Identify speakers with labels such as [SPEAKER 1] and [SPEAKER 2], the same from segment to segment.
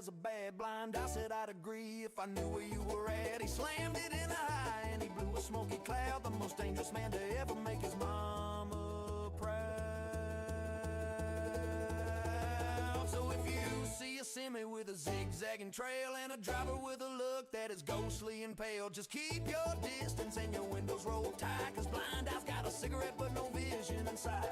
[SPEAKER 1] there's a bad blind. I said I'd agree if I knew where you were at. He slammed it in the high and he blew a smoky cloud. The most dangerous man to ever make his mama proud. So if you see a semi with a zigzagging trail and a driver with a look that is ghostly and pale, just keep your distance and your windows roll tight, 'cause blind I've got a cigarette but no vision inside.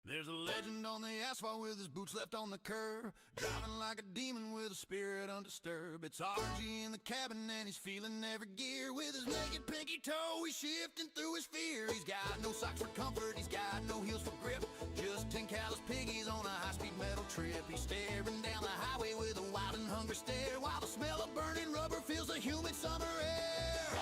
[SPEAKER 2] There's a legend on the asphalt with his boots left on the curb, driving like a demon with a spirit undisturbed. It's RG in the cabin and he's feeling every gear. With his naked pinky toe he's shifting through his fear. He's got no socks for comfort, he's got no heels for grip, just 10 callous piggies on a high-speed metal trip. He's staring down the highway with a wild and hungry stare, while the smell of burning rubber fills the humid summer air.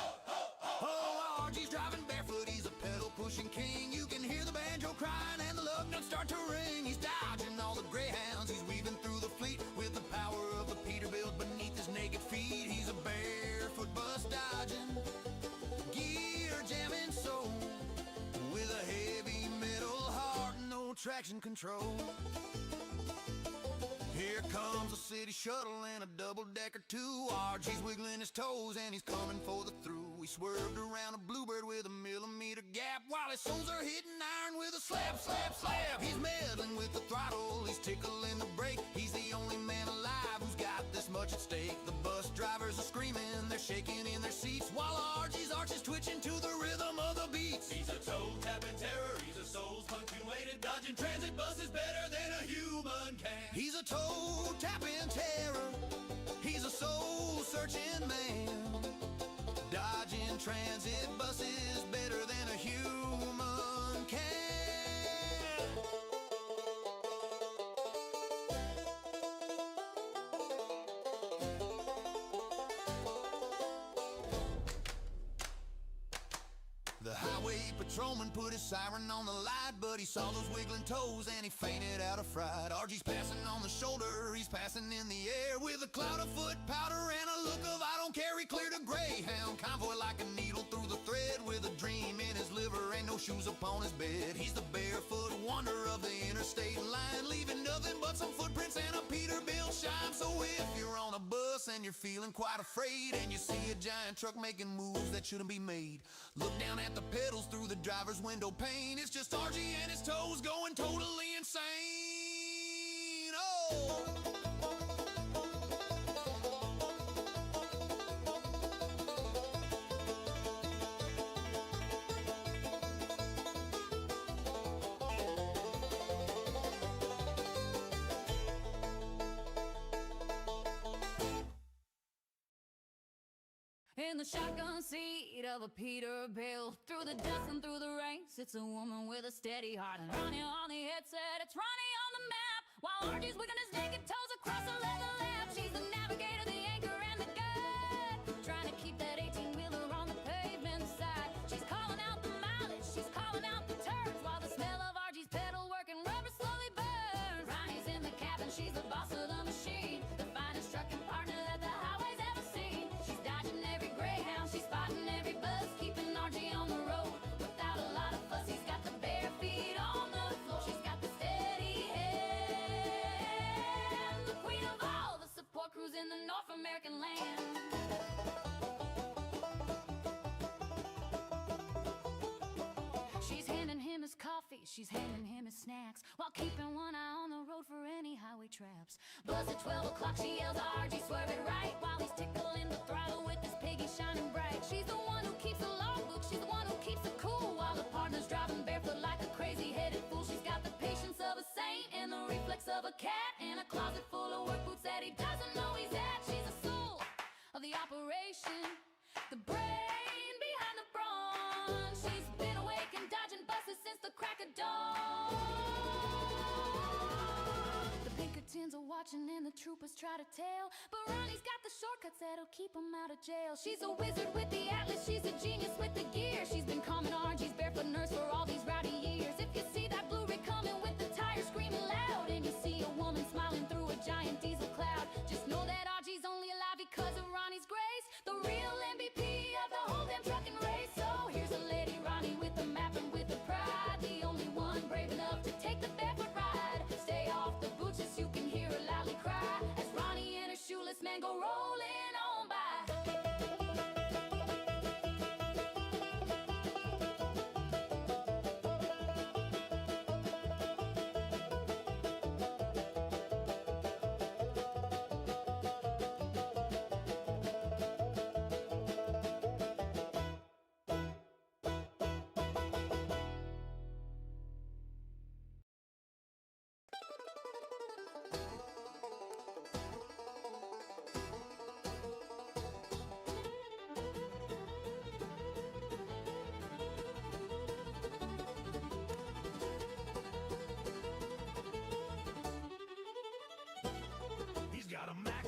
[SPEAKER 2] Oh, RG's driving barefoot, he's a pedal-pushing king. You can hear the banjo crying and the lug nuts start to ring. He's dodging all the greyhounds, he's weaving through the fleet with the power of the Peterbilt beneath his naked feet. He's a barefoot bus dodging, gear jamming soul, with a heavy metal heart and no traction control. Here comes a city shuttle and a double-decker too. RG's wiggling his toes and he's coming for the through. He swerved around a bluebird with a millimeter gap, while his soles are hitting iron with a slap, slap, slap. He's meddling with the throttle, he's tickling the brake. He's the only man alive who's got this much at stake. The bus drivers are screaming, they're shaking in their seats, while RG's arch is twitching to the rhythm of the beats.
[SPEAKER 3] He's a toe-tapping terror, he's a soul's punctuated, dodging transit buses better than a human can.
[SPEAKER 2] He's a toe-tapping terror, he's a soul-searching man, dodging transit buses better than a human can. The highway patrolman put his siren on the light, but he saw those wiggling toes and he fainted out of fright. RG's passing on the shoulder, he's passing in the air, with a cloud of foot powder and a look of I don't care. He cleared a greyhound convoy like a needle through the thread, with a dream in his liver and no shoes upon his bed. He's the barefoot wonder of the interstate line, leaving nothing but some footprints and a Peterbilt shine. So if you're on a bus and you're feeling quite afraid, and you see a giant truck making moves that shouldn't be made, look down at the pedals through the driver's window pane. It's just RG and his toes going totally insane. Oh!
[SPEAKER 4] In the shotgun seat of a Peterbilt, through the dust and through the rain, sits a woman with a steady heart. And Ronnie on the headset, it's Ronnie on the map, while RG's wiggling his naked toes across the leather lap. She's the navigator, the anchor, and the guide, trying to keep that 18-wheeler on the pavement side. She's calling out the mileage, she's calling out the turns, while the smell of RG's pedal working rubber slowly burns. Ronnie's in the cabin, she's the boss of the machine, the finest trucking partner that the highway's ever seen. She's dodging every greyhound, she's spotting every bus, keeping RG on the road without a lot of fuss. He's got the bare feet on the floor, she's got the steady hand, the queen of all the support crews in the North American land. She's handing him his coffee, she's handing him his snacks, while keeping one eye on the road for any highway traps. Buzz at 12 o'clock, she yells RG swerve it right, while he's tickling the throttle with his piggy shining bright. She's the one who keeps the logbook, she's the one who keeps it cool, while the partner's driving barefoot like a crazy-headed fool. She's got the patience of a saint and the reflex of a cat, and a closet full of work boots that he doesn't know he's at. She's the soul of the operation, the brain behind the brawn. She's been awake and dodging buses since the crack of dawn. The Pinkertons are watching and the troopers try to tail, but Ronnie's got the shortcuts that'll keep him out of jail. She's a wizard with the atlas, she's a genius with the gear. She's been calming RG's barefoot nurse for all these rowdy years. If you see that blue rig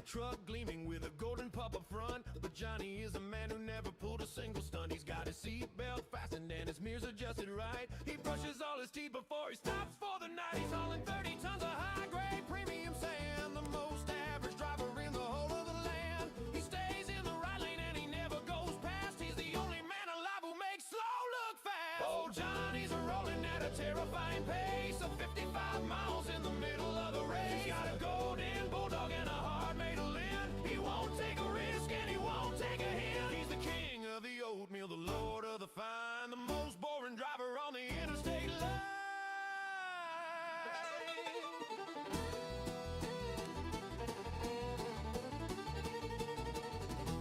[SPEAKER 1] truck gleaming with a golden pop up front. But Johnny is a man who never pulled a single stunt. He's got his seatbelt fastened and his mirrors adjusted right. He brushes all his teeth before he stops for the night. He's hauling 30 tons of high-grade premium sand, the most average driver in the whole of the land. He stays in the right lane and he never goes past. He's the only man alive who makes slow look fast. Oh, Johnny's rolling at a terrifying pace of 55 miles in the middle of the race. He's got a golden bulldog and a heart made of lint. He won't take a risk and he won't take a hint. He's the king of the oatmeal, the lord of the fine, the most boring driver on the interstate line.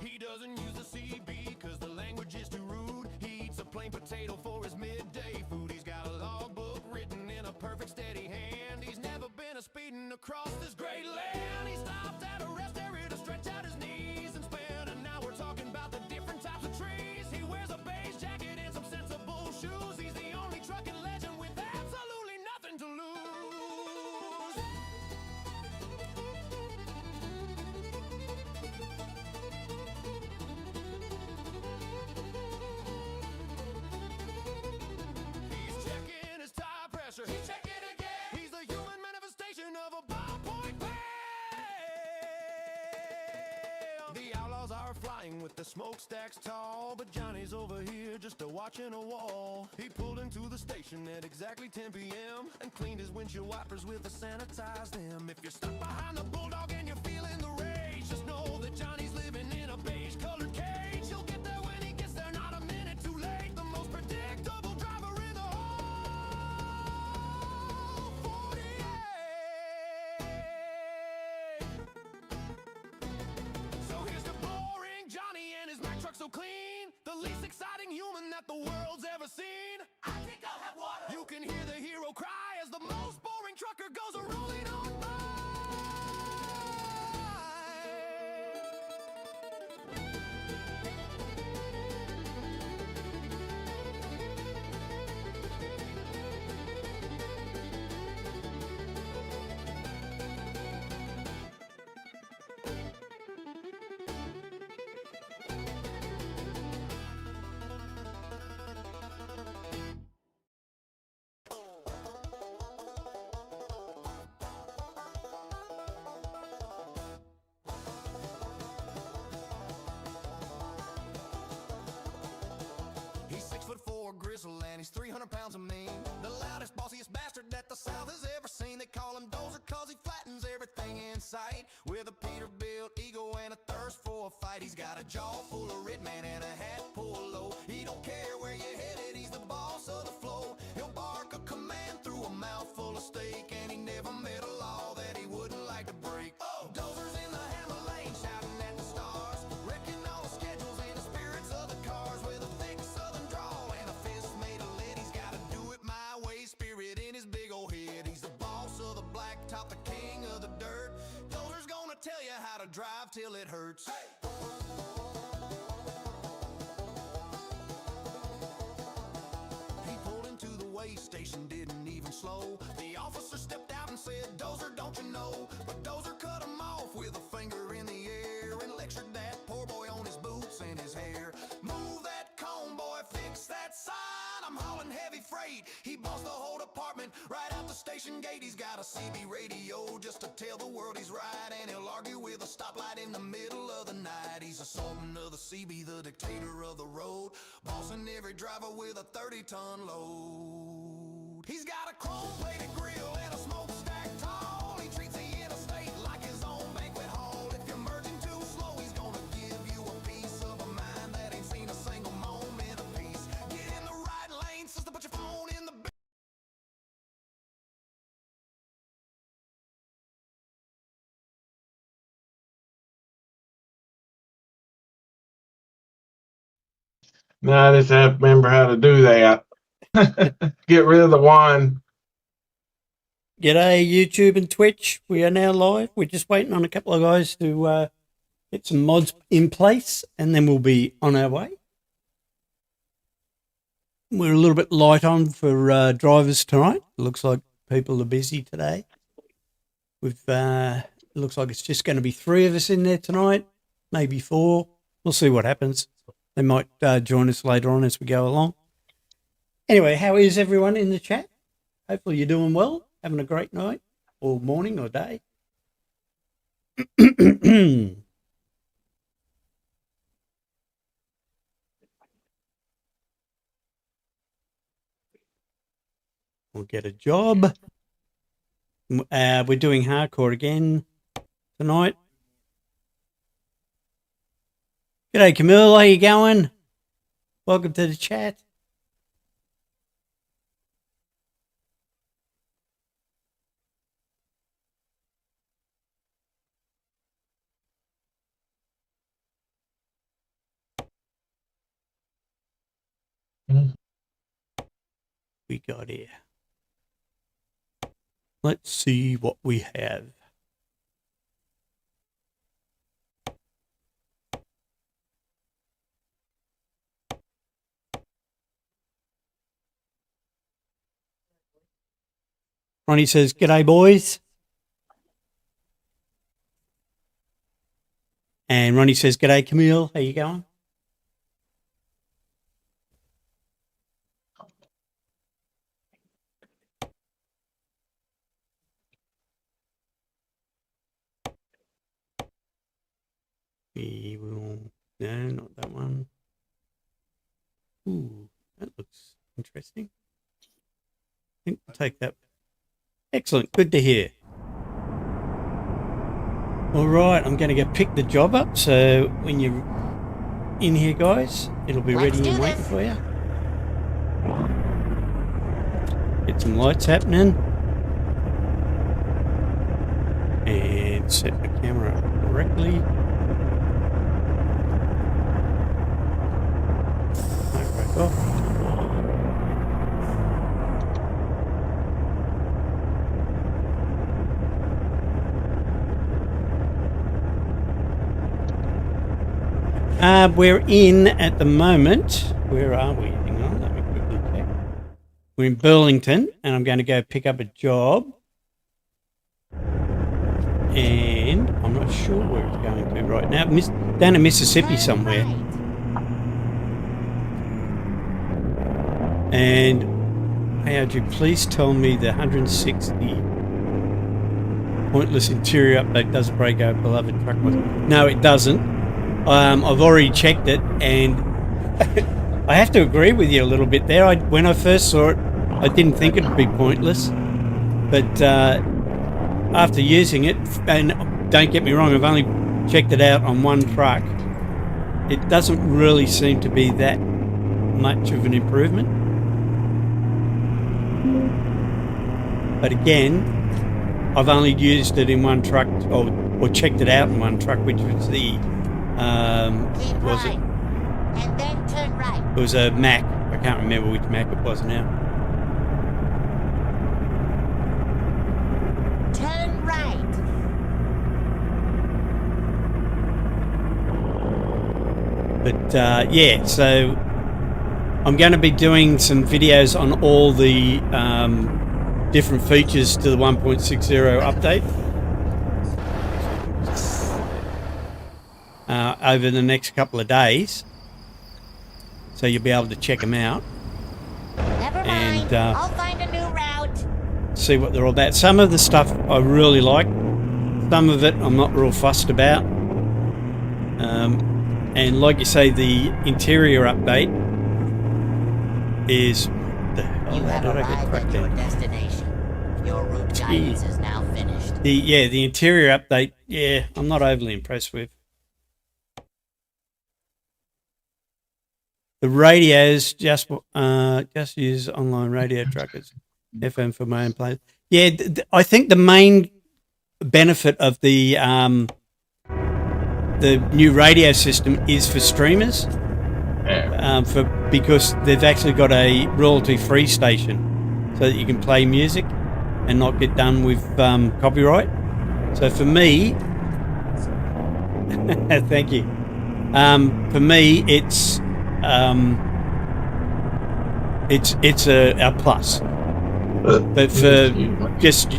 [SPEAKER 1] He doesn't use the CB cause the language is too rude. He eats a plain potato for his midday food. He's got a logbook written in a perfect steady hand. He's never been a speeding across this great land. He stopped at a rest area to stretch out his knees and spend an hour talking about the different types of trees. He wears a beige jacket and some sensible shoes. He's the only trucking legend with absolutely nothing to lose. He's checking his tire pressure. He's checking again. He's the human manifestation of a ballpoint pen. The outlaws are flying with the smokestacks tall, but Johnny's over here just a watching a wall. He pulled into the station at exactly 10 p.m. and cleaned his windshield wipers with a sanitized them. If you're stuck behind the bulldog and you're feeling the rage, just know that Johnny's living in a beige colored cage. He'll get there when he gets there, not a minute too late. The most predictable driver in the whole 48. So here's the boring Johnny and his Mack truck so clean, the least exciting human that the world's ever seen. I think I'll have water. You can hear the hero cry as the most boring trucker goes a rolling on by. He's 6'4" gristle and he's 300 pounds of mean. The loudest, bossiest bastard that the South has ever seen. They call him Dozer cause he flattens everything in sight. With a Peterbilt ego and a thirst for a fight. He's got a jaw full of red man and a hat pulled low. He don't care where you're headed, he's the boss of the flow. He'll bark a command through a mouthful of steak, and he never met a law that he wouldn't like to break. Oh, Dozer's in the hammer lane shouting at the stars, wrecking all the schedules and the spirits of the cars. With a thick southern drawl and a fist made of lead, he's gotta do it my way, spirit in his big old head. He's the boss of the blacktop, the king of the dirt. Dozer's gonna tell you how to drive till it hurts. Hey! He pulled into the way station, didn't even slow. The officer stepped out and said, Dozer, don't you know? But Dozer cut him off with a finger in the air and lectured that poor boy on his boots and his hair. Move that cone, boy, fix that sign. I'm hauling heavy freight. He bossed the whole department right out the station gate. He's got a CB radio just to tell the world he's right, and he'll argue with a stoplight in the middle of the night. He's a sultan of the CB, the dictator of the road, bossing every driver with a 30-ton load. He's got a chrome-plated grill and a smokestack tall. He treats the interstate like his own banquet hall. If you're merging too slow, he's gonna give you a piece of a mind that ain't seen a single moment of peace. Get in the right lane, sister, put your phone in the
[SPEAKER 5] Now I just have to remember how to do that. Get rid of the one.
[SPEAKER 6] G'day, YouTube and Twitch. We are now live. We're just waiting on a couple of guys to get some mods in place, and then we'll be on our way. We're a little bit light on for drivers tonight. Looks like people are busy today. We've It looks like it's just going to be 3 of us in there tonight, maybe 4. We'll see what happens. They might join us later on as we go along. Anyway, how is everyone in the chat? Hopefully you're doing well, having a great night or morning or day. We'll get a job. We're doing hardcore again tonight. G'day, Camille. How you going? Welcome to the chat. We got here. Let's see what we have. Ronnie says, "G'day, boys." And Ronnie says, "G'day, Camille. How you going?" We will. No, not that one. Ooh, that looks interesting. I think we'll take that. Excellent. Good to hear. All right, I'm going to go pick the job up. So when you're in here, guys, it'll be ready and waiting for you. Get some lights happening. And set the camera up correctly. Oh. We're in at the moment. Where are we? Hang on, let me quickly check. We're in Burlington, and I'm going to go pick up a job. And I'm not sure where it's going to right now. Down in Mississippi somewhere. And hey, RG, please tell me the 160 pointless interior update does break our beloved truck. No, it doesn't. I've already checked it, and I have to agree with you a little bit there. When I first saw it, I didn't think it'd be pointless, but after using it, and don't get me wrong, I've only checked it out on one truck. It doesn't really seem to be that much of an improvement. But again, I've only used it in one truck, or checked it out in one truck, which was the,
[SPEAKER 7] Keep
[SPEAKER 6] was
[SPEAKER 7] right,
[SPEAKER 6] it?
[SPEAKER 7] and then turn right.
[SPEAKER 6] It was a Mac. I can't remember which Mac it was now.
[SPEAKER 7] Turn right.
[SPEAKER 6] But yeah, so I'm going to be doing some videos on all the different features to the 1.60 update over the next couple of days, so you'll be able to check them out.
[SPEAKER 7] Never mind.
[SPEAKER 6] And
[SPEAKER 7] I'll find a new route.
[SPEAKER 6] see what they're all about. Some of the stuff I really like, some of it I'm not real fussed about. And like you say, the interior update is...
[SPEAKER 7] You have arrived at your destination. Your route guidance is now finished.
[SPEAKER 6] The interior update, yeah, I'm not overly impressed with. The radios just use online radio trackers, FM for my own place. Yeah, I think the main benefit of the new radio system is for streamers, because they've actually got a royalty-free station, so that you can play music and not get done with copyright. So for me, thank you. For me, it's a plus. But for just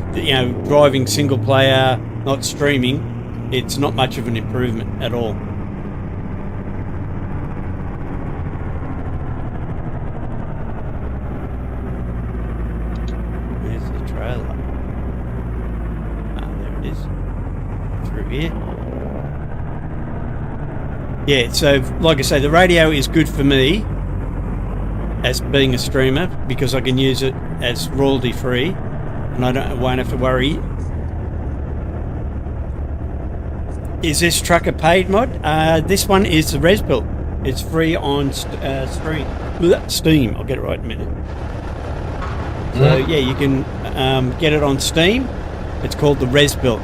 [SPEAKER 6] driving single player not streaming, it's not much of an improvement at all. Where's the trailer? Ah, there it is. Through here. Yeah, so like I say, the radio is good for me as being a streamer because I can use it as royalty free and I won't have to worry. Is this truck a paid mod? This one is the res build. It's free on Steam. I'll get it right in a minute. So yeah, you can get it on Steam. It's called the res build.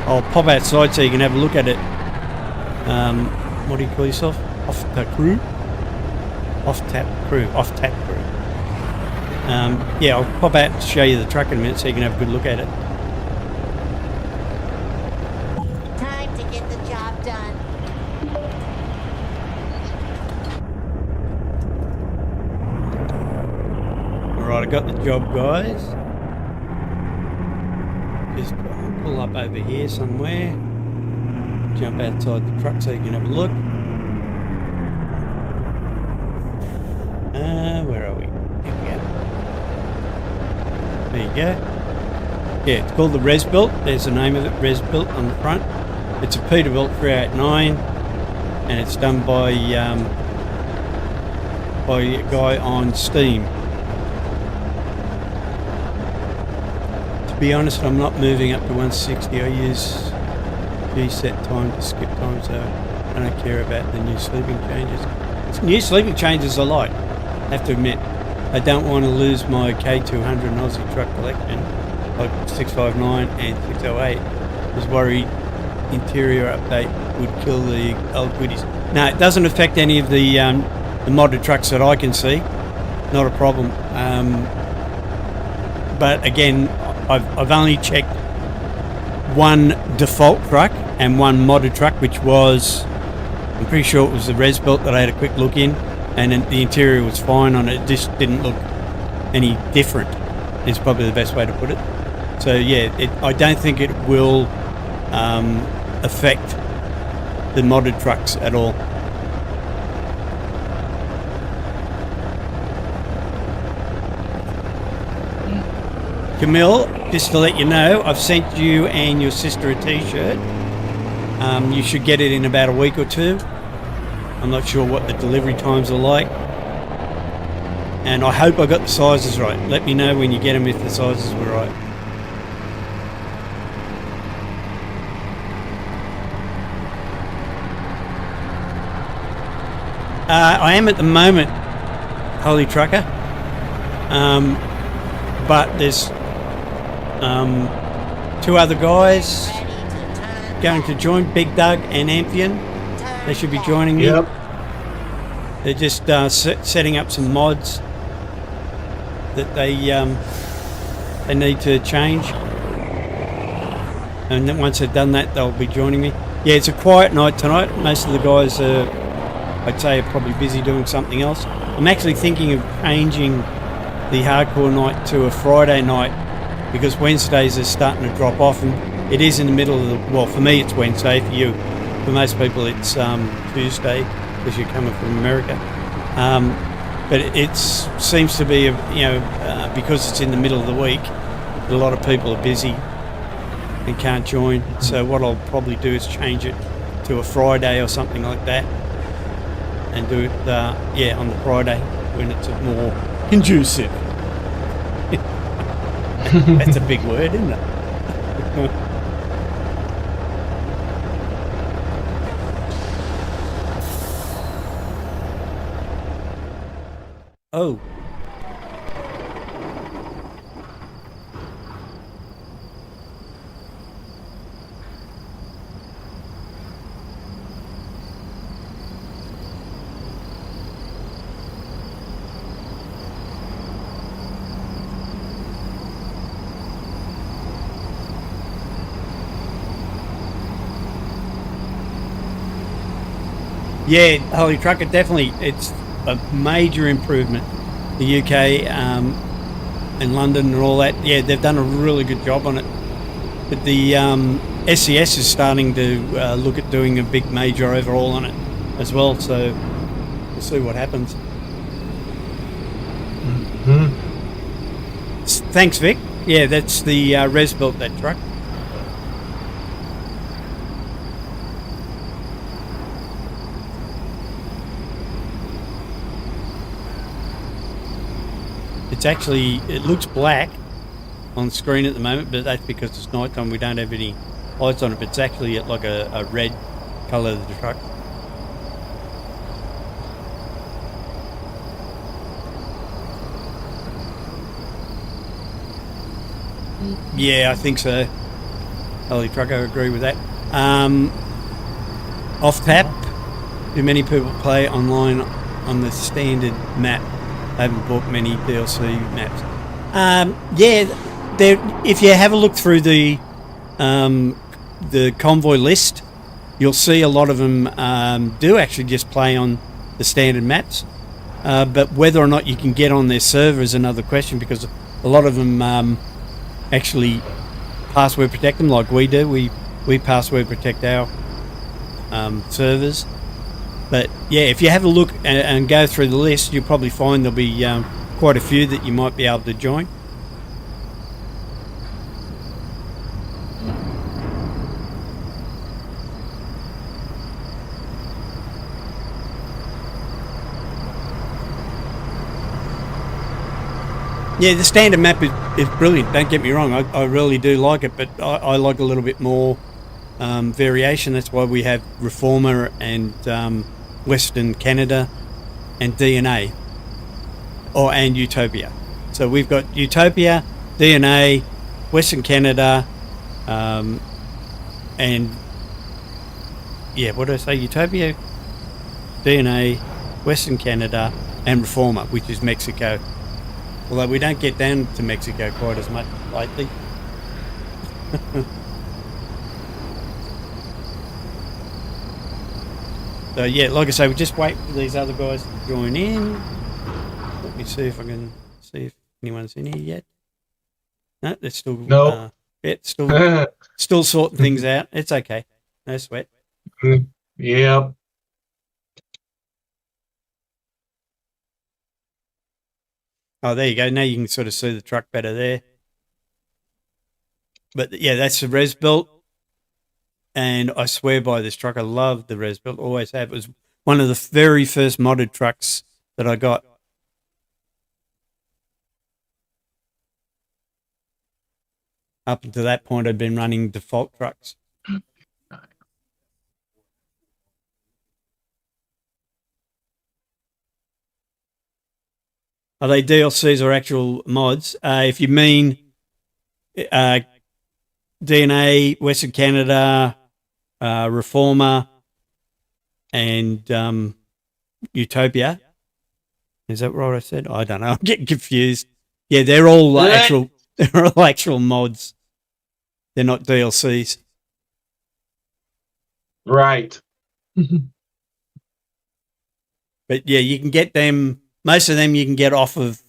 [SPEAKER 6] I'll pop outside so you can have a look at it. What do you call yourself? Off-tap crew? Off-tap crew. Yeah, I'll pop out and show you the truck in a minute so you can have a good look at it.
[SPEAKER 7] Time to get the job done.
[SPEAKER 6] Alright, I got the job, guys. Just pull up over here somewhere. Jump outside the truck so you can have a look. Where are we? Here we go. There you go. Yeah, it's called the Res Built. There's the name of it, Res Built on the front. It's a Peterbilt 389 and it's done by a guy on Steam. To be honest, I'm not moving up to 160. I use G-set time to skip time, so I don't care about the new sleeping changes. New sleeping changes I like, I have to admit. I don't want to lose my K200 Aussie truck collection, like 659 and 608. I was worried interior update would kill the old goodies. No, it doesn't affect any of the modded trucks that I can see. Not a problem. But again, I've only checked one default truck and one modded truck, which was, I'm pretty sure it was the Res Built that I had a quick look in, and the interior was fine on it. It just didn't look any different, is probably the best way to put it. So yeah, I don't think it will affect the modded trucks at all. Camille, just to let you know, I've sent you and your sister a t-shirt. You should get it in about a week or two. I'm not sure what the delivery times are like. And I hope I got the sizes right. Let me know when you get them if the sizes were right. I am at the moment, Holy Trucker. But there's two other guys going to join, Big Doug and Amphion. They should be joining me.
[SPEAKER 5] Yep.
[SPEAKER 6] They're just setting up some mods that they need to change. And then once they've done that, they'll be joining me. Yeah, it's a quiet night tonight. Most of the guys are, I'd say, are probably busy doing something else. I'm actually thinking of changing the hardcore night to a Friday night because Wednesdays are starting to drop off, and it is in the middle of the, well, for me it's Wednesday, for you, for most people it's Tuesday because you're coming from America, but it seems to be because it's in the middle of the week, a lot of people are busy and can't join. So what I'll probably do is change it to a Friday or something like that and do it on the Friday when it's more conducive. That's a big word, isn't it? Oh. Yeah, Holy Trucker, definitely. It's a major improvement. The UK and London and all that, yeah, they've done a really good job on it. But the SCS is starting to look at doing a big major overhaul on it as well. So we'll see what happens. Thanks, Vic. Yeah, that's the Res built that truck. It's actually, it looks black on screen at the moment, but that's because it's night time. We don't have any lights on it, but it's actually like a red colour of the truck. Yeah, I think so. Holy truck, I agree with that. Off tap, do many people play online on the standard map? I haven't bought many DLC maps. If you have a look through the convoy list, you'll see a lot of them do actually just play on the standard maps. But whether or not you can get on their server is another question, because a lot of them actually password protect them like we do. We password protect our servers. But yeah, if you have a look and go through the list, you'll probably find there'll be quite a few that you might be able to join. Yeah, the standard map is brilliant, don't get me wrong, I really do like it, but I like a little bit more variation. That's why we have Reformer and Western Canada and DNA, and Utopia. So we've got Utopia, DNA, Western Canada, and yeah, what did I say? Utopia, DNA, Western Canada, and Reformer, which is Mexico. Although we don't get down to Mexico quite as much lately. So yeah, like I say, we just wait for these other guys to join in. Let me see if I can see if anyone's in here yet. No, they're still still sorting things out. It's okay. No sweat.
[SPEAKER 5] Yep.
[SPEAKER 6] Oh, there you go. Now you can sort of see the truck better there. But yeah, that's the res built. And I swear by this truck. I love the res built. Always have. It was one of the very first modded trucks that I got. Up until that point, I'd been running default trucks. Are they DLCs or actual mods? If you mean DNA, Western Canada, Reformer, and Utopia. Is that what I said? I don't know. I'm getting confused. Yeah, they're all actual. They're all actual mods. They're not DLCs.
[SPEAKER 5] Right.
[SPEAKER 6] But yeah, you can get them. Most of them you can get off of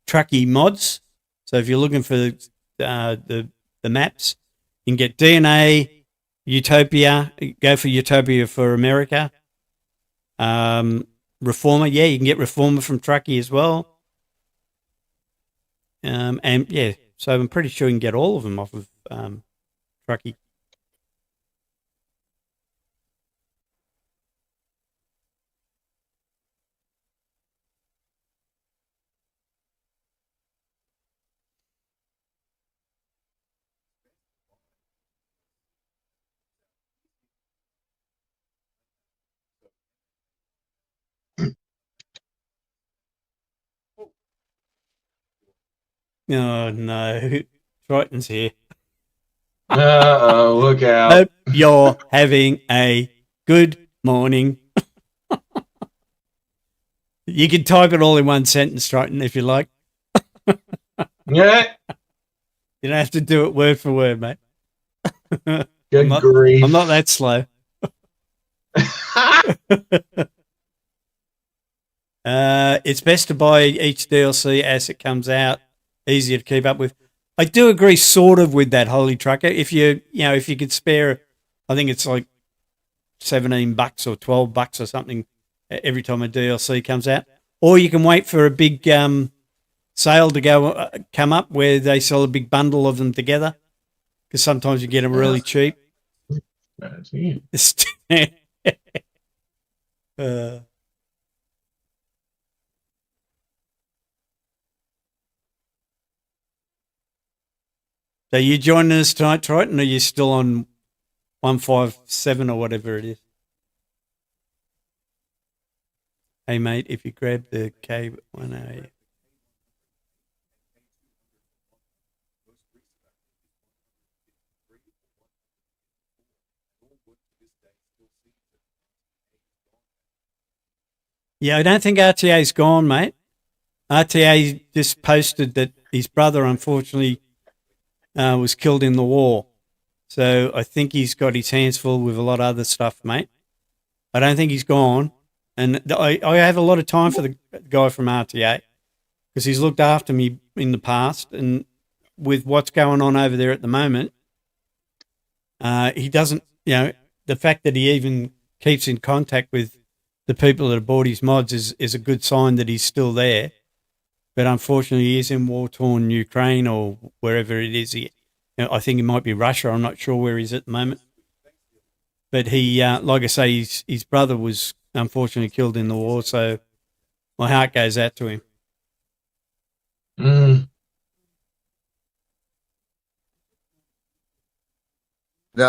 [SPEAKER 6] Trucky mods. So if you're looking for the maps, you can get DNA, Utopia. Go for Utopia for America. Reformer, yeah, you can get Reformer from Trucky as well. And yeah, so I'm pretty sure you can get all of them off of Trucky. Oh no, Triton's here.
[SPEAKER 5] Uh-oh, look out.
[SPEAKER 6] Hope you're having a good morning. You can type it all in one sentence, Triton, if you like.
[SPEAKER 5] Yeah.
[SPEAKER 6] You don't have to do it word for word, mate.
[SPEAKER 5] Good grief.
[SPEAKER 6] I'm not that slow. It's best to buy each DLC as it comes out. Easier to keep up with. I do agree, sort of, with that Holy Trucker. If if you could spare, I think it's like $17 or $12 or something every time a DLC comes out, or you can wait for a big sale to come up where they sell a big bundle of them together. Because sometimes you get them really cheap.
[SPEAKER 5] That's it.
[SPEAKER 6] So you joining us tonight, Triton, or are you still on 157 or whatever it is? Hey, mate, if you grab the K1A. Yeah, I don't think RTA's gone, mate. RTA just posted that his brother, unfortunately, was killed in the war. So I think he's got his hands full with a lot of other stuff, mate. I don't think he's gone. And I have a lot of time for the guy from RTA because he's looked after me in the past. And with what's going on over there at the moment, he doesn't, the fact that he even keeps in contact with the people that have bought his mods is a good sign that he's still there. But unfortunately, he is in war-torn Ukraine or wherever it is. I think it might be Russia. I'm not sure where he's at the moment. But he, like I say, his brother was unfortunately killed in the war, so my heart goes out to him.
[SPEAKER 5] Mm.
[SPEAKER 8] No,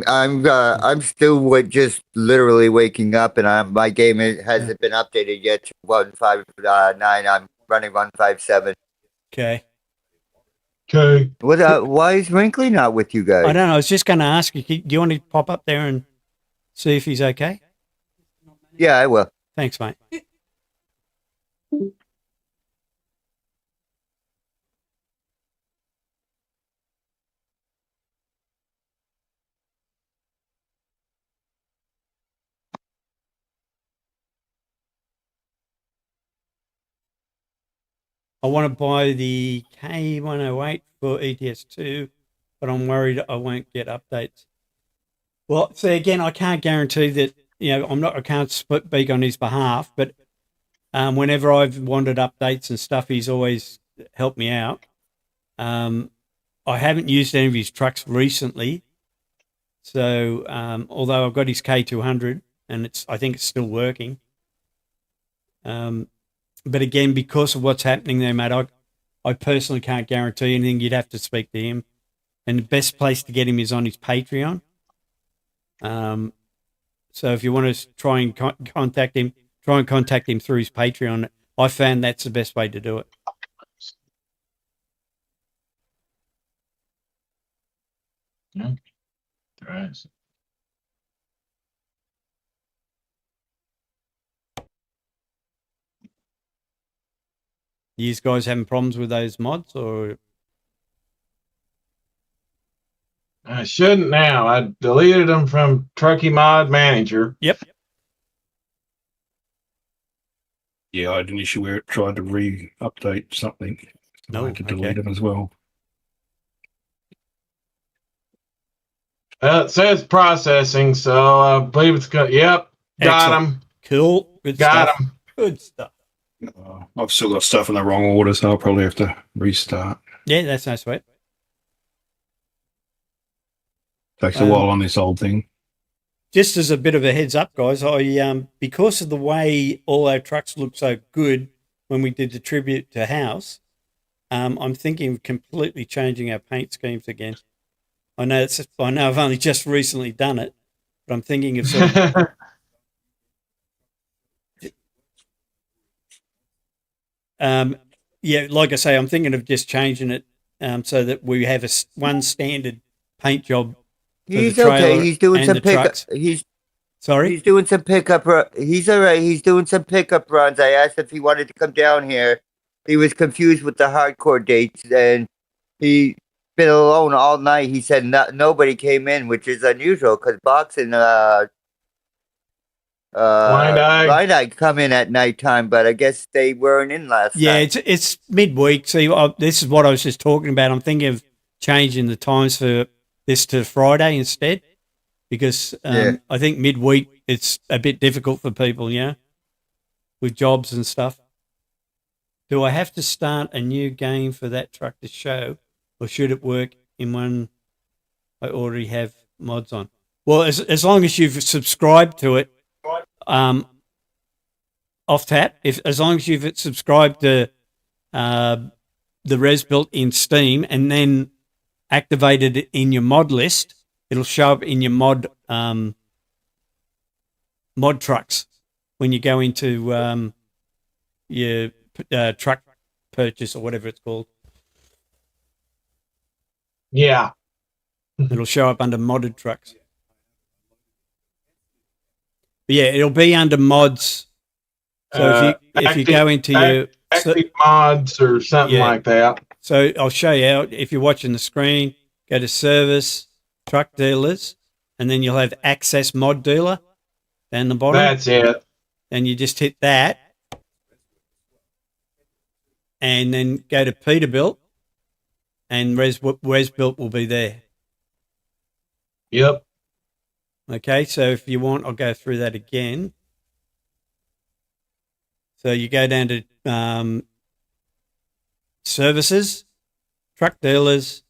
[SPEAKER 8] I'm still just literally waking up, and my game hasn't been updated yet to 159. I'm running 157.
[SPEAKER 6] Okay.
[SPEAKER 8] Why is Wrinkly not with you guys?
[SPEAKER 6] I don't know. I was just going to ask you, do you want to pop up there and see if he's okay?
[SPEAKER 8] Yeah, I will.
[SPEAKER 6] Thanks, mate. I want to buy the K108 for ETS2, but I'm worried I won't get updates. Well, see, again, I can't guarantee that, I can't speak on his behalf, but whenever I've wanted updates and stuff, he's always helped me out. I haven't used any of his trucks recently. So, although I've got his K200 and I think it's still working. But again, because of what's happening there, mate, I personally can't guarantee anything. You'd have to speak to him. And the best place to get him is on his Patreon. So if you want to try and contact him through his Patreon. I found that's the best way to do it.
[SPEAKER 5] Yeah. Right.
[SPEAKER 6] You guys having problems with those mods, or?
[SPEAKER 5] I shouldn't now. I deleted them from Trucky Mod Manager.
[SPEAKER 6] Yep.
[SPEAKER 9] Yeah, I had an issue where it tried to re-update something. So I had to delete them as well.
[SPEAKER 5] It says processing, so I believe it's good. Yep, got them.
[SPEAKER 6] Cool. Good
[SPEAKER 5] got
[SPEAKER 6] stuff.
[SPEAKER 5] them.
[SPEAKER 6] Good stuff.
[SPEAKER 9] I've still got stuff in the wrong order, so I'll probably have to restart.
[SPEAKER 6] Yeah, that's no sweat.
[SPEAKER 9] Takes a while on this old thing.
[SPEAKER 6] Just as a bit of a heads up, guys, I because of the way all our trucks look so good when we did the tribute to House, I'm thinking of completely changing our paint schemes again. I know I've only just recently done it, but I'm thinking of sort of yeah, like I say, I'm thinking of just changing it so that we have one standard paint job.
[SPEAKER 8] He's okay. He's doing some pickup.
[SPEAKER 6] Sorry.
[SPEAKER 8] He's doing some pickup. He's all right. He's doing some pickup runs. I asked if he wanted to come down here. He was confused with the hardcore dates, and he been alone all night. He said nobody came in, which is unusual because boxing
[SPEAKER 5] Blind Eye.
[SPEAKER 8] come in at nighttime, but I guess they weren't in last
[SPEAKER 6] Yeah,
[SPEAKER 8] night.
[SPEAKER 6] it's midweek. See, this is what I was just talking about. I'm thinking of changing the times for this to Friday instead, because I think midweek it's a bit difficult for people, with jobs and stuff. Do I have to start a new game for that truck to show, or should it work in one I already have mods on? Well, as long as you've subscribed to it, off tap. As long as you've subscribed to the res built in Steam and then activated it in your mod list, it'll show up in your mod trucks when you go into your truck purchase or whatever it's called.
[SPEAKER 5] Yeah.
[SPEAKER 6] It'll show up under modded trucks. But yeah, it'll be under mods. So if you go into your
[SPEAKER 5] active mods or something like that.
[SPEAKER 6] So I'll show you if you're watching the screen, go to service, truck dealers, and then you'll have access mod dealer down the bottom.
[SPEAKER 5] That's it.
[SPEAKER 6] And you just hit that. And then go to Peterbilt, and Resbuilt will be there.
[SPEAKER 5] Yep.
[SPEAKER 6] Okay, so if you want, I'll go through that again. So you go down to services, truck dealers,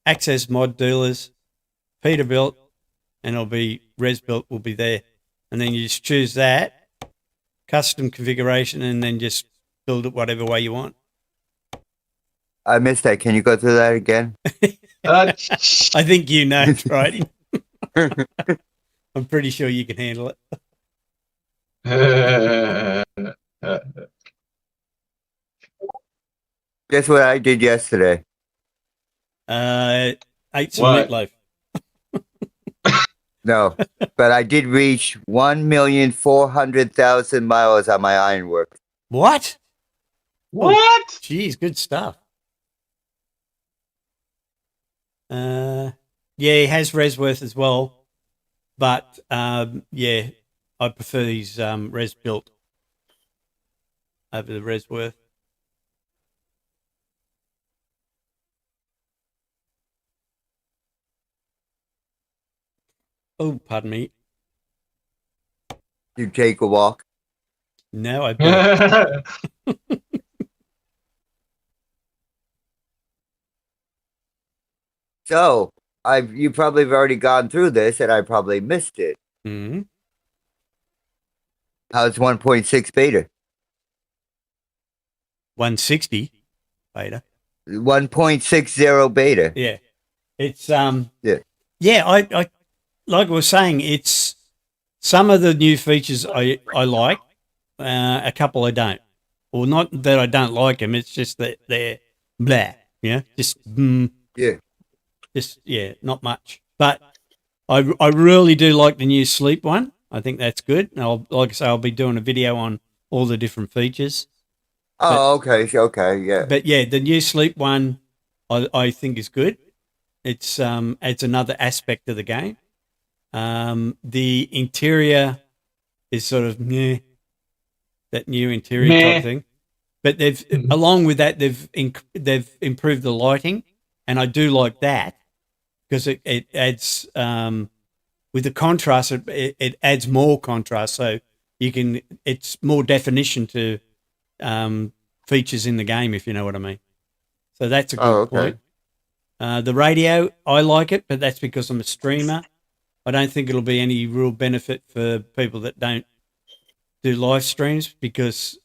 [SPEAKER 6] access mod dealers, Peterbilt, and it'll be Resbuilt will be there. And then you just choose that, custom configuration, and then just build it whatever way you want.
[SPEAKER 8] I missed that. Can you go through that again?
[SPEAKER 6] I think you know, right? I'm pretty sure you can handle it.
[SPEAKER 8] Guess what I did yesterday?
[SPEAKER 6] Ate some
[SPEAKER 5] What?
[SPEAKER 6] meatloaf.
[SPEAKER 8] No, but I did reach 1,400,000 miles on my ironwork.
[SPEAKER 6] What?
[SPEAKER 5] What?
[SPEAKER 6] Jeez, good stuff. Yeah, he has Resworth as well, but yeah, I prefer his Res built over the Resworth. Oh, pardon me.
[SPEAKER 8] You take a walk.
[SPEAKER 6] No, I bet.
[SPEAKER 8] So you probably have already gone through this, and I probably missed it.
[SPEAKER 6] Mm-hmm.
[SPEAKER 8] How's 1.6 beta?
[SPEAKER 6] 160 beta.
[SPEAKER 8] 1.60 beta.
[SPEAKER 6] Yeah, it's
[SPEAKER 8] Yeah.
[SPEAKER 6] I like I was saying, it's some of the new features I like, a couple I don't. Well, not that I don't like them. It's just that they're blah. Yeah,
[SPEAKER 8] Yeah.
[SPEAKER 6] not much. But I really do like the new sleep one. I think that's good. And like I say, I'll be doing a video on all the different features.
[SPEAKER 8] Oh, okay, yeah.
[SPEAKER 6] But yeah, the new sleep one I think is good. It's adds another aspect of the game. The interior is sort of that new interior type thing. But they've along with that they've improved the lighting, and I do like that because it adds with the contrast it adds more contrast, so it's more definition to features in the game, if you know what I mean. So that's a good point. The radio, I like it, but that's because I'm a streamer. I don't think it'll be any real benefit for people that don't do live streams, because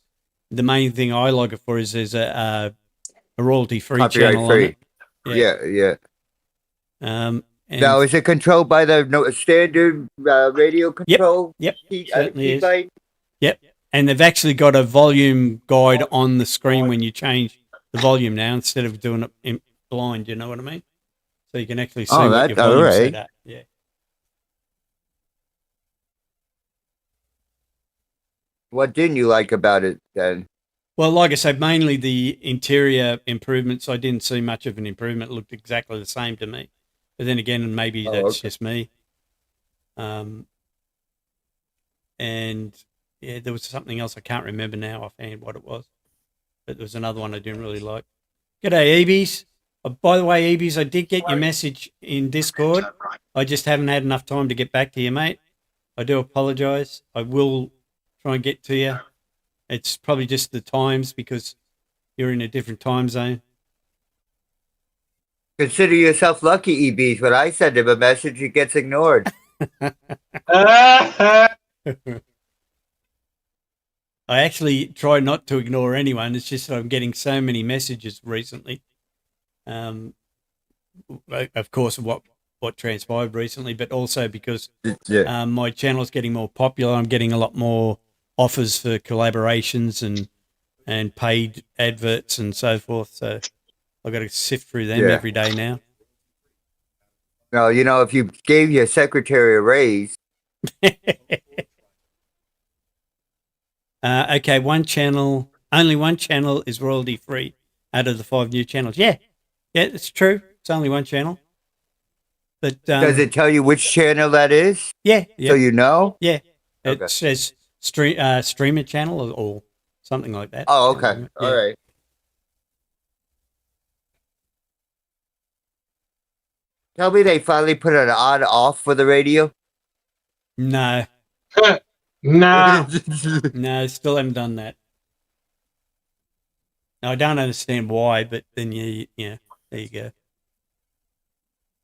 [SPEAKER 6] the main thing I like it for is there's a royalty-free channel on it.
[SPEAKER 8] Yeah.
[SPEAKER 6] And
[SPEAKER 8] Now, is it controlled by the standard radio control?
[SPEAKER 6] Yep. Certainly is.
[SPEAKER 8] Keybind?
[SPEAKER 6] Yep. And they've actually got a volume guide on the screen when you change the volume now, instead of doing it in blind, you know what I mean? So you can actually see what your volume's set at. Yeah.
[SPEAKER 8] What didn't you like about it then?
[SPEAKER 6] Well, like I said, mainly the interior improvements. I didn't see much of an improvement. It looked exactly the same to me. But then again, maybe that's just me. and yeah, there was something else I can't remember now offhand what it was, but there was another one I didn't really like. G'day, Ebies. By the way, Ebies, I did get your message in Discord. I just haven't had enough time to get back to you, mate. I do apologise. I will try and get to you. It's probably just the times because you're in a different time zone.
[SPEAKER 8] Consider yourself lucky, EBs. When I send him a message, it gets ignored.
[SPEAKER 6] I actually try not to ignore anyone. It's just that I'm getting so many messages recently. Of course, what transpired recently, but also because my channel's getting more popular. I'm getting a lot more offers for collaborations and paid adverts and so forth. So I've got to sift through them every day now.
[SPEAKER 8] Well, you know, if you gave your secretary a raise.
[SPEAKER 6] Okay, only one channel is royalty free out of the 5 new channels. Yeah, it's true. It's only one channel. But
[SPEAKER 8] does it tell you which channel that is?
[SPEAKER 6] Yeah.
[SPEAKER 8] So you know?
[SPEAKER 6] Yeah. It says streamer channel or something like that.
[SPEAKER 8] Oh, okay.
[SPEAKER 6] Yeah.
[SPEAKER 8] All right. Tell me they finally put an on-off for the radio?
[SPEAKER 6] No.
[SPEAKER 5] Nah.
[SPEAKER 6] No, still haven't done that. No, I don't understand why, but then there you go.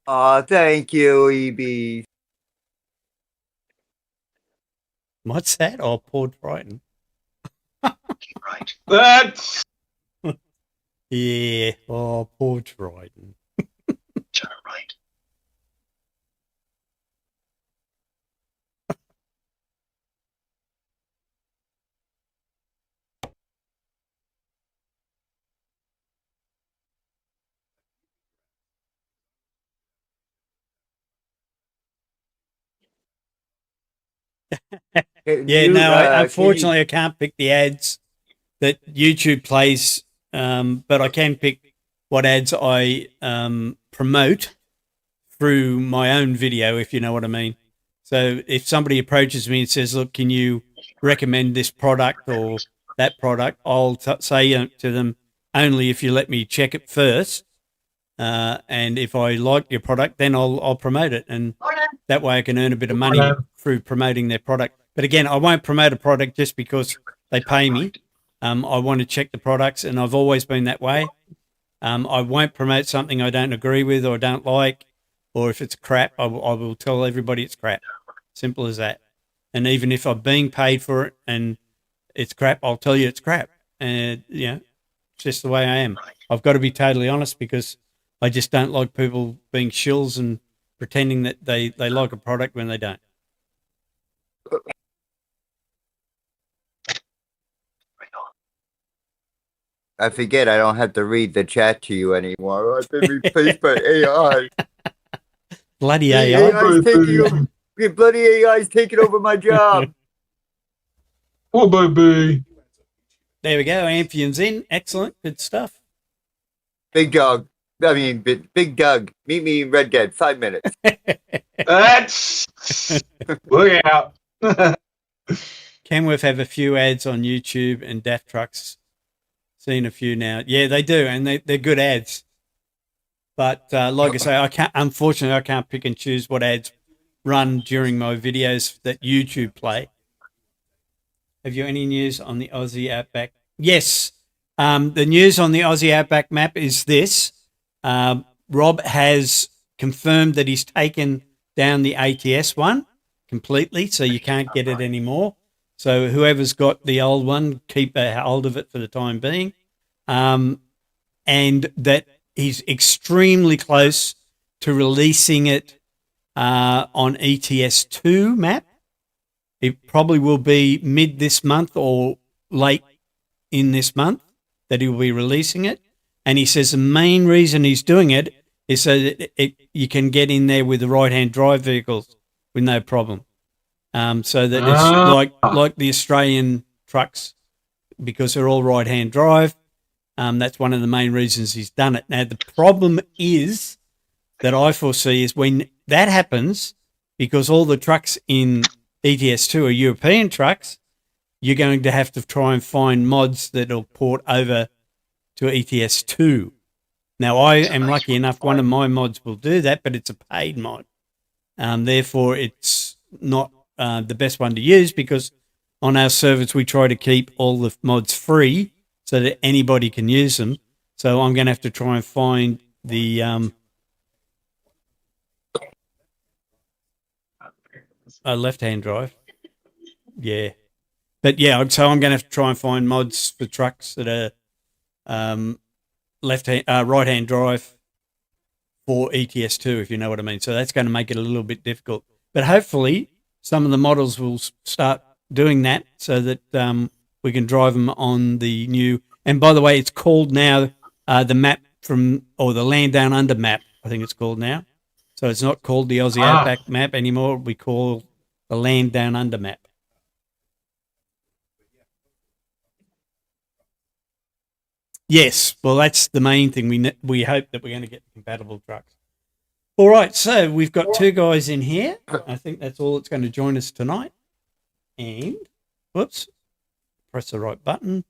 [SPEAKER 8] Oh, thank you, EB.
[SPEAKER 6] What's that? Oh, poor Triton.
[SPEAKER 5] Right. That's
[SPEAKER 6] yeah. Oh, poor Triton.
[SPEAKER 5] right.
[SPEAKER 6] Unfortunately, I can't pick the ads that YouTube plays, but I can pick what ads I promote through my own video, if you know what I mean. So if somebody approaches me and says, look, can you recommend this product or that product, I'll say to them, only if you let me check it first. And if I like your product, then I'll promote it. And that way I can earn a bit of money through promoting their product. But again, I won't promote a product just because they pay me. I want to check the products, and I've always been that way. I won't promote something I don't agree with or don't like, or if it's crap, I will tell everybody it's crap. Simple as that. And even if I'm being paid for it and it's crap, I'll tell you it's crap. And, it's just the way I am. I've got to be totally honest because I just don't like people being shills and pretending that they like a product when they don't.
[SPEAKER 8] I forget I don't have to read the chat to you anymore. I've been replaced by AI.
[SPEAKER 6] Bloody AI.
[SPEAKER 8] Bloody AI's taking over my job.
[SPEAKER 5] Oh, baby.
[SPEAKER 6] There we go. Amphion's in. Excellent. Good stuff.
[SPEAKER 8] Big Doug. Big Doug. Meet me in Red Dead. 5 minutes.
[SPEAKER 5] That's look out.
[SPEAKER 6] Kenworth have a few ads on YouTube and Daft Trucks. Seen a few now. Yeah, they do, and they're good ads. But like I say, unfortunately, I can't pick and choose what ads run during my videos that YouTube play. Have you any news on the Aussie Outback? Yes. The news on the Aussie Outback map is this. Rob has confirmed that he's taken down the ATS one completely, so you can't get it anymore. So whoever's got the old one, keep a hold of it for the time being. And that he's extremely close to releasing it on ETS2 map. It probably will be mid this month or late in this month that he will be releasing it. And he says the main reason he's doing it is so that you can get in there with the right-hand drive vehicles with no problem. So that it's like the Australian trucks, because they're all right-hand drive. That's one of the main reasons he's done it. Now, the problem is that I foresee is when that happens, because all the trucks in ETS2 or European trucks, you're going to have to try and find mods that'll port over to ETS2. Now, I am lucky enough, one of my mods will do that, but it's a paid mod. Therefore, it's not the best one to use because on our servers, we try to keep all the mods free so that anybody can use them. So I'm going to have to try and find the left-hand drive. Yeah. But yeah, so I'm going to have to try and find mods for trucks that are right-hand drive for ETS2, if you know what I mean. So that's going to make it a little bit difficult. But hopefully some of the models will start doing that so that we can drive them on the new. And by the way, it's called now the map or the Land Down Under map, I think it's called now. So it's not called the Aussie Outback map anymore. We call the Land Down Under map. Yes, well, that's the main thing. We hope that we're going to get compatible trucks. All right, so we've got 2 guys in here. I think that's all that's going to join us tonight. And, whoops, press the right button.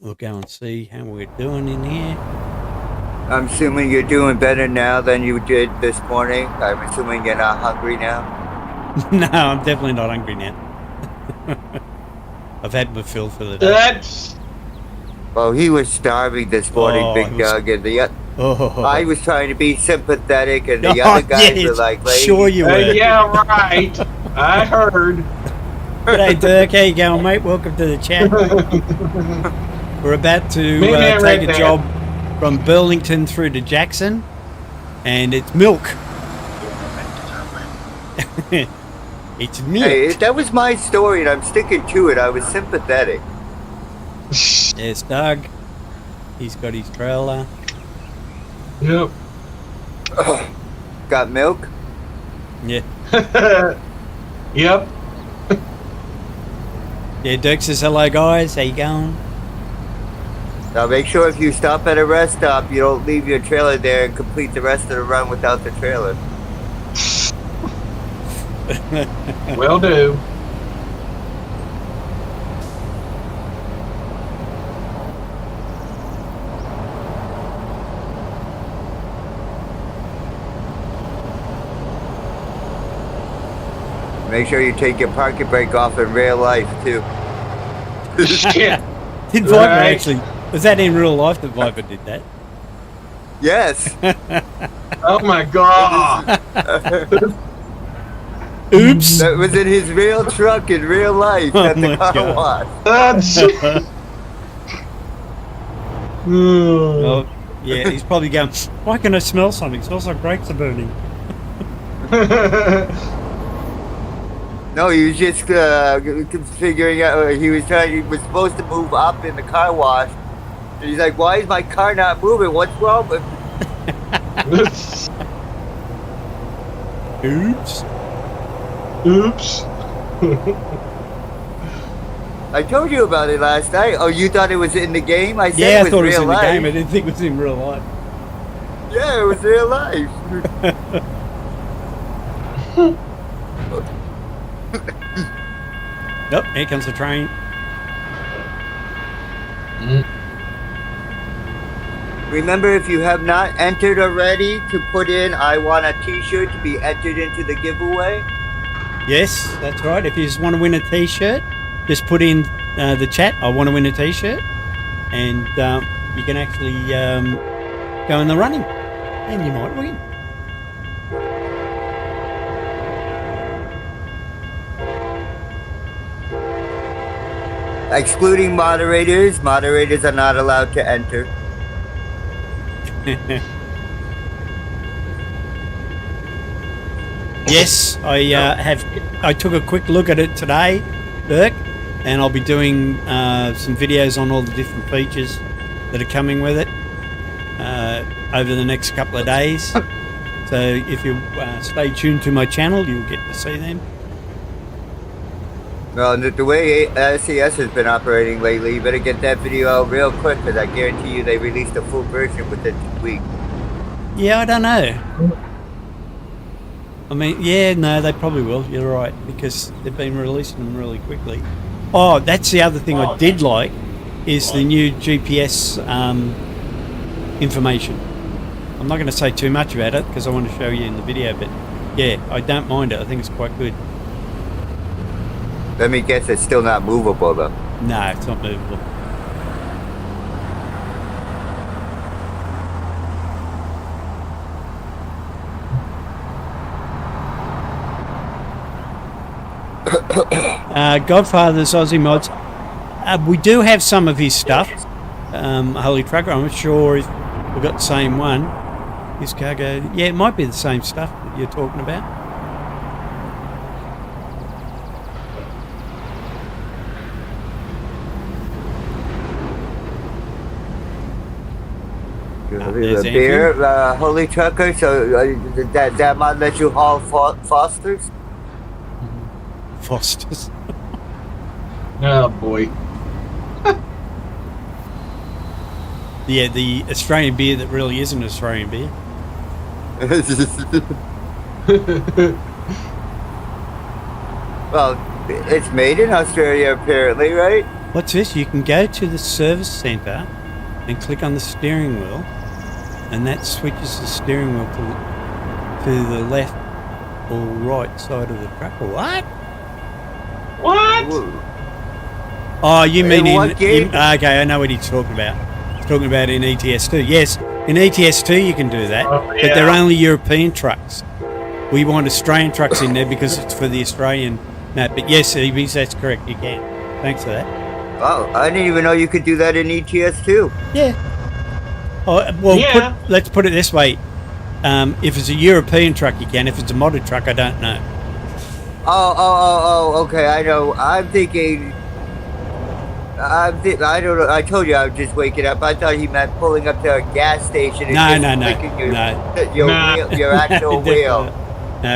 [SPEAKER 6] We'll go and see how we're doing in here.
[SPEAKER 8] I'm assuming you're doing better now than you did this morning. I'm assuming you're not hungry now.
[SPEAKER 6] No, I'm definitely not hungry now. I've had my fill for the day.
[SPEAKER 8] Well, he was starving this morning, Big Doug, and I was trying to be sympathetic, and the other guys were like,
[SPEAKER 6] sure you were.
[SPEAKER 5] Yeah, right. I heard.
[SPEAKER 6] G'day, Dirk. How you going, mate? Welcome to the chat. We're about to take a job from Burlington through to Jackson, and it's milk. It's milk.
[SPEAKER 8] Hey, that was my story, and I'm sticking to it. I was sympathetic.
[SPEAKER 6] There's Doug. He's got his trailer.
[SPEAKER 5] Yep.
[SPEAKER 8] Got milk?
[SPEAKER 6] Yeah.
[SPEAKER 5] Yep.
[SPEAKER 6] Yeah, Dirk says hello, guys. How you going?
[SPEAKER 8] Now make sure if you stop at a rest stop, you don't leave your trailer there and complete the rest of the run without the trailer.
[SPEAKER 5] Will do.
[SPEAKER 8] Make sure you take your parking brake off in real life, too.
[SPEAKER 5] Shit.
[SPEAKER 6] Did Viper actually... Was that in real life that Viper did that?
[SPEAKER 8] Yes.
[SPEAKER 5] Oh, my God.
[SPEAKER 6] Oops.
[SPEAKER 8] That was in his real truck in real life at the car wash.
[SPEAKER 6] Oh, yeah, he's probably going, why can I smell something? It smells like brakes are burning.
[SPEAKER 8] No, he was just figuring out. He was supposed to move up in the car wash. And he's like, "Why is my car not moving? What's wrong with?"
[SPEAKER 6] Oops.
[SPEAKER 5] Oops.
[SPEAKER 8] I told you about it last night. Oh, you thought it was in the game? I said
[SPEAKER 6] Yeah,
[SPEAKER 8] it was
[SPEAKER 6] I thought it was
[SPEAKER 8] real
[SPEAKER 6] in
[SPEAKER 8] life.
[SPEAKER 6] the game. I didn't think it was in real life.
[SPEAKER 8] Yeah, it was real life.
[SPEAKER 6] Nope, here comes the train.
[SPEAKER 8] Remember, if you have not entered already, to put in "I want a T-shirt" to be entered into the giveaway.
[SPEAKER 6] Yes, that's right. If you just want to win a T-shirt, just put in the chat, "I want to win a T-shirt," and you can actually go in the running, and you might win.
[SPEAKER 8] Excluding moderators. Moderators are not allowed to enter.
[SPEAKER 6] Yes, I took a quick look at it today, Dirk, and I'll be doing some videos on all the different features that are coming with it over the next couple of days. So if you stay tuned to my channel, you'll get to see them.
[SPEAKER 8] Well, the way SCS has been operating lately, you better get that video out real quick, because I guarantee you they released a full version within 2 weeks.
[SPEAKER 6] Yeah, I don't know. I mean, yeah, no, they probably will. You're right, because they've been releasing them really quickly. Oh, that's the other thing I did like, is the new GPS information. I'm not going to say too much about it because I want to show you in the video, but yeah, I don't mind it. I think it's quite good.
[SPEAKER 8] Let me guess, it's still not movable though.
[SPEAKER 6] No, it's not movable. Godfather's Aussie Mods. We do have some of his stuff. Holy Trucker, I'm not sure if we've got the same one. His cargo, yeah, it might be the same stuff that you're talking about.
[SPEAKER 8] The beer, Holy Trucker, so that might let you haul Foster's?
[SPEAKER 6] Foster's.
[SPEAKER 5] Oh boy.
[SPEAKER 6] Yeah, the Australian beer that really isn't Australian beer.
[SPEAKER 8] Well, it's made in Australia apparently, right?
[SPEAKER 6] What's this? You can go to the service centre and click on the steering wheel, and that switches the steering wheel to the left or right side of the truck. What?
[SPEAKER 5] What?
[SPEAKER 6] Oh, you mean in
[SPEAKER 8] game?
[SPEAKER 6] okay, I know what he's talking about. He's talking about in ETS2. Yes, in ETS2 you can do that, but they're only European trucks. We want Australian trucks in there because it's for the Australian map. But yes, EBs, that's correct. You can. Thanks for that.
[SPEAKER 8] Oh, I didn't even know you could do that in ETS2.
[SPEAKER 6] Yeah. Oh, well,
[SPEAKER 5] Yeah.
[SPEAKER 6] let's put it this way. If it's a European truck, you can. If it's a modded truck, I don't know.
[SPEAKER 8] Oh, okay, I know. I'm thinking... I don't know. I told you I was just waking up. I thought he meant pulling up to a gas station and clicking your actual wheel.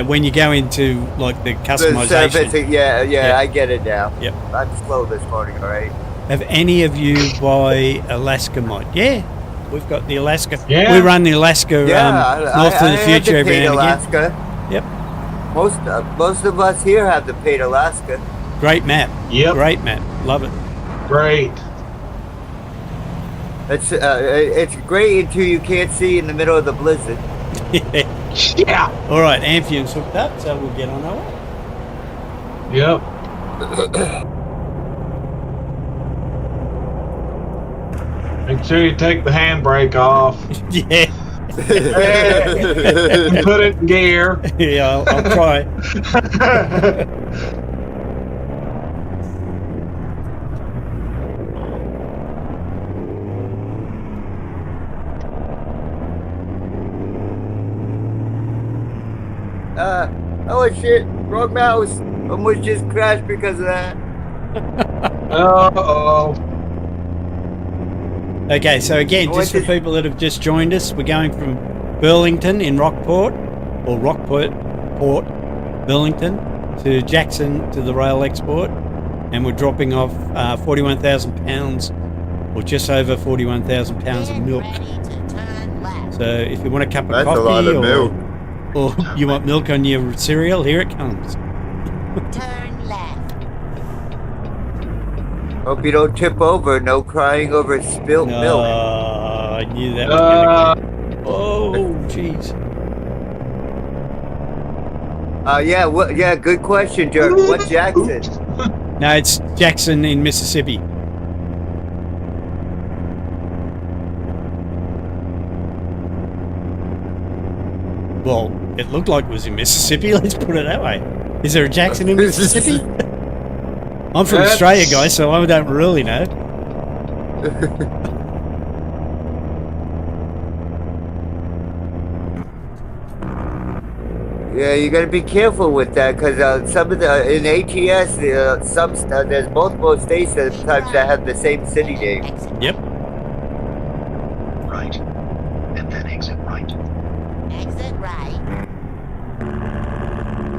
[SPEAKER 6] When you go into like the customization.
[SPEAKER 8] Yeah, I get it now.
[SPEAKER 6] Yep.
[SPEAKER 8] I'm slow this morning, all right?
[SPEAKER 6] Have any of you buy Alaska mod? Yeah, we've got the Alaska.
[SPEAKER 5] Yeah.
[SPEAKER 6] We run the Alaska North to the Future every now and
[SPEAKER 8] Alaska.
[SPEAKER 6] again. Yep.
[SPEAKER 8] Most of us here have the paid Alaska.
[SPEAKER 6] Great map.
[SPEAKER 5] Yep.
[SPEAKER 6] Great map. Love it.
[SPEAKER 5] Great.
[SPEAKER 8] It's great until you can't see in the middle of the blizzard.
[SPEAKER 5] Yeah.
[SPEAKER 6] All right, Amphium's hooked up, so we'll get on our way.
[SPEAKER 5] Yep. Make sure you take the handbrake off.
[SPEAKER 6] Yeah.
[SPEAKER 5] And put it in gear.
[SPEAKER 6] Yeah, I'll try.
[SPEAKER 8] Oh shit, wrong mouse. Almost just crashed because of that.
[SPEAKER 5] Uh-oh.
[SPEAKER 6] Okay, so again, just for people that have just joined us, we're going from Burlington in Rockport, Port, Burlington, to Jackson to the rail export, and we're dropping off 41,000 pounds, or just over 41,000 pounds of milk. So if you want a cup of
[SPEAKER 8] That's
[SPEAKER 6] coffee
[SPEAKER 8] a lot of milk.
[SPEAKER 6] or you want milk on your cereal, here it comes.
[SPEAKER 7] Turn left.
[SPEAKER 8] Hope you don't tip over. No crying over spilt milk.
[SPEAKER 6] I knew that was gonna come. Oh, jeez.
[SPEAKER 8] Yeah, good question, Jerk. What Jackson?
[SPEAKER 6] No, it's Jackson in Mississippi. Well, it looked like it was in Mississippi, let's put it that way. Is there a Jackson in Mississippi? I'm from Australia, guys, so I don't really know.
[SPEAKER 8] Yeah, you gotta be careful with that because some of the in ATS, there's multiple states sometimes that have the same city name.
[SPEAKER 6] Yep.
[SPEAKER 10] Right. And then exit right.
[SPEAKER 7] Exit right.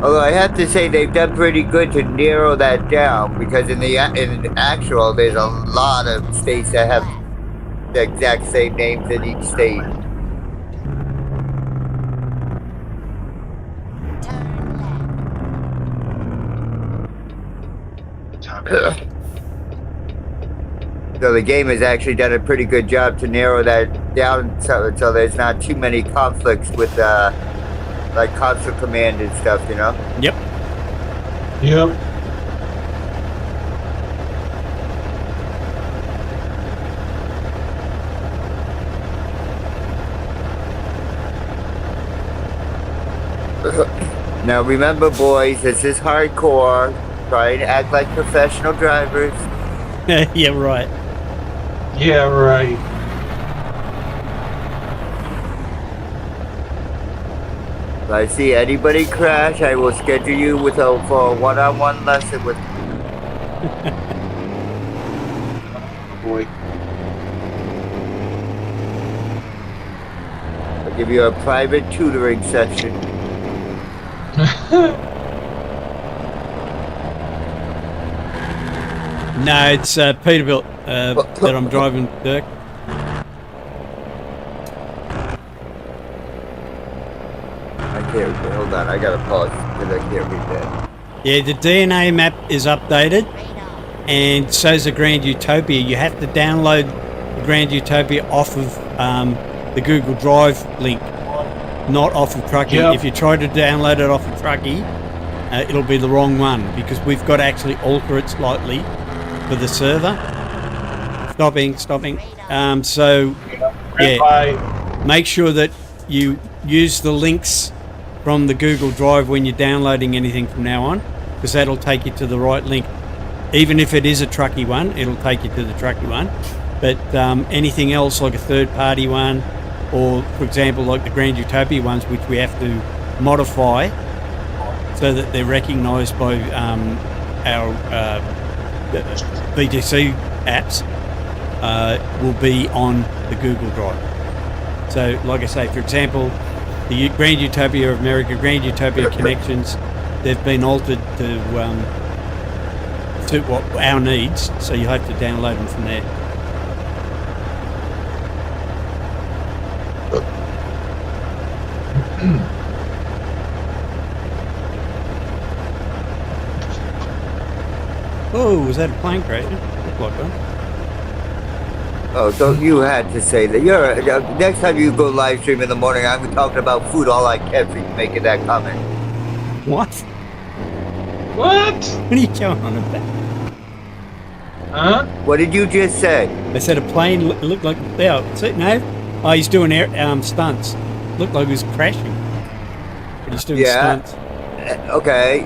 [SPEAKER 8] Although I have to say they've done pretty good to narrow that down because in actual there's a lot of states that have the exact same names in each state.
[SPEAKER 7] Turn
[SPEAKER 8] So the game has actually done a pretty good job to narrow that down, so there's not too many conflicts with like console command and stuff, you know.
[SPEAKER 6] Yep.
[SPEAKER 5] Yep.
[SPEAKER 8] Now remember, boys, this is hardcore. Try to act like professional drivers.
[SPEAKER 6] Yeah, right.
[SPEAKER 5] Yeah, right.
[SPEAKER 8] If I see anybody crash, I will schedule you for a one-on-one lesson with.
[SPEAKER 5] Boy.
[SPEAKER 8] I'll give you a private tutoring session.
[SPEAKER 6] No, it's Peterbilt that I'm driving, Dirk.
[SPEAKER 8] I can't. Hold on, I gotta pause because I can't read that.
[SPEAKER 6] Yeah, the DNA map is updated, and so's the Grand Utopia. You have to download the Grand Utopia off of the Google Drive link, not off of Trucky.
[SPEAKER 5] Yep.
[SPEAKER 6] If you try to download it off of Trucky, it'll be the wrong one because we've got to actually alter it slightly for the server. Stopping. So, yeah, make sure that you use the links from the Google Drive when you're downloading anything from now on, because that'll take you to the right link. Even if it is a Trucky one, it'll take you to the Trucky one. But anything else, like a third-party one, or, for example, like the Grand Utopia ones, which we have to modify so that they're recognised by our VTC apps, will be on the Google Drive. So, like I say, for example, the Grand Utopia of America, Grand Utopia connections, they've been altered to suit what our needs, so you have to download them from there. Oh, was that a plane crashing? Looked like one.
[SPEAKER 8] Oh, don't you had to say that. You're next time you go live stream in the morning, I'm talking about food all I can for you making that comment.
[SPEAKER 6] What?
[SPEAKER 5] What?
[SPEAKER 6] What are you going on about?
[SPEAKER 5] Huh?
[SPEAKER 8] What did you just say?
[SPEAKER 6] They said a plane looked like... Yeah, no? Oh, he's doing stunts. Looked like he was crashing. But he's doing stunts.
[SPEAKER 8] Okay.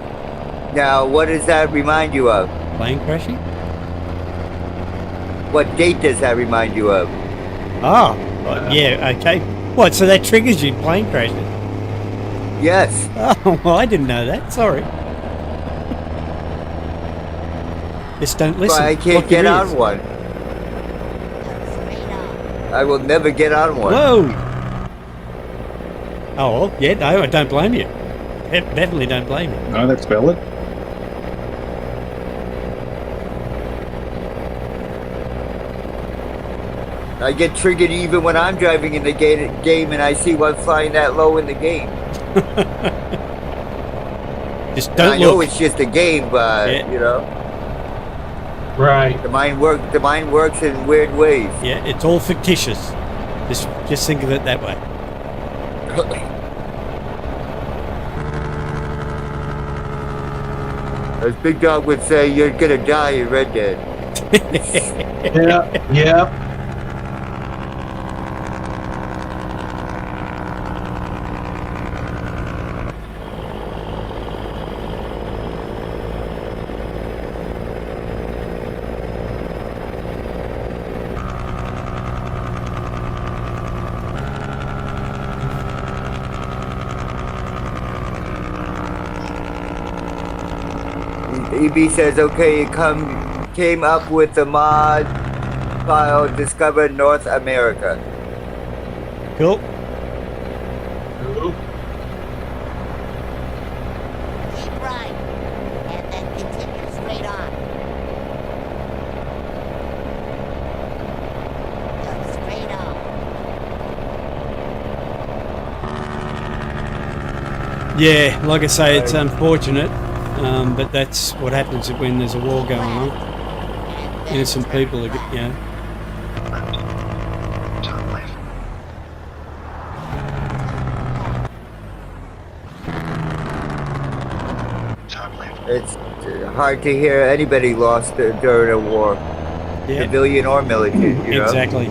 [SPEAKER 8] Now, what does that remind you of?
[SPEAKER 6] Plane crashing?
[SPEAKER 8] What date does that remind you of?
[SPEAKER 6] Oh, yeah, okay. What, so that triggers you plane crashes?
[SPEAKER 8] Yes.
[SPEAKER 6] Oh, well, I didn't know that. Sorry. Just don't listen.
[SPEAKER 8] But I can't get on one. I will never get on one.
[SPEAKER 6] Whoa! Oh, well, yeah, no, I don't blame you. Definitely don't blame you.
[SPEAKER 9] No, that's valid.
[SPEAKER 8] I get triggered even when I'm driving in the game and I see one flying that low in the game.
[SPEAKER 6] Just don't
[SPEAKER 8] I know it's just a game, but you know.
[SPEAKER 5] Right.
[SPEAKER 8] The mind works in weird ways.
[SPEAKER 6] Yeah, it's all fictitious. Just think of it that way.
[SPEAKER 8] As Big Dog would say, you're gonna die in Red Dead.
[SPEAKER 5] Yeah.
[SPEAKER 8] EB says, okay, it came up with the mod file Discover North America.
[SPEAKER 6] Cool.
[SPEAKER 7] Keep right, and then continue straight on. Just straight on.
[SPEAKER 6] Yeah, like I say, it's unfortunate But that's what happens when there's a war going on. Innocent people, you know.
[SPEAKER 10] Turn left. Turn left.
[SPEAKER 8] It's hard to hear anybody lost during a war,
[SPEAKER 6] Yeah,
[SPEAKER 8] civilian or military. You know?
[SPEAKER 6] exactly.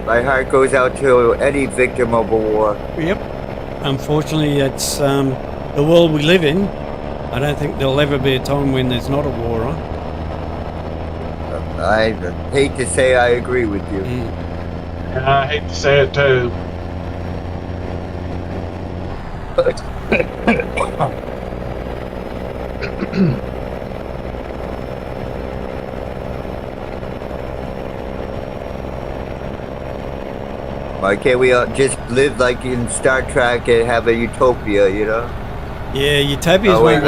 [SPEAKER 8] My heart goes out to any victim of a war.
[SPEAKER 6] Yep. Unfortunately, it's the world we live in. I don't think there'll ever be a time when there's not a war on.
[SPEAKER 8] I hate to say I agree with you.
[SPEAKER 5] I hate to say it too.
[SPEAKER 8] Why can't we just live like in Star Trek and have a utopia, you know?
[SPEAKER 6] Yeah, utopias won't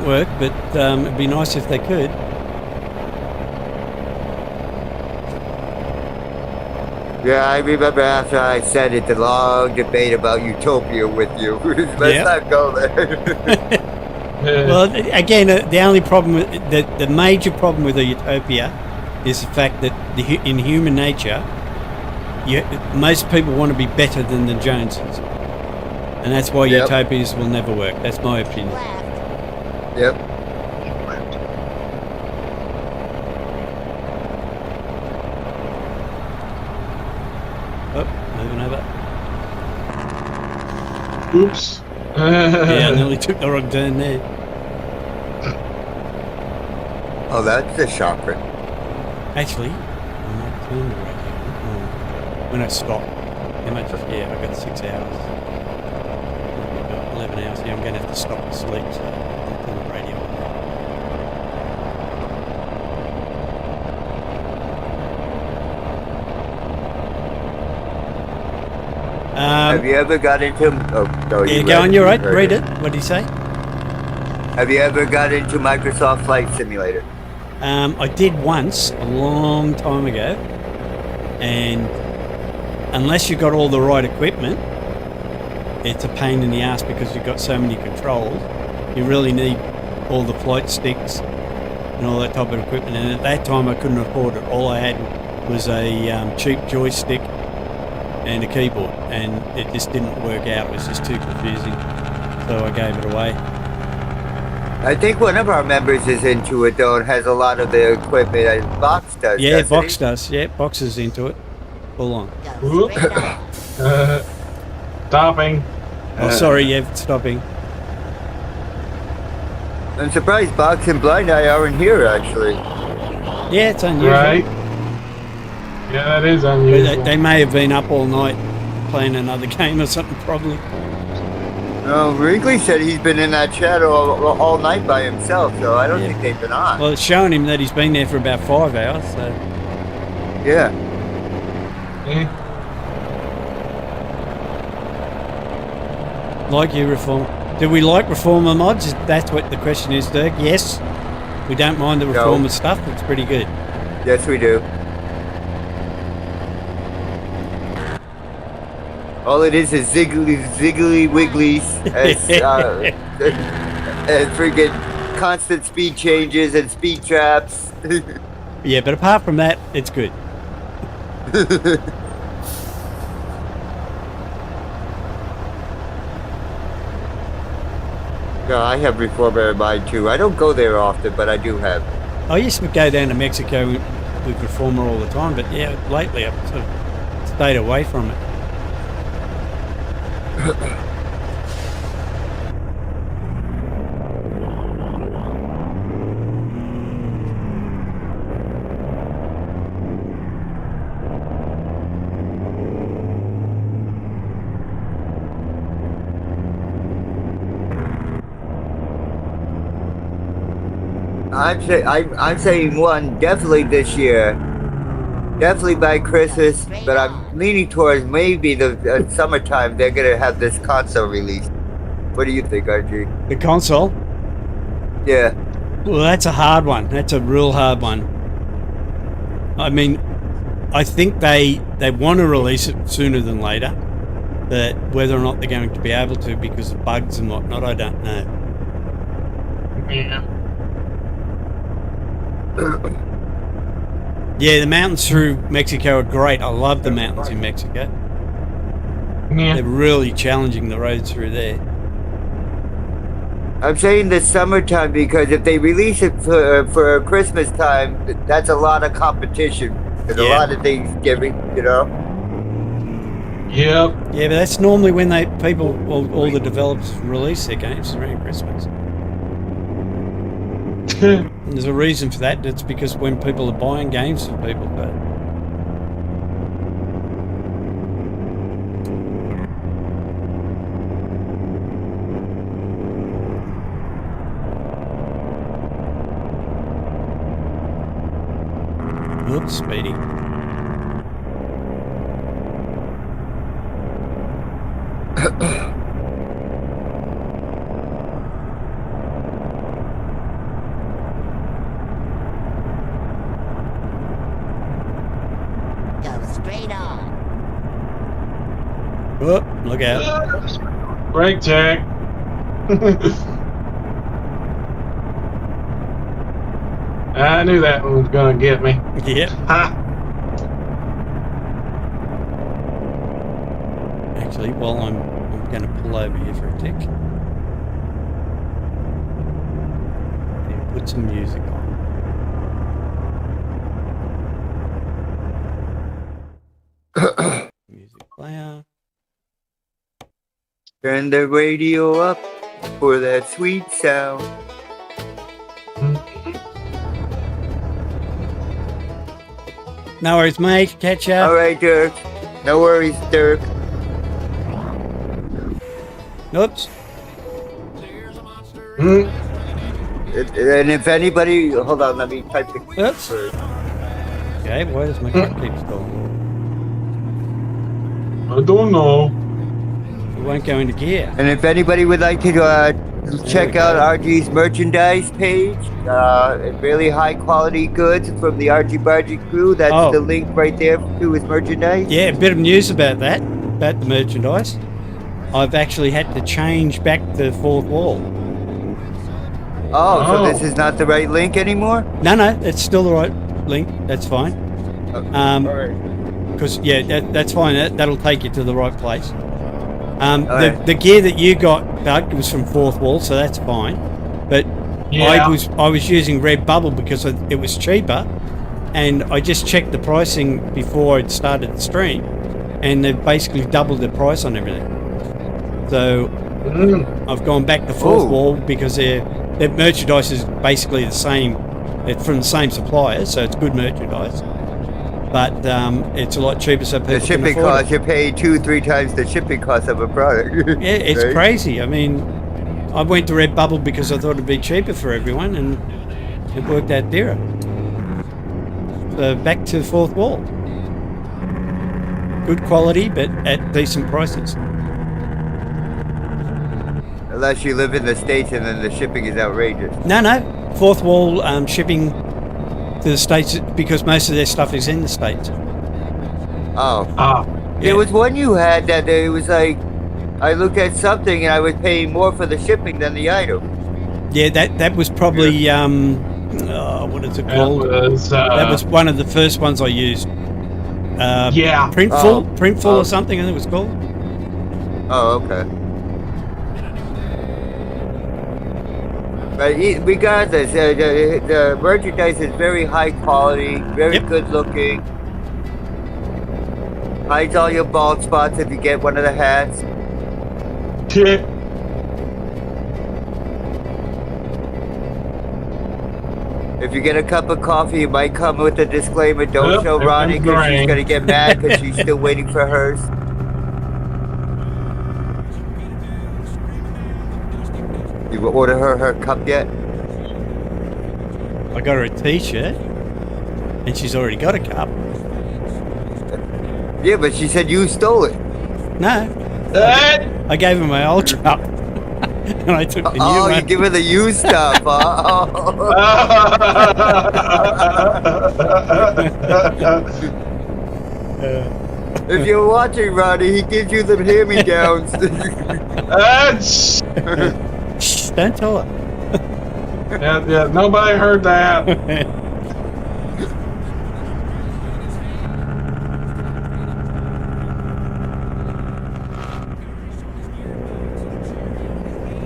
[SPEAKER 6] work, but it'd be nice if they could.
[SPEAKER 8] Yeah, I remember after I said it, the long debate about utopia with you. Let's not go there.
[SPEAKER 6] Well, again, the only problem, the major problem with a utopia is the fact that in human nature, most people want to be better than the Joneses. And that's why utopias will never work. That's my opinion.
[SPEAKER 8] Yep.
[SPEAKER 10] Left.
[SPEAKER 6] Oh, moving over.
[SPEAKER 5] Oops.
[SPEAKER 6] Yeah, I nearly took the wrong turn there.
[SPEAKER 8] Oh, that's a shocker.
[SPEAKER 6] Actually, I might turn the radio. When I stop, how much? Yeah, I got 6 hours. I've got 11 hours. Yeah, I'm going to have to stop and sleep, so I'll turn the radio on.
[SPEAKER 8] Have you ever got into... Oh, no,
[SPEAKER 6] Yeah, go on, you're right. Read it. What did he say?
[SPEAKER 8] Have you ever got into Microsoft Flight Simulator?
[SPEAKER 6] I did once, a long time ago, and unless you've got all the right equipment, it's a pain in the ass because you've got so many controls. You really need all the flight sticks and all that type of equipment, and at that time I couldn't afford it. All I had was a cheap joystick and a keyboard, and it just didn't work out. It was just too confusing, so I gave it away.
[SPEAKER 8] I think one of our members is into it though and has a lot of the equipment. Box does.
[SPEAKER 6] Yeah, Box does. Yeah, Box is into it. Full on.
[SPEAKER 5] Whoop. Stopping.
[SPEAKER 6] Oh, sorry, yeah, stopping.
[SPEAKER 8] I'm surprised Box and Blind Eye aren't here actually.
[SPEAKER 6] Yeah, it's unusual.
[SPEAKER 5] Right. Yeah, that is unusual.
[SPEAKER 6] They may have been up all night playing another game or something, probably.
[SPEAKER 8] No, Wrigley said he's been in that chat all night by himself, so I don't think they've been on.
[SPEAKER 6] Well, it's showing him that he's been there for about 5 hours, so...
[SPEAKER 8] Yeah.
[SPEAKER 6] Like you, Reform. Do we like Reformer mods? That's what the question is, Dirk. Yes. We don't mind the Reformer stuff. It's pretty good.
[SPEAKER 8] Yes, we do. All it is ziggly wigglies and freaking constant speed changes and speed traps.
[SPEAKER 6] Yeah, but apart from that, it's good.
[SPEAKER 8] No, I have Reformer in mind too. I don't go there often, but I do have.
[SPEAKER 6] I used to go down to Mexico with Reformer all the time, but yeah, lately I've sort of stayed away from it.
[SPEAKER 8] I'm saying one definitely this year, definitely by Christmas, but I'm leaning towards maybe the summertime they're gonna have this console released. What do you think, RG?
[SPEAKER 6] The console?
[SPEAKER 8] Yeah.
[SPEAKER 6] Well, that's a hard one. That's a real hard one. I mean, I think they want to release it sooner than later, but whether or not they're going to be able to because of bugs and whatnot, I don't know.
[SPEAKER 5] Yeah.
[SPEAKER 6] Yeah, the mountains through Mexico are great. I love the mountains in Mexico.
[SPEAKER 5] Yeah.
[SPEAKER 6] They're really challenging, the roads through there.
[SPEAKER 8] I'm saying the summertime because if they release it for Christmas time, that's a lot of competition. And a lot of things giving, you know?
[SPEAKER 5] Yep.
[SPEAKER 6] Yeah, but that's normally when all the developers release their games around Christmas. And there's a reason for that. It's because when people are buying games for people, but oops, Speedy.
[SPEAKER 7] Go straight on.
[SPEAKER 6] Oh, look out.
[SPEAKER 5] Brake check. I knew that one was going to get me.
[SPEAKER 6] Yep.
[SPEAKER 5] Ha!
[SPEAKER 6] Actually, well, I'm going to pull over here for a tick. And put some music on. Music player.
[SPEAKER 8] Turn the radio up for that sweet sound.
[SPEAKER 6] No worries, mate. Catch ya.
[SPEAKER 8] All right, Dirk. No worries, Dirk.
[SPEAKER 6] Oops.
[SPEAKER 8] And if anybody, hold on, let me type the.
[SPEAKER 6] Oops. Okay, why does my car keep stalling?
[SPEAKER 5] I don't know.
[SPEAKER 6] It won't go into gear.
[SPEAKER 8] And if anybody would like to check out RG's merchandise page, really high quality goods from the RG Bargy Crew, that's the link right there to his merchandise.
[SPEAKER 6] Yeah, a bit of news about that, about the merchandise. I've actually had to change back the fourth wall.
[SPEAKER 8] Oh, so this is not the right link anymore?
[SPEAKER 6] No, it's still the right link. That's fine. Because that's fine. That'll take you to the right place. The gear that you got, Doug, was from fourth wall, so that's fine. But I was using Redbubble because it was cheaper, and I just checked the pricing before I started the stream, and they've basically doubled the price on everything. So I've gone back to fourth wall because their merchandise is basically the same. It's from the same supplier, so it's good merchandise. But it's a lot cheaper, so people
[SPEAKER 8] the shipping
[SPEAKER 6] can afford
[SPEAKER 8] cost, you pay 2-3 times the shipping cost of a product.
[SPEAKER 6] Yeah, it's
[SPEAKER 8] right?
[SPEAKER 6] crazy. I mean, I went to Redbubble because I thought it'd be cheaper for everyone, and it worked out dearer. So back to the fourth wall. Good quality, but at decent prices.
[SPEAKER 8] Unless you live in the States and then the shipping is outrageous.
[SPEAKER 6] No. Fourth wall shipping to the States because most of their stuff is in the States.
[SPEAKER 8] Oh.
[SPEAKER 6] Yeah.
[SPEAKER 8] There was one you had that it was like, I looked at something and I was paying more for the shipping than the item.
[SPEAKER 6] Yeah, that was probably, what is it called?
[SPEAKER 5] That
[SPEAKER 6] was one of the first ones I used. Printful or something, I think it was called.
[SPEAKER 8] Oh, okay. But regardless, the merchandise is very high quality, very good looking. Hides all your bald spots if you get one of the hats. If you get a cup of coffee, it might come with a disclaimer. Don't show Ronnie because she's going to get mad because she's still waiting for hers. You order her cup yet?
[SPEAKER 6] I got her a t-shirt, and she's already got a cup.
[SPEAKER 8] Yeah, but she said you stole it.
[SPEAKER 6] No. I gave her my old cup, and I took the new one.
[SPEAKER 8] Oh, you give her the used stuff, If you're watching, Roddy, he gives you the hand-me-downs.
[SPEAKER 6] Shh, don't tell her.
[SPEAKER 5] Yeah, nobody heard that.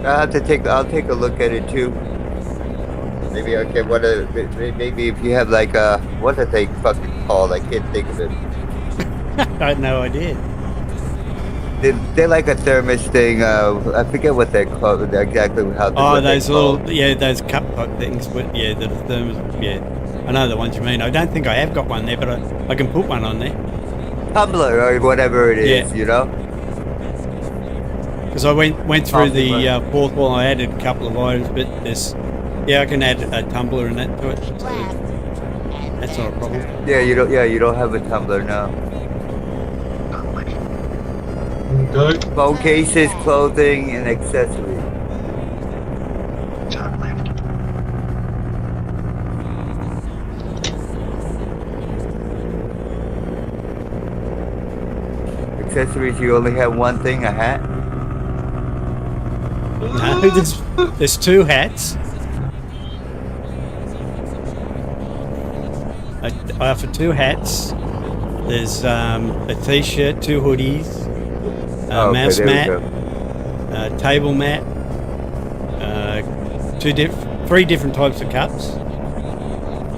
[SPEAKER 8] I'll take a look at it too. Maybe I can maybe if you have like what's that thing fucking called? I can't think of it.
[SPEAKER 6] I had no idea.
[SPEAKER 8] They're like a thermos thing. I forget what they're called exactly.
[SPEAKER 6] Those little those cup type things. But yeah, the thermos. Yeah, I know the ones you mean. I don't think I have got one there, but I can put one on there.
[SPEAKER 8] Tumbler or whatever it is, you know.
[SPEAKER 6] Because I went through the fourth wall. I added a couple of items, but I can add a tumbler and that to it. So that's not a problem.
[SPEAKER 8] Yeah, you don't have a tumbler now.
[SPEAKER 5] Good.
[SPEAKER 8] Phone cases, clothing, and accessories.
[SPEAKER 10] Turn left.
[SPEAKER 8] Accessories, you only have one thing, a hat?
[SPEAKER 6] No, there's two hats. I offer two hats. There's a t-shirt, two hoodies, a mouse mat, a table mat, three different types of cups,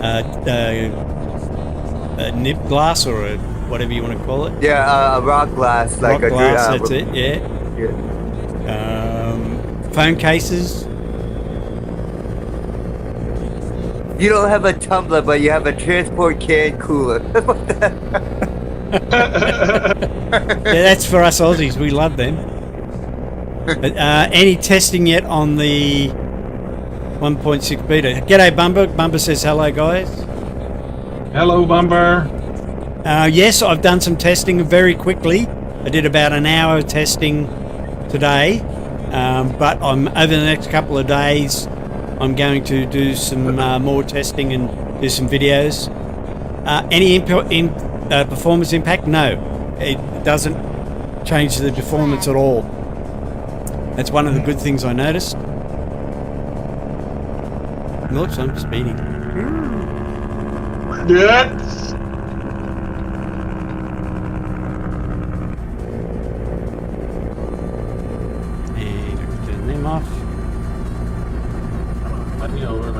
[SPEAKER 6] a nip glass or a whatever you want to call it.
[SPEAKER 8] Yeah, a rock glass, like
[SPEAKER 6] rock glass. That's it. Yeah. Phone cases.
[SPEAKER 8] You don't have a tumbler, but you have a transport can cooler.
[SPEAKER 6] Yeah, that's for us Aussies. We love them. But, any testing yet on the 1.6 beta? G'day, Bumper. Bumper says hello, guys.
[SPEAKER 5] Hello, Bumper.
[SPEAKER 6] Yes, I've done some testing very quickly. I did about an hour of testing today, but I'm over the next couple of days. I'm going to do some more testing and do some videos. Any performance impact? No, it doesn't change the performance at all. That's one of the good things I noticed. Oops, I'm speeding.
[SPEAKER 5] Yes.
[SPEAKER 6] And I can turn them off.
[SPEAKER 5] Let me over.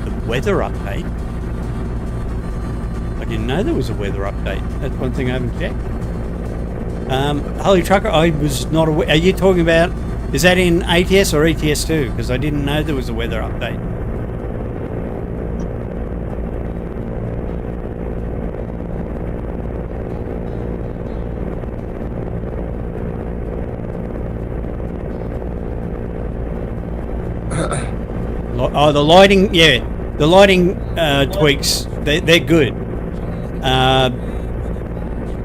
[SPEAKER 6] The weather update? I didn't know there was a weather update. That's one thing I haven't checked. Holy Trucker, I was not aware. Are you talking about, is that in ATS or ETS2? Because I didn't know there was a weather update. Oh, the lighting, yeah. The lighting tweaks, they're good.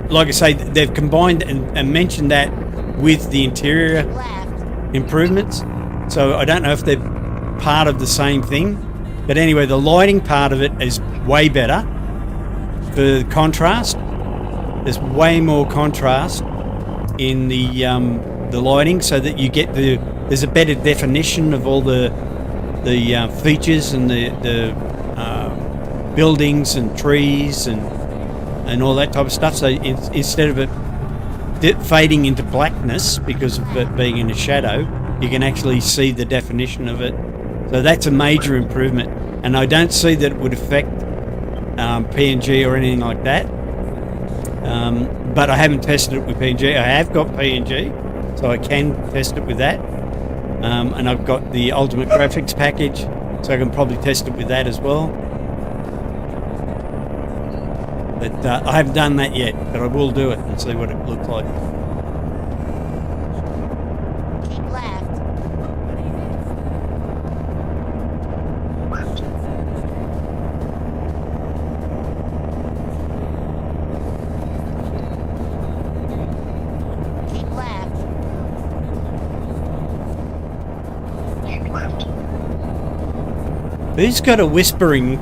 [SPEAKER 6] Like I say, they've combined and mentioned that with the interior improvements. So I don't know if they're part of the same thing. But anyway, the lighting part of it is way better for the contrast. There's way more contrast in the lighting, so that you get there's a better definition of all the features and the buildings and trees and all that type of stuff. So instead of it fading into blackness because of it being in a shadow, you can actually see the definition of it. So that's a major improvement, and I don't see that it would affect PNG or anything like that. But I haven't tested it with PNG. I have got PNG, so I can test it with that. And I've got the Ultimate Graphics package, so I can probably test it with that as well. But I haven't done that yet, but I will do it and see what it looks like.
[SPEAKER 7] Keep left.
[SPEAKER 10] Left.
[SPEAKER 7] Keep left.
[SPEAKER 10] Keep left.
[SPEAKER 6] Who's got a whispering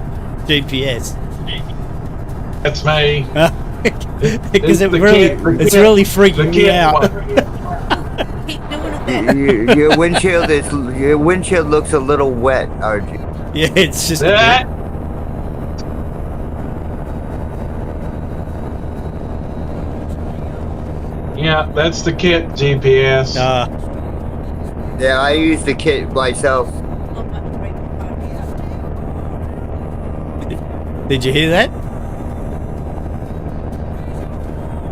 [SPEAKER 6] GPS.
[SPEAKER 5] That's me.
[SPEAKER 6] Because
[SPEAKER 5] It's
[SPEAKER 6] it's really freaking me out.
[SPEAKER 11] Keep doing it then.
[SPEAKER 8] Your windshield looks a little wet, RG.
[SPEAKER 6] Yeah, it's just.
[SPEAKER 5] Yeah, that's the kit GPS.
[SPEAKER 8] Yeah, I use the kit myself.
[SPEAKER 6] Did you hear that?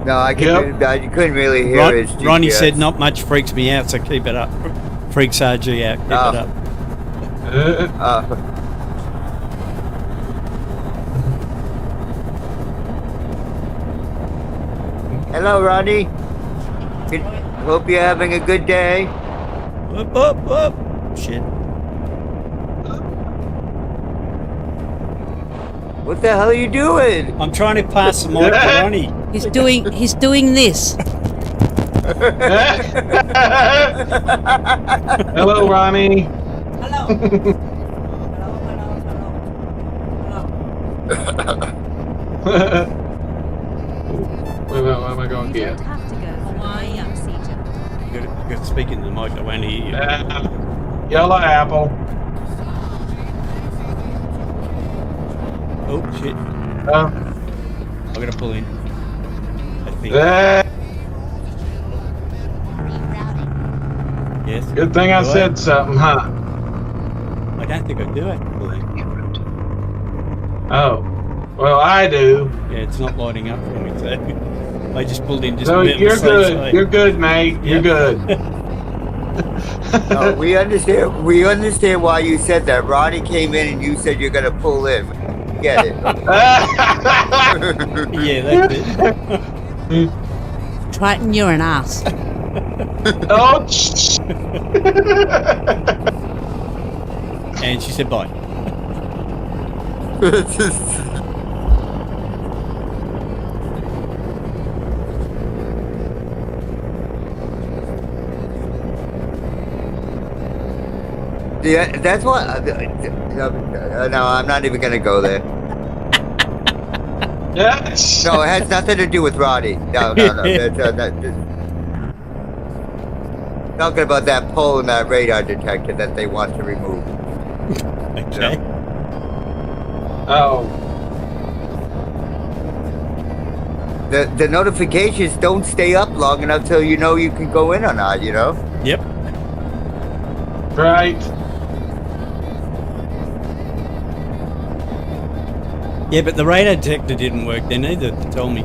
[SPEAKER 8] No, I couldn't really hear his GPS.
[SPEAKER 6] Ronnie said not much freaks me out, so keep it up. Freaks RG out, keep it up.
[SPEAKER 8] Hello, Ronnie. Hope you're having a good day.
[SPEAKER 6] Whoop. Shit.
[SPEAKER 8] What the hell are you doing?
[SPEAKER 6] I'm trying to pass the mic to Ronnie.
[SPEAKER 11] He's doing this.
[SPEAKER 5] Hello, Ronnie.
[SPEAKER 11] Hello.
[SPEAKER 5] What am I going to get?
[SPEAKER 6] You got to speak into the mic, I won't hear you.
[SPEAKER 5] Yellow apple.
[SPEAKER 6] Oh, shit. I gotta pull in. I think. Yes.
[SPEAKER 5] Good thing I said something, huh?
[SPEAKER 6] I don't think I do have to pull in.
[SPEAKER 5] Oh. Well, I do.
[SPEAKER 6] Yeah, it's not lighting up for me, so I just pulled in just
[SPEAKER 5] So
[SPEAKER 6] a bit.
[SPEAKER 5] you're good. You're good, mate.
[SPEAKER 6] Yep.
[SPEAKER 5] You're good.
[SPEAKER 8] No, we understand. We understand why you said that. Ronnie came in and you said you're gonna pull in. Get it?
[SPEAKER 6] Yeah, that's it.
[SPEAKER 11] Triton, you're an ass.
[SPEAKER 5] Oh.
[SPEAKER 6] And she said bye.
[SPEAKER 8] Yeah, that's what. No, I'm not even gonna go there.
[SPEAKER 5] Yes.
[SPEAKER 8] No, it has nothing to do with Roddy. No. Talking about that pole and that radar detector that they want to remove.
[SPEAKER 6] Okay.
[SPEAKER 5] Oh.
[SPEAKER 8] The notifications don't stay up long enough till you know you can go in or not. You know.
[SPEAKER 6] Yep.
[SPEAKER 5] Right.
[SPEAKER 6] Yeah, but the radar detector didn't work then either, to tell me.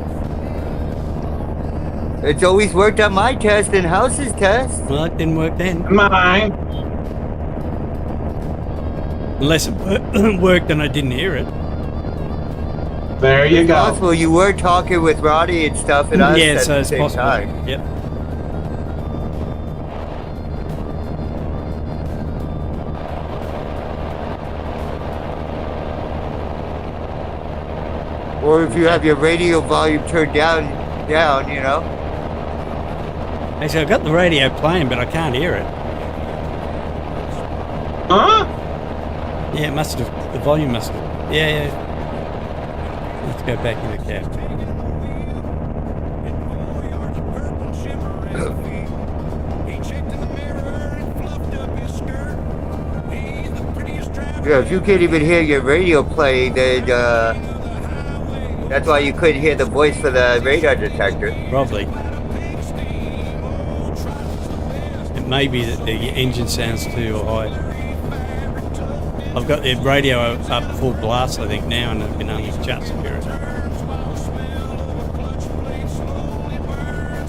[SPEAKER 8] It's always worked on my test and House's test.
[SPEAKER 6] Well, it didn't work then.
[SPEAKER 5] Mine.
[SPEAKER 6] Unless it worked and I didn't hear it.
[SPEAKER 5] There you
[SPEAKER 8] It's
[SPEAKER 5] go.
[SPEAKER 8] possible you were talking with Roddy and stuff and us
[SPEAKER 6] Yeah,
[SPEAKER 8] at
[SPEAKER 6] so
[SPEAKER 8] the
[SPEAKER 6] it's
[SPEAKER 8] same
[SPEAKER 6] possible.
[SPEAKER 8] time.
[SPEAKER 6] Yep.
[SPEAKER 8] Or if you have your radio volume turned down, you know.
[SPEAKER 6] Actually, I've got the radio playing, but I can't hear it.
[SPEAKER 5] Huh?
[SPEAKER 6] Yeah, it must have. The volume must have. Yeah. Let's go back in the cab.
[SPEAKER 8] Yeah, if you can't even hear your radio playing, then that's why you couldn't hear the voice for the radar detector.
[SPEAKER 6] Probably. It may be that the engine sounds too high. I've got the radio up full blast, I think, now, and I can only just hear it.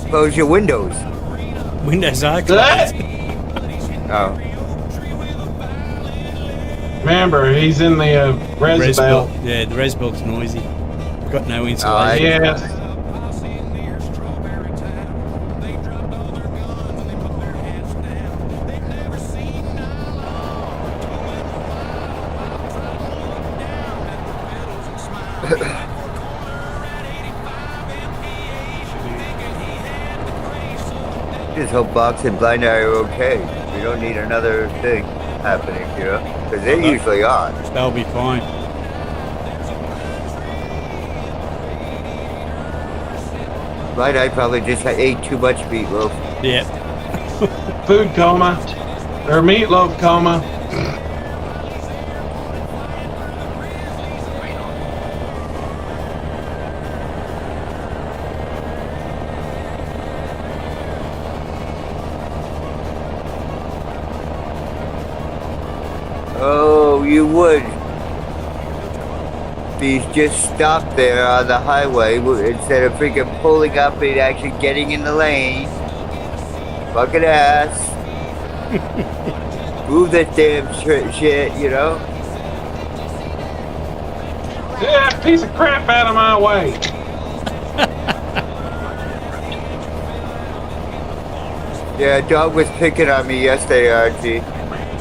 [SPEAKER 8] Close your windows.
[SPEAKER 6] Windows are closed.
[SPEAKER 8] Oh.
[SPEAKER 5] Remember, he's in the res belt.
[SPEAKER 6] Yeah, the res belt's noisy. Got no insulation.
[SPEAKER 5] Yes.
[SPEAKER 8] Just hope Box and Blind Eye are okay. We don't need another thing happening, you know? Because they usually are.
[SPEAKER 6] They'll be fine.
[SPEAKER 8] Right, I probably just ate too much meatloaf.
[SPEAKER 6] Yeah.
[SPEAKER 5] Food coma. Or meatloaf coma.
[SPEAKER 8] Oh, you would. Be just stopped there on the highway instead of freaking pulling up and actually getting in the lane. Fucking ass. Move that damn shit, you know?
[SPEAKER 5] Yeah, piece of crap out of my way.
[SPEAKER 8] Yeah, dog was picking on me yesterday, RG.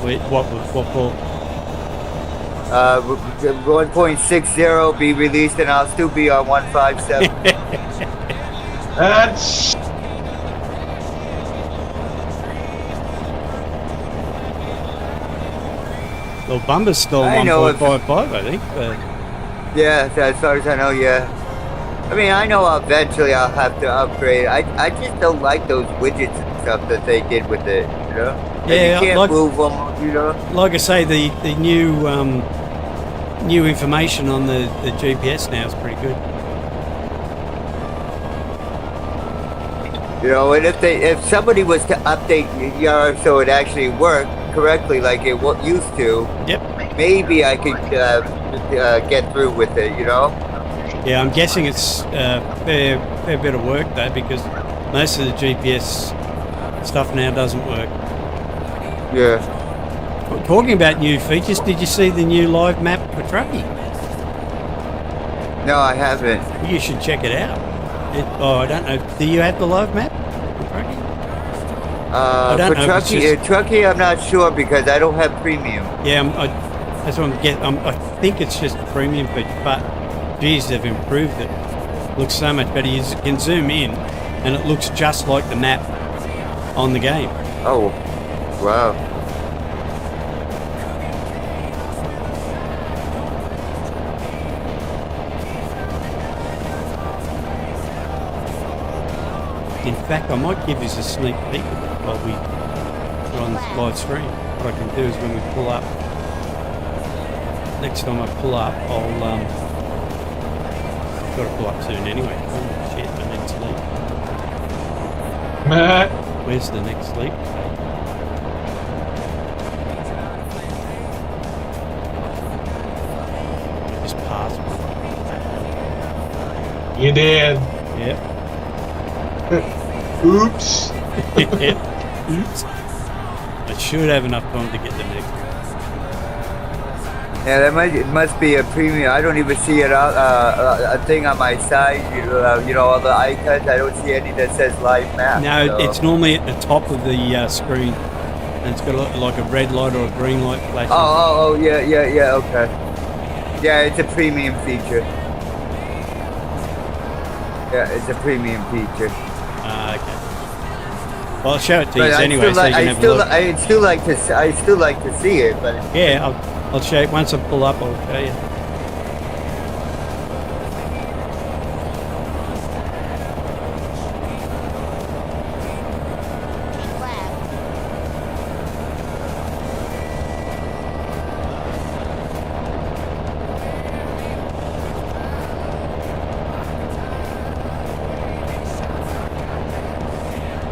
[SPEAKER 6] Wait, what for?
[SPEAKER 8] 1.60 be released and I'll still be on 157.
[SPEAKER 5] That's...
[SPEAKER 6] Well, Bumba's still on 1.55, I think. But...
[SPEAKER 8] Yeah, as far as I know, yeah. I mean, I know eventually I'll have to upgrade. I just don't like those widgets and stuff that they did with it, you know?
[SPEAKER 6] Yeah,
[SPEAKER 8] you can't move them, you know?
[SPEAKER 6] Like I say, the new information on the GPS now is pretty good.
[SPEAKER 8] You know, and if somebody was to update yours so it actually worked correctly like it used to,
[SPEAKER 6] yep,
[SPEAKER 8] maybe I could get through with it, you know?
[SPEAKER 6] Yeah, I'm guessing it's fair bit of work though, because most of the GPS stuff now doesn't work.
[SPEAKER 8] Yeah.
[SPEAKER 6] Talking about new features, did you see the new live map for Trucky?
[SPEAKER 8] No, I haven't.
[SPEAKER 6] You should check it out. I don't know. Do you have the live map for Trucky?
[SPEAKER 8] I don't know. Trucky, I'm not sure because I don't have premium.
[SPEAKER 6] Yeah, that's what I'm getting. I think it's just a premium feature, but geez, they've improved it. Looks so much better. You can zoom in, and it looks just like the map on the game.
[SPEAKER 8] Oh, wow.
[SPEAKER 6] In fact, I might give you a sneak peek while we're on this live stream. What I can do is when we pull up, next time I pull up, I've got to pull up soon anyway. Oh shit, the next leap. Where's the next leap? I just passed one.
[SPEAKER 5] You did.
[SPEAKER 6] Yep.
[SPEAKER 5] Oops.
[SPEAKER 6] Oops. I should have enough time to get the next one.
[SPEAKER 8] Yeah, it must be a premium. I don't even see it a thing on my side. You know, all the icons. I don't see any that says live map.
[SPEAKER 6] No,
[SPEAKER 8] so.
[SPEAKER 6] It's normally at the top of the screen, and it's got like a red light or a green light flashing.
[SPEAKER 8] Oh, yeah, okay. Yeah, it's a premium feature. Yeah, it's a premium feature.
[SPEAKER 6] Okay. Well, I'll show it to you anyway, so you can have a look.
[SPEAKER 8] I still like to see it, but
[SPEAKER 6] yeah, I'll show you once I pull up. I'll show you.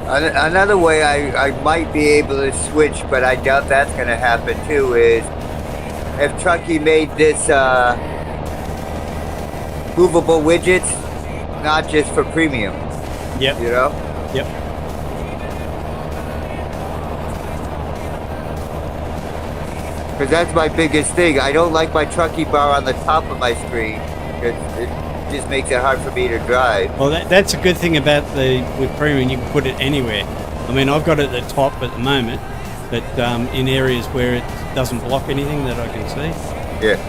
[SPEAKER 8] Another way I might be able to switch, but I doubt that's going to happen too, is if Trucky made this movable widgets, not just for premium.
[SPEAKER 6] Yep.
[SPEAKER 8] You know?
[SPEAKER 6] Yep.
[SPEAKER 8] Because that's my biggest thing. I don't like my Trucky bar on the top of my screen. It just makes it hard for me to drive.
[SPEAKER 6] Well, that's a good thing about with premium. You can put it anywhere. I mean, I've got it at the top at the moment, but in areas where it doesn't block anything that I can see.
[SPEAKER 8] Yeah.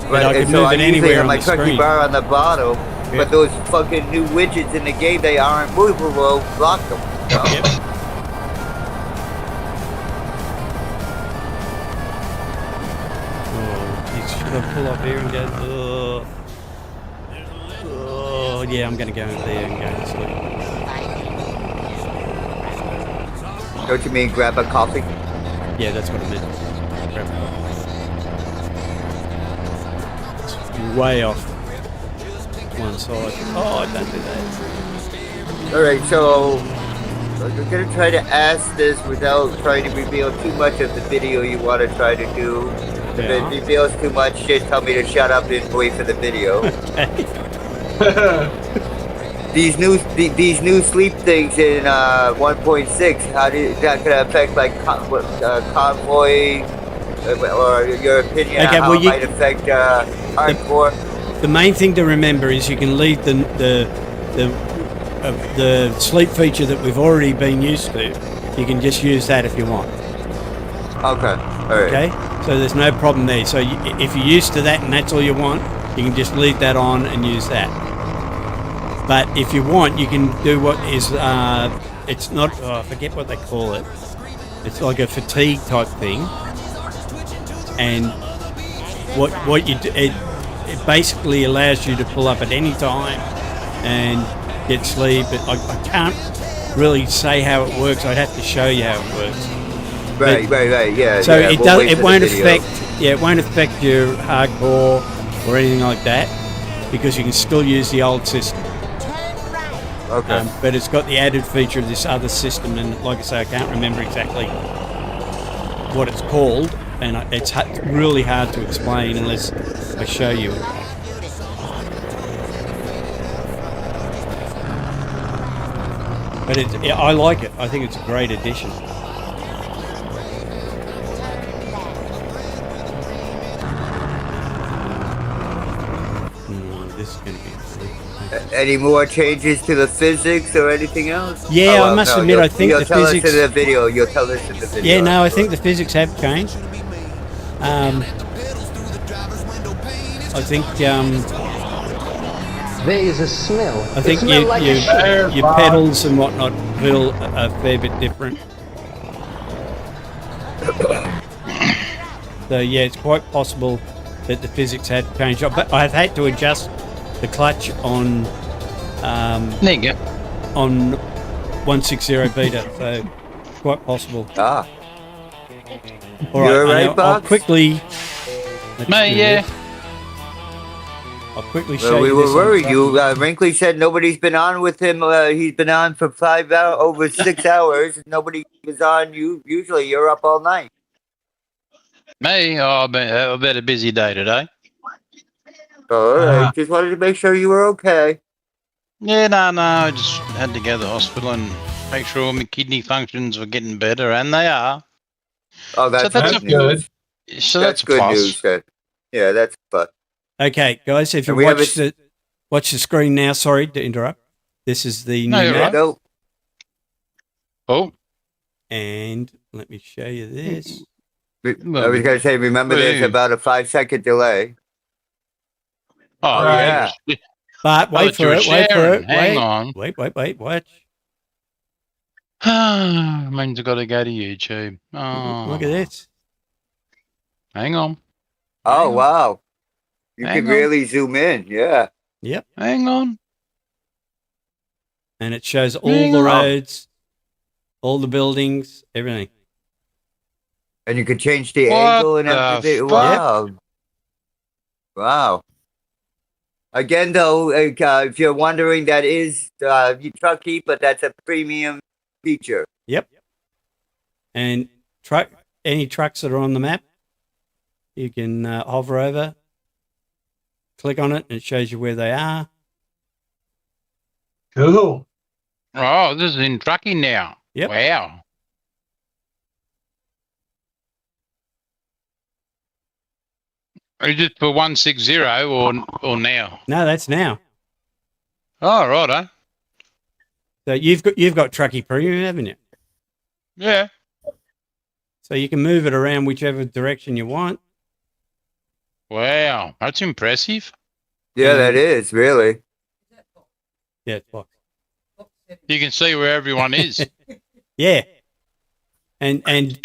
[SPEAKER 6] But I can move it anywhere on
[SPEAKER 8] my
[SPEAKER 6] the screen.
[SPEAKER 8] Trucky bar on the bottom,
[SPEAKER 6] Yeah.
[SPEAKER 8] but those fucking new widgets in the game, they aren't movable. Block them. You know?
[SPEAKER 6] Yep. Oh, geez, should I pull up here and go? Oh, yeah, I'm going to go over there and go to sleep.
[SPEAKER 8] Don't you mean grab a coffee?
[SPEAKER 6] Yeah, that's what I meant. Grab a coffee. It's way off one side. Oh, don't do that.
[SPEAKER 8] Alright, so we're going to try to ask this without trying to reveal too much of the video you want to try to do. If it reveals too much shit, tell me to shut up and wait for the video. These new sleep things in 1.6, how is that going to affect like convoy, or your opinion on how it might affect hardcore?
[SPEAKER 6] The main thing to remember is you can leave the sleep feature that we've already been used to. You can just use that if you want.
[SPEAKER 8] Okay. All right.
[SPEAKER 6] Okay. So there's no problem there. So if you're used to that and that's all you want, you can just leave that on and use that. But if you want, you can do what is, it's not, I forget what they call it. It's like a fatigue type thing. And what you do, it basically allows you to pull up at any time and get sleep. I can't really say how it works. I'd have to show you how it works.
[SPEAKER 8] Right, yeah.
[SPEAKER 6] So
[SPEAKER 8] yeah,
[SPEAKER 6] it won't affect your hardcore or anything like that, because you can still use the old system.
[SPEAKER 8] Okay.
[SPEAKER 6] But it's got the added feature of this other system, and like I say, I can't remember exactly what it's called, and it's really hard to explain unless I show you it. But I like it. I think it's a great addition. This is going to be.
[SPEAKER 8] Any more changes to the physics or anything else?
[SPEAKER 6] Yeah, I must admit, I think
[SPEAKER 8] you'll
[SPEAKER 6] the
[SPEAKER 8] tell
[SPEAKER 6] physics.
[SPEAKER 8] Us in the video. You'll tell us in the video.
[SPEAKER 6] Yeah, no, I think the physics have changed. I think.
[SPEAKER 12] There is a smell.
[SPEAKER 6] I think your pedals and whatnot feel a fair bit different. So yeah, it's quite possible that the physics had changed. But I've had to adjust the clutch on
[SPEAKER 13] there you go.
[SPEAKER 6] On 160 beta, so quite possible.
[SPEAKER 8] Ah.
[SPEAKER 6] All right,
[SPEAKER 8] You're right,
[SPEAKER 6] I'll quickly. I'll quickly show you.
[SPEAKER 8] We were
[SPEAKER 6] this
[SPEAKER 8] worried. Wrinkley said nobody's been on with him. He's been on for over 6 hours. Nobody was on. Usually you're up all night.
[SPEAKER 13] Me? Oh, I've had a busy day today.
[SPEAKER 8] All right. Just wanted to make sure you were okay.
[SPEAKER 13] Yeah, no. I just had to go to the hospital and make sure my kidney functions were getting better, and they are.
[SPEAKER 8] Oh, that's
[SPEAKER 5] good.
[SPEAKER 13] So
[SPEAKER 8] that's good news. Yeah, that's fun.
[SPEAKER 6] Okay, guys, if you watch the screen now, sorry to interrupt. This is the new map.
[SPEAKER 8] Right.
[SPEAKER 13] Oh.
[SPEAKER 6] And let me show you this.
[SPEAKER 8] I was going to say, remember there's about a 5-second delay.
[SPEAKER 13] Oh, yeah.
[SPEAKER 6] But wait for it.
[SPEAKER 13] Hang on.
[SPEAKER 6] Wait, watch.
[SPEAKER 13] Means I've got to go to YouTube. Oh.
[SPEAKER 6] Look at this.
[SPEAKER 13] Hang on.
[SPEAKER 8] Oh, wow. You can really zoom in, yeah.
[SPEAKER 6] Yep.
[SPEAKER 13] Hang on.
[SPEAKER 6] And it shows all the roads, all the buildings, everything.
[SPEAKER 8] And you can change the angle and everything. Wow. Wow. Again, though, if you're wondering, that is Trucky, but that's a premium feature.
[SPEAKER 6] Yep. And any trucks that are on the map, you can hover over, click on it, and it shows you where they are.
[SPEAKER 5] Cool.
[SPEAKER 13] Oh, this is in Trucky now.
[SPEAKER 6] Yep.
[SPEAKER 13] Wow. Is it for 160 or now?
[SPEAKER 6] No, that's now.
[SPEAKER 13] Oh, righto.
[SPEAKER 6] So you've got Trucky Premium, haven't you?
[SPEAKER 13] Yeah.
[SPEAKER 6] So you can move it around whichever direction you want.
[SPEAKER 13] Wow, that's impressive.
[SPEAKER 8] Yeah, that is, really.
[SPEAKER 6] Yeah, it's box.
[SPEAKER 13] You can see where everyone is.
[SPEAKER 6] Yeah. And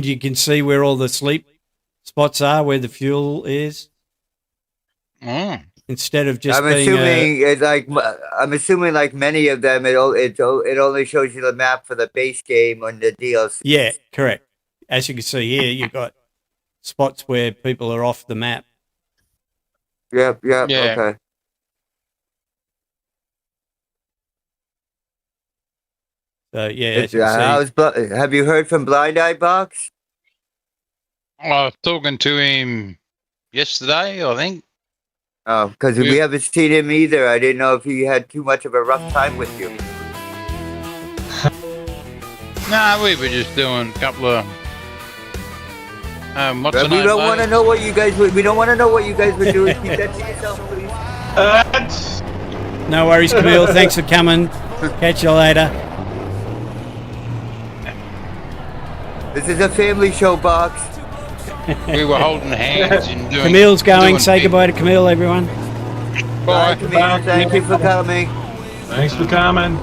[SPEAKER 6] you can see where all the sleep spots are, where the fuel is.
[SPEAKER 13] Oh.
[SPEAKER 6] instead of just
[SPEAKER 8] I'm
[SPEAKER 6] being
[SPEAKER 8] assuming I'm assuming like many of them, it only shows you the map for the base game on the DLC.
[SPEAKER 6] Yeah, correct. As you can see here, you've got spots where people are off the map.
[SPEAKER 8] Yep.
[SPEAKER 13] Yeah.
[SPEAKER 8] Okay.
[SPEAKER 6] So yeah, as you can see.
[SPEAKER 8] Have you heard from Blind Eye Box?
[SPEAKER 13] I was talking to him yesterday, I think.
[SPEAKER 8] Oh, because we haven't seen him either. I didn't know if he had too much of a rough time with you.
[SPEAKER 13] Nah, we were just doing a couple of. What's the
[SPEAKER 8] We
[SPEAKER 13] name,
[SPEAKER 8] don't
[SPEAKER 13] mate?
[SPEAKER 8] want to know what you guys. We don't want to know what you guys were doing. Keep that to yourself, please.
[SPEAKER 6] No worries, Camille. Thanks for coming. Catch you later.
[SPEAKER 8] This is a family show, Box.
[SPEAKER 13] We were holding hands and doing.
[SPEAKER 6] Camille's going.
[SPEAKER 13] doing
[SPEAKER 6] Say
[SPEAKER 13] big-
[SPEAKER 6] goodbye to Camille, everyone.
[SPEAKER 8] Bye, Camille. Thank you for coming.
[SPEAKER 5] Thanks for coming.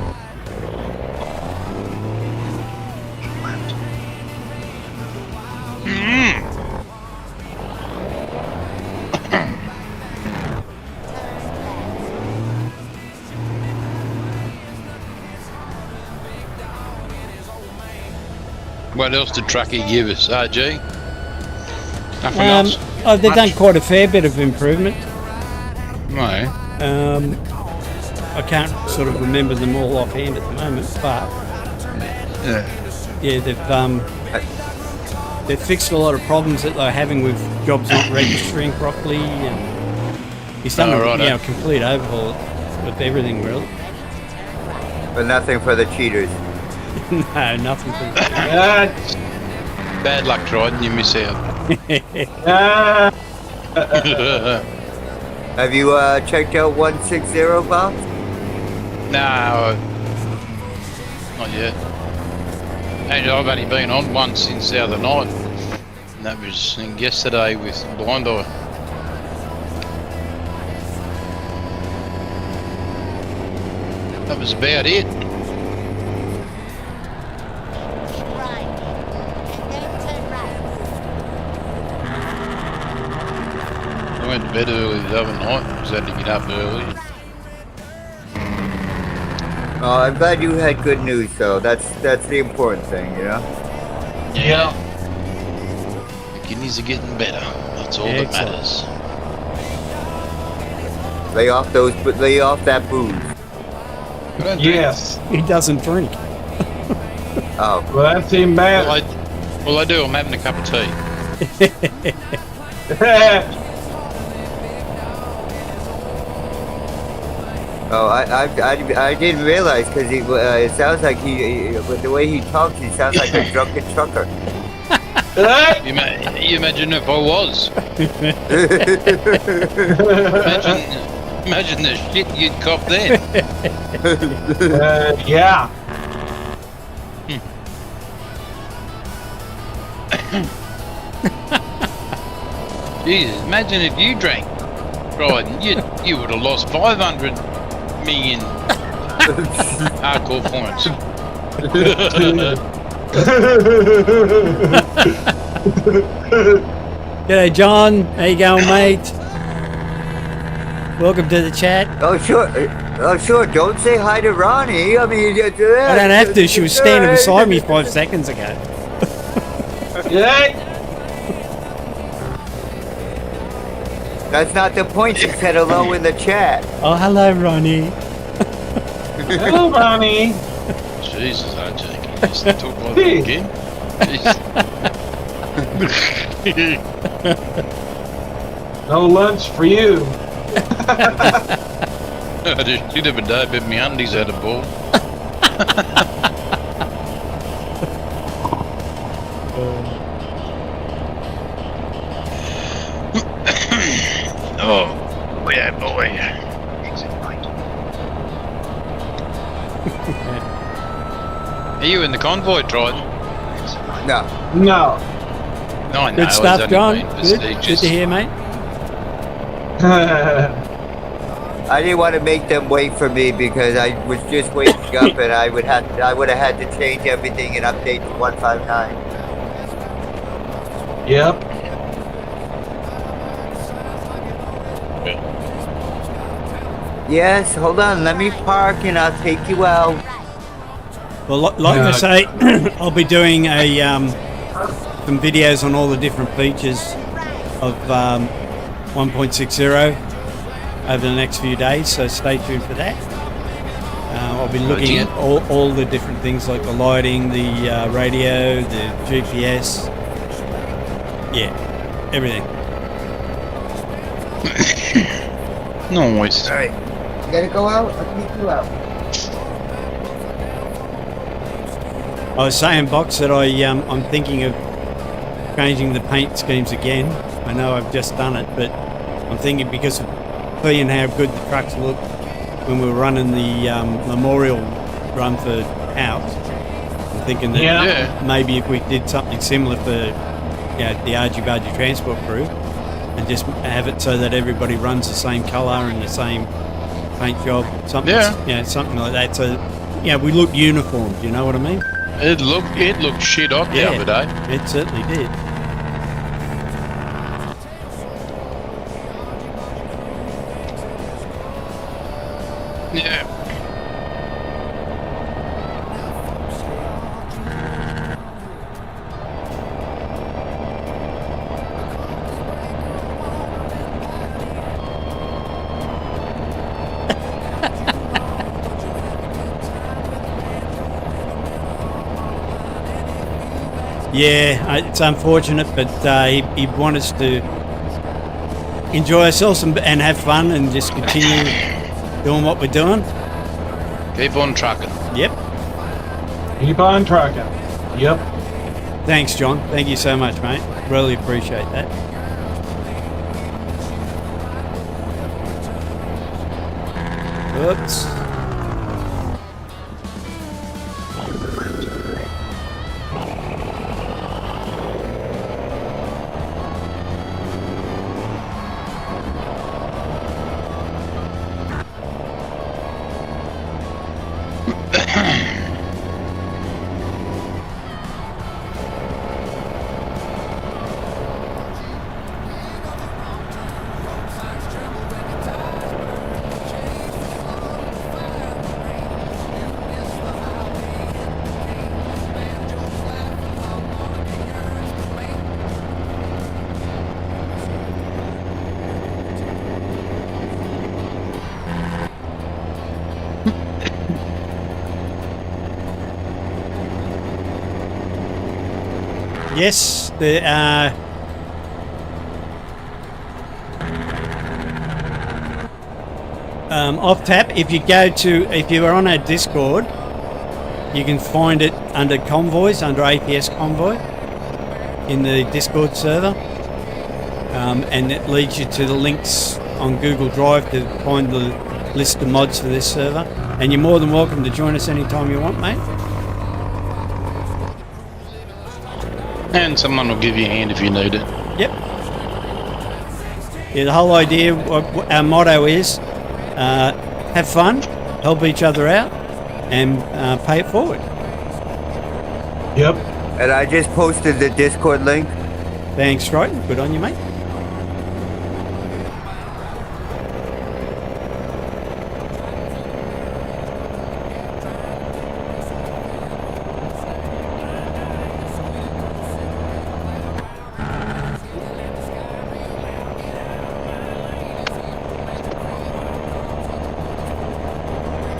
[SPEAKER 13] What else did Trucky give us, RG? Nothing else?
[SPEAKER 6] Oh, they've done quite a fair bit of improvement.
[SPEAKER 13] No.
[SPEAKER 6] I can't sort of remember them all offhand at the moment, but yeah, they've fixed a lot of problems that they're having with jobs not registering properly, and he's done a complete overhaul of everything, really.
[SPEAKER 8] But nothing for the cheaters.
[SPEAKER 6] No, nothing for the
[SPEAKER 13] Bad luck, Triton. You miss out.
[SPEAKER 8] Have you checked out 160, Bob?
[SPEAKER 13] No, not yet. Actually, I've only been on one since the other night, and that was yesterday with Blind Eye. That was about it. I went to bed early the other night, because I had to get up early.
[SPEAKER 8] Oh, I'm glad you had good news, though. That's the important thing, you know?
[SPEAKER 13] Yeah. The kidneys are getting better. That's all that matters.
[SPEAKER 8] Lay off that booze.
[SPEAKER 5] Yes.
[SPEAKER 6] He doesn't drink.
[SPEAKER 8] Oh.
[SPEAKER 5] Well, that's even bad.
[SPEAKER 13] Well, I do. I'm having a cup of tea.
[SPEAKER 8] Oh, I didn't realize because it sounds like with the way he talks, he sounds like a drunken trucker.
[SPEAKER 13] You imagine if I was. Imagine the shit you'd cop then.
[SPEAKER 5] Yeah.
[SPEAKER 13] Jesus, imagine if you drank, Dryden, you would have lost 500 million hardcore points.
[SPEAKER 6] G'day, John. How you going, mate? Welcome to the chat.
[SPEAKER 8] Oh, sure. Oh, sure. Don't say hi to Ronnie. I mean,
[SPEAKER 6] I don't have to. She was standing beside me 5 seconds ago.
[SPEAKER 5] Yeah.
[SPEAKER 8] That's not the point. She said hello in the chat.
[SPEAKER 6] Oh, hello, Ronnie.
[SPEAKER 5] Hello, Ronnie.
[SPEAKER 13] Jesus, RG, can you just talk like that again?
[SPEAKER 5] No lunch for you.
[SPEAKER 13] I just should have a day, but my undies had a ball. Oh, yeah, boy. Are you in the convoy, Triton?
[SPEAKER 8] No.
[SPEAKER 5] No.
[SPEAKER 13] No, I know.
[SPEAKER 6] Good stuff,
[SPEAKER 13] it's
[SPEAKER 6] John.
[SPEAKER 13] only been
[SPEAKER 6] Good
[SPEAKER 13] prestigious.
[SPEAKER 6] to hear, mate.
[SPEAKER 8] I didn't want to make them wait for me because I was just waking up and I would have had to change everything and update to 159.
[SPEAKER 5] Yep.
[SPEAKER 8] Yes, hold on. Let me park and I'll take you out.
[SPEAKER 6] Well, like I say, I'll be doing a some videos on all the different features of 1.60 over the next few days, so stay tuned for that. I'll be looking at all the different things like the lighting, the radio, the GPS, yeah, everything.
[SPEAKER 13] Nice.
[SPEAKER 8] All right. You gotta go out? I'll take you out.
[SPEAKER 6] I was saying, Box, that I'm thinking of changing the paint schemes again. I know I've just done it, but I'm thinking because of seeing how good the trucks look when we were running the memorial run for House. I'm thinking that maybe if we did something similar for the RG Bargy Transport Crew and just have it so that everybody runs the same colour and the same paint job, something like that. So we look uniformed. You know what I mean?
[SPEAKER 13] It looked shit hot the other day.
[SPEAKER 6] It certainly did.
[SPEAKER 13] Yeah.
[SPEAKER 6] Yeah, it's unfortunate, but he wanted us to enjoy ourselves and have fun and just continue doing what we're doing.
[SPEAKER 13] Keep on trucking.
[SPEAKER 6] Yep.
[SPEAKER 5] Keep on trucking. Yep.
[SPEAKER 6] Thanks, John. Thank you so much, mate. Really appreciate that. Oops. Yes, the off tap. If you are on our Discord, you can find it under convoys, under APS convoy, in the Discord server, and it leads you to the links on Google Drive to find the list of mods for this server. And you're more than welcome to join us anytime you want, mate.
[SPEAKER 13] And someone will give you a hand if you need it.
[SPEAKER 6] Yep. Yeah, the whole idea, our motto is have fun, help each other out, and pay it forward.
[SPEAKER 5] Yep.
[SPEAKER 8] And I just posted the Discord link.
[SPEAKER 6] Thanks, Triton. Good on you, mate.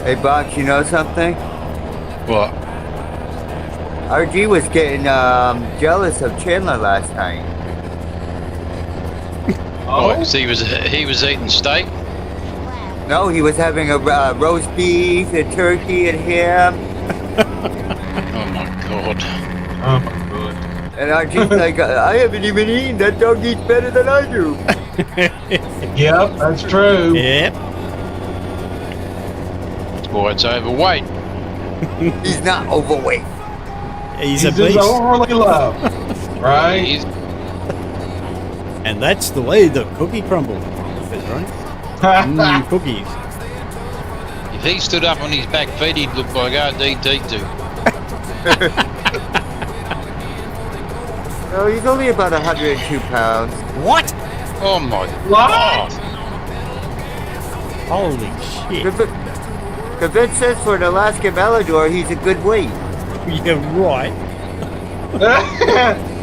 [SPEAKER 8] Hey, Box, you know something?
[SPEAKER 13] What?
[SPEAKER 8] RG was getting jealous of Chandler last night.
[SPEAKER 13] Oh, because he was eating steak?
[SPEAKER 8] No, he was having a roast beef and turkey and ham.
[SPEAKER 13] Oh my god.
[SPEAKER 5] Oh my god.
[SPEAKER 8] And RG's like, I haven't even eaten. That dog eats better than I do.
[SPEAKER 5] Yep, that's true.
[SPEAKER 6] Yep.
[SPEAKER 13] Boy, it's overweight.
[SPEAKER 8] He's not overweight.
[SPEAKER 6] He's a
[SPEAKER 5] just
[SPEAKER 6] beast.
[SPEAKER 5] overly loved, right?
[SPEAKER 6] And that's the way the cookie crumbles. That's right. Cookies.
[SPEAKER 13] If he stood up on his back feet, he'd look like R2-D2.
[SPEAKER 8] No, he's only about 102 pounds.
[SPEAKER 6] What?
[SPEAKER 13] Oh my
[SPEAKER 5] What?
[SPEAKER 13] god.
[SPEAKER 6] Holy shit.
[SPEAKER 8] If it says for an Alaskan Malador, he's a good weight.
[SPEAKER 6] You're right.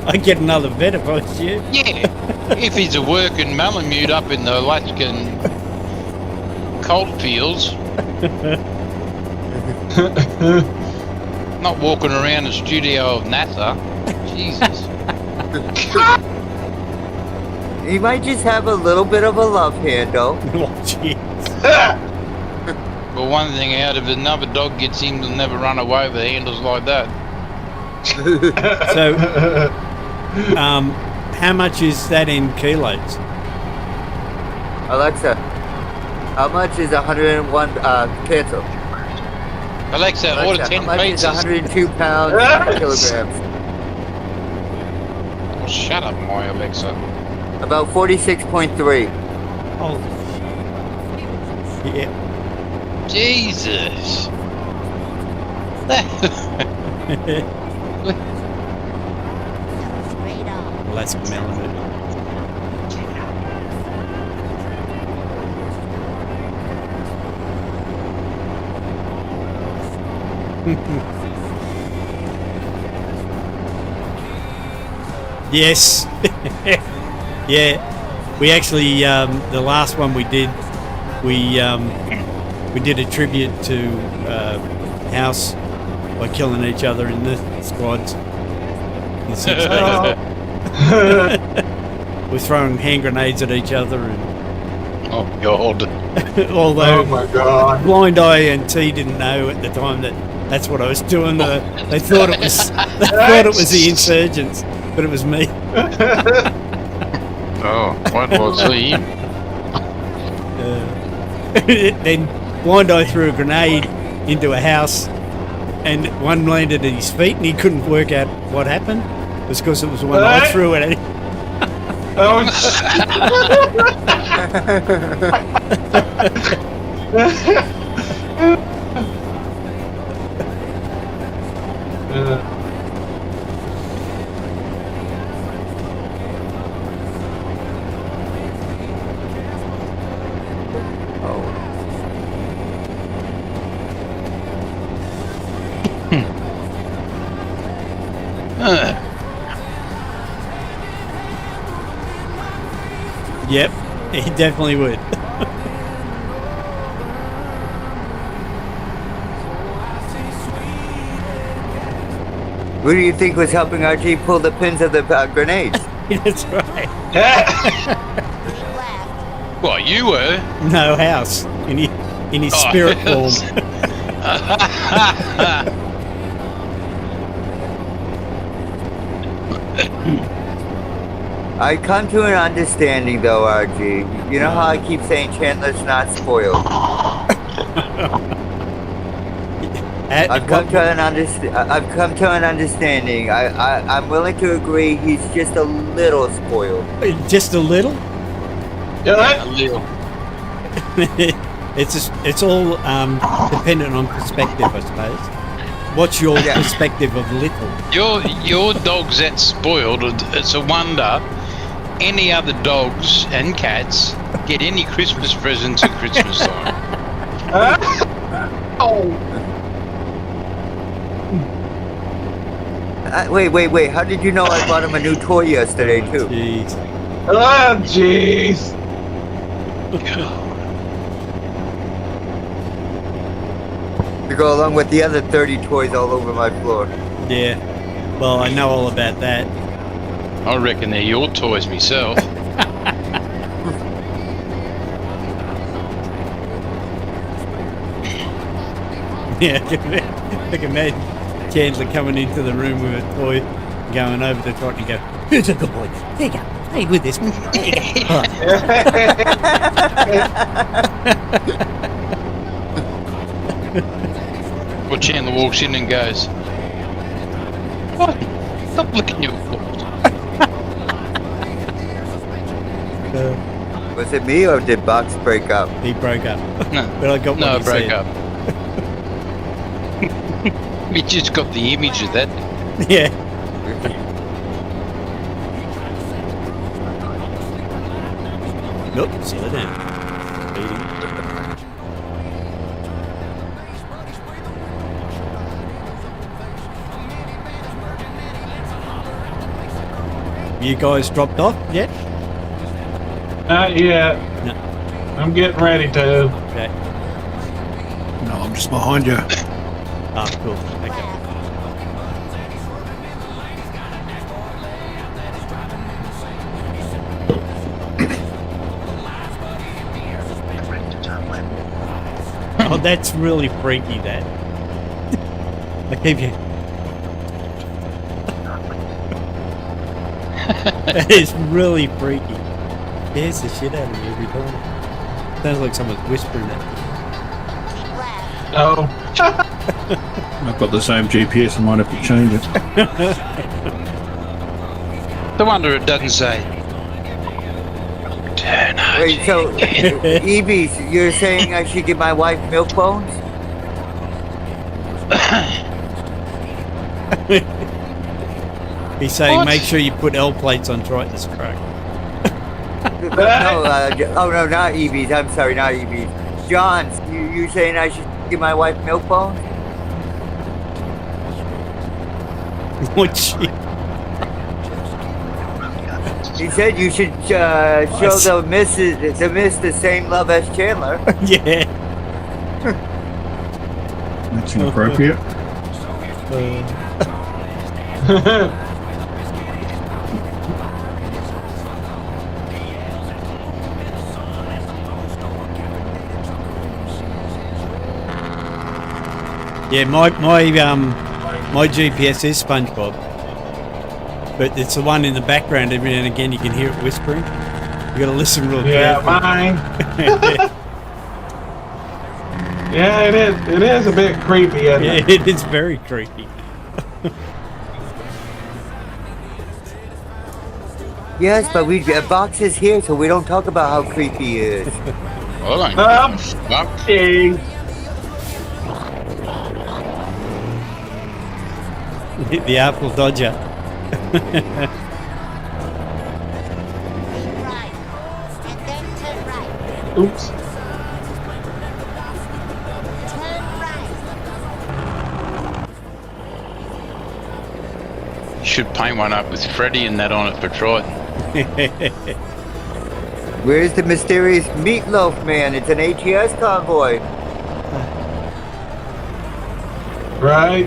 [SPEAKER 6] I'd get another vet if I was you.
[SPEAKER 13] Yeah, if he's a working Malamute up in the Alaskan cold fields. Not walking around the studio of NASA. Jesus.
[SPEAKER 8] He might just have a little bit of a love handle.
[SPEAKER 6] Oh, jeez.
[SPEAKER 13] But one thing out, if another dog gets him, they'll never run away with handles like that.
[SPEAKER 6] So, how much is that in kilos?
[SPEAKER 8] Alexa, how much is 101 cancel?
[SPEAKER 13] Alexa, order 10
[SPEAKER 8] how much is
[SPEAKER 13] pizzas.
[SPEAKER 8] 102 pounds kilograms?
[SPEAKER 13] Oh, shut up, my Alexa.
[SPEAKER 8] About 46.3.
[SPEAKER 6] Oh, yeah.
[SPEAKER 13] Jesus.
[SPEAKER 6] Well, that's a melon. Yes. Yeah. We actually, the last one we did, we did a tribute to House by killing each other in the squads. In 6 days. We're throwing hand grenades at each other. And
[SPEAKER 13] oh, God.
[SPEAKER 6] although
[SPEAKER 5] Oh my God.
[SPEAKER 6] Blind Eye and T didn't know at the time that that's what I was doing. They thought it was the insurgents, but it was me.
[SPEAKER 13] Oh, what was he?
[SPEAKER 6] Then Blind Eye threw a grenade into a house, and one landed at his feet, and he couldn't work out what happened. It was because it was the one I threw it at him.
[SPEAKER 5] Oh,
[SPEAKER 6] Yep, he definitely would.
[SPEAKER 8] Who do you think was helping RG pull the pins of the grenades?
[SPEAKER 6] That's right.
[SPEAKER 13] What, you were?
[SPEAKER 6] No, House in his spirit form.
[SPEAKER 8] I come to an understanding, though, RG. You know how I keep saying Chandler's not spoiled. I've come to an understanding. I'm willing to agree. He's just a little spoiled.
[SPEAKER 6] Just a little.
[SPEAKER 5] yeah,
[SPEAKER 13] A little.
[SPEAKER 6] It's all dependent on perspective, I suppose. What's your perspective of little?
[SPEAKER 13] Your dog's that spoiled. It's a wonder any other dogs and cats get any Christmas presents at Christmas time.
[SPEAKER 8] Wait. How did you know I bought him a new toy yesterday, too?
[SPEAKER 6] Jeez.
[SPEAKER 5] oh, jeez.
[SPEAKER 8] To go along with the other 30 toys all over my floor.
[SPEAKER 6] Yeah. Well, I know all about that.
[SPEAKER 13] I reckon they're your toys myself.
[SPEAKER 6] Yeah, I can imagine Chandler coming into the room with a toy, going over to Trot and go, "Who's a good boy? There you go. Hey, with this one. There you go." All right.
[SPEAKER 13] Well, Chandler walks in and goes, "What? Stop licking your balls."
[SPEAKER 8] Was it me or did Box break up?
[SPEAKER 6] He broke up.
[SPEAKER 13] No,
[SPEAKER 6] But I got
[SPEAKER 13] no,
[SPEAKER 6] what
[SPEAKER 13] it
[SPEAKER 6] he
[SPEAKER 13] broke
[SPEAKER 6] said.
[SPEAKER 13] up. We just got the image of that.
[SPEAKER 6] Yeah. Nope, slow down. Speeding. you guys dropped off yet?
[SPEAKER 5] Not yet.
[SPEAKER 6] No.
[SPEAKER 5] I'm getting ready to.
[SPEAKER 6] Okay.
[SPEAKER 9] No, I'm just behind you.
[SPEAKER 6] Oh, cool. Okay.
[SPEAKER 10] Ready to turn left.
[SPEAKER 6] Oh, that's really freaky, that. I keep you. That is really freaky. Scares the shit out of me every time. Sounds like someone's whispering that.
[SPEAKER 5] Oh.
[SPEAKER 9] I've got the same GPS. I might have to change it.
[SPEAKER 13] No wonder it doesn't say. Turn
[SPEAKER 8] Wait, so, Evie, you're saying I should give my wife milk bones?
[SPEAKER 6] He's saying
[SPEAKER 13] What?
[SPEAKER 6] make sure you put L plates on Triton's truck.
[SPEAKER 8] No, oh no, not Evie's. I'm sorry, not Evie's. John's. You saying I should give my wife milk bones?
[SPEAKER 6] What shit?
[SPEAKER 8] He said you should show the miss the same love as Chandler.
[SPEAKER 6] Yeah.
[SPEAKER 9] That's inappropriate.
[SPEAKER 6] Yeah, my GPS is SpongeBob, but it's the one in the background. Every now and again, you can hear it whispering. You got to listen real
[SPEAKER 5] Yeah,
[SPEAKER 6] carefully.
[SPEAKER 5] mine. Yeah, it is. It is a bit creepy, isn't
[SPEAKER 6] Yeah,
[SPEAKER 5] it?
[SPEAKER 6] it is very creepy.
[SPEAKER 8] Yes, but we Box is here, so we don't talk about how creepy he is.
[SPEAKER 13] Well, I ain't fuck.
[SPEAKER 5] Hey.
[SPEAKER 6] The Apple Dodger.
[SPEAKER 7] Keep right. And then turn right.
[SPEAKER 5] Oops.
[SPEAKER 7] Turn right.
[SPEAKER 13] You should paint one up with Freddy and that on it for Triton.
[SPEAKER 8] Where's the mysterious meatloaf man? It's an ATS convoy.
[SPEAKER 5] Right.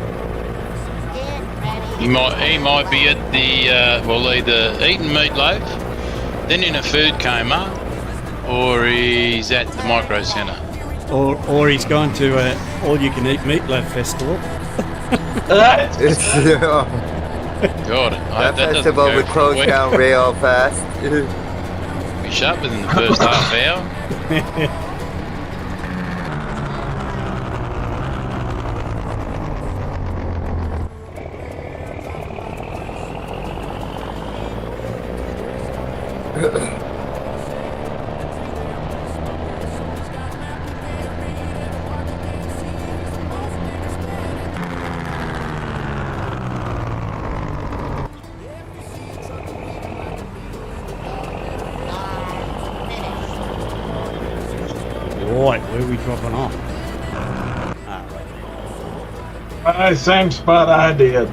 [SPEAKER 7] Get ready.
[SPEAKER 13] He might be at the either eating meatloaf, then in a food coma, or he's at the micro centre.
[SPEAKER 6] or he's gone to all-you-can-eat meatloaf festival.
[SPEAKER 13] God,
[SPEAKER 8] That festival would close down real fast.
[SPEAKER 13] Be sharp within the first half hour.
[SPEAKER 6] Right, where are we dropping off?
[SPEAKER 5] Same spot I did.
[SPEAKER 6] Yep.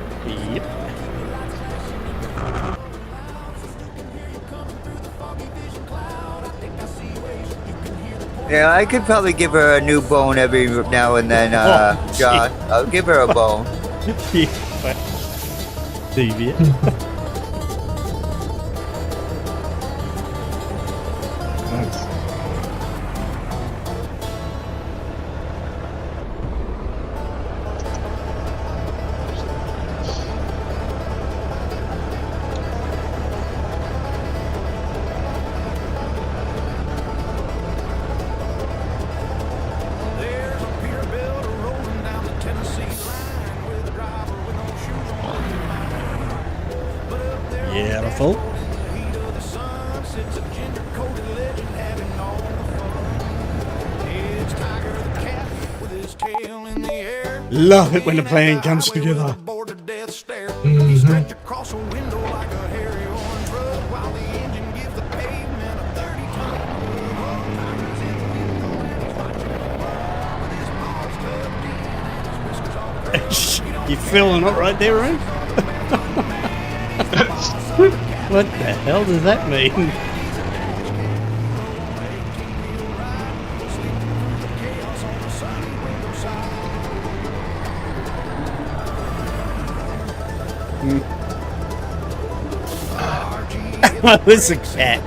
[SPEAKER 8] Yeah, I could probably give her a new bone every now and then, John. I'll give her a bone.
[SPEAKER 6] Deviant.
[SPEAKER 2] There's a pier builder rolling down the Tennessee line with a driver with no shoes on. But up there
[SPEAKER 6] Beautiful.
[SPEAKER 2] in the heat of the sun sits a ginger-coated legend having all the fun. It's Tiger the cat with his tail in the air.
[SPEAKER 6] Love it when a plan comes together.
[SPEAKER 2] Aboard the death stare. He stretched across a window like a hairy orange rug while the engine gives the pavement a 30-ton. Tiger's in the window and he's watching the world with his paws tucked in and his whiskers all curled.
[SPEAKER 6] You feeling it right there, right? What the hell does that mean? Oh, it's a cat.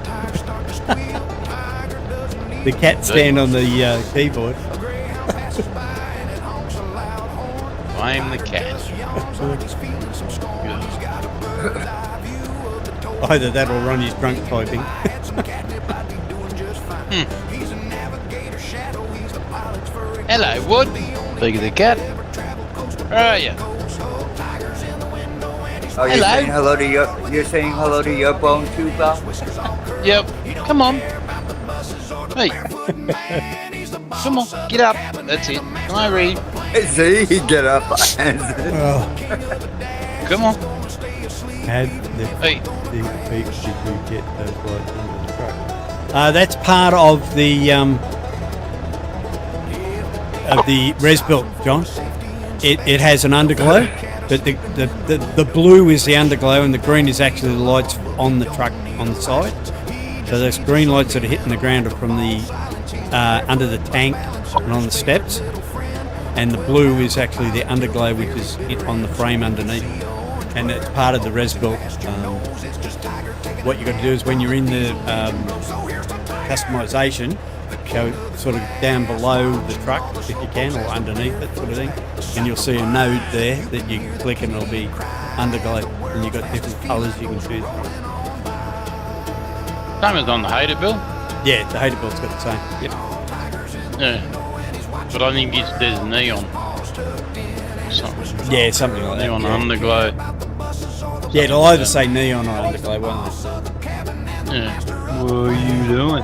[SPEAKER 6] The cat stand on the keyboard.
[SPEAKER 13] Blame the cat.
[SPEAKER 6] Either that or Ronnie's drunk typing.
[SPEAKER 13] Hello, Wood. Speak of the cat. Where are you?
[SPEAKER 8] Oh, you're saying hello to your bone too, pal?
[SPEAKER 13] Yep. Come on. Hey. Come on, get up. That's it. Can I read?
[SPEAKER 8] See, get up.
[SPEAKER 13] Come on.
[SPEAKER 6] Had the
[SPEAKER 13] Hey.
[SPEAKER 6] did you get those lights under the truck? That's part of the res built, John. It has an underglow, but the blue is the underglow and the green is actually the lights on the truck on the side. So those green lights that are hitting the ground are from the under the tank and on the steps, and the blue is actually the underglow which is on the frame underneath, and it's part of the res built. What you got to do is when you're in the customization, go sort of down below the truck if you can, or underneath it sort of thing, and you'll see a node there that you can click and it'll be underglow, and you've got different colours you can choose from.
[SPEAKER 13] Same as on the hater bill.
[SPEAKER 6] Yeah, the hater bill's got the same. Yep.
[SPEAKER 13] Yeah. But I think there's neon. Something.
[SPEAKER 6] Yeah, something like that.
[SPEAKER 13] Neon
[SPEAKER 6] Yeah.
[SPEAKER 13] underglow.
[SPEAKER 6] Yeah, it'll either say neon or underglow, won't it?
[SPEAKER 13] Yeah. What are you doing?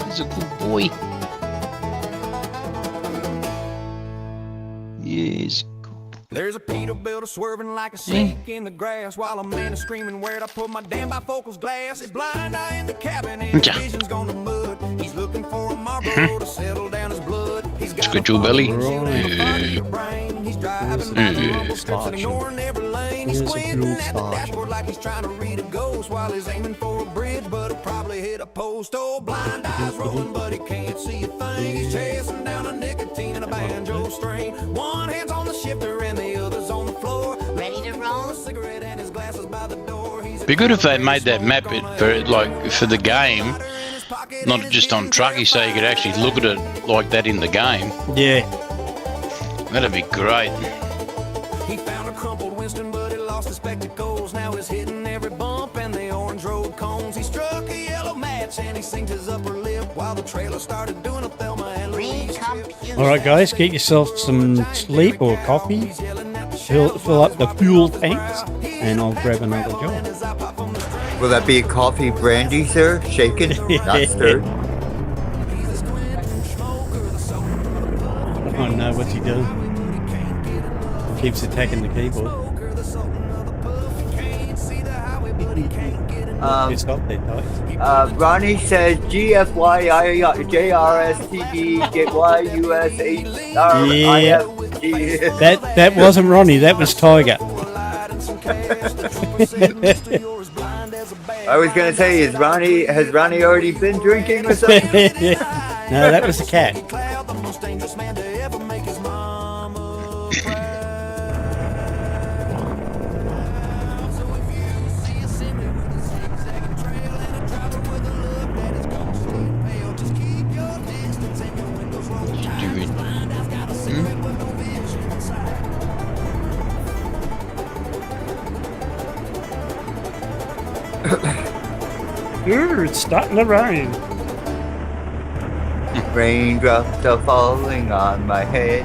[SPEAKER 13] He's a good boy. Yes.
[SPEAKER 1] There's a Peterbilt swerving like a snake in the grass while a man is screaming, where'd I put my damn bifocals glass? A blind eye in the cabin and his vision's gone to mud. He's looking for a Marlboro to settle down his blood. He's got
[SPEAKER 13] Good your belly.
[SPEAKER 1] He's driving down the rumble strips and ignoring every lane. He's squinting at the dashboard like he's trying to read a ghost while he's aiming for a bridge, but he'll probably hit a post. Oh, blind eyes rolling, but he can't see a thing. He's chasing down a nicotine and a banjo string. One hand's on the shifter and the other's on the floor.
[SPEAKER 7] Ready to roll?
[SPEAKER 1] A cigarette and his glasses by the door. He's
[SPEAKER 13] Be good if they made that map for the game, not just on Trucky, so you could actually look at it like that in the game.
[SPEAKER 6] Yeah.
[SPEAKER 13] That'd be great.
[SPEAKER 1] He found a crumpled Winston, but he lost his spectacles. Now he's hitting every bump and the orange road cones. He struck a yellow match and he sinked his upper lip while the trailer started doing a Thelma and Louise.
[SPEAKER 6] All right, guys, get yourself some sleep or coffee. Fill up the fuel tanks, and I'll grab another job.
[SPEAKER 8] Will that be coffee brandy, sir? Shaken, not stirred.
[SPEAKER 6] Oh no, what's he doing? Keeps attacking the keyboard. Just stop there, Ty.
[SPEAKER 8] Ronnie says GFYIJRSTD get YUS8RIFG.
[SPEAKER 6] That wasn't Ronnie, that was Tiger.
[SPEAKER 8] I was gonna say, has Ronnie already been drinking or something?
[SPEAKER 6] No, that was the cat. It's starting to rain.
[SPEAKER 8] Raindrops are falling on my head.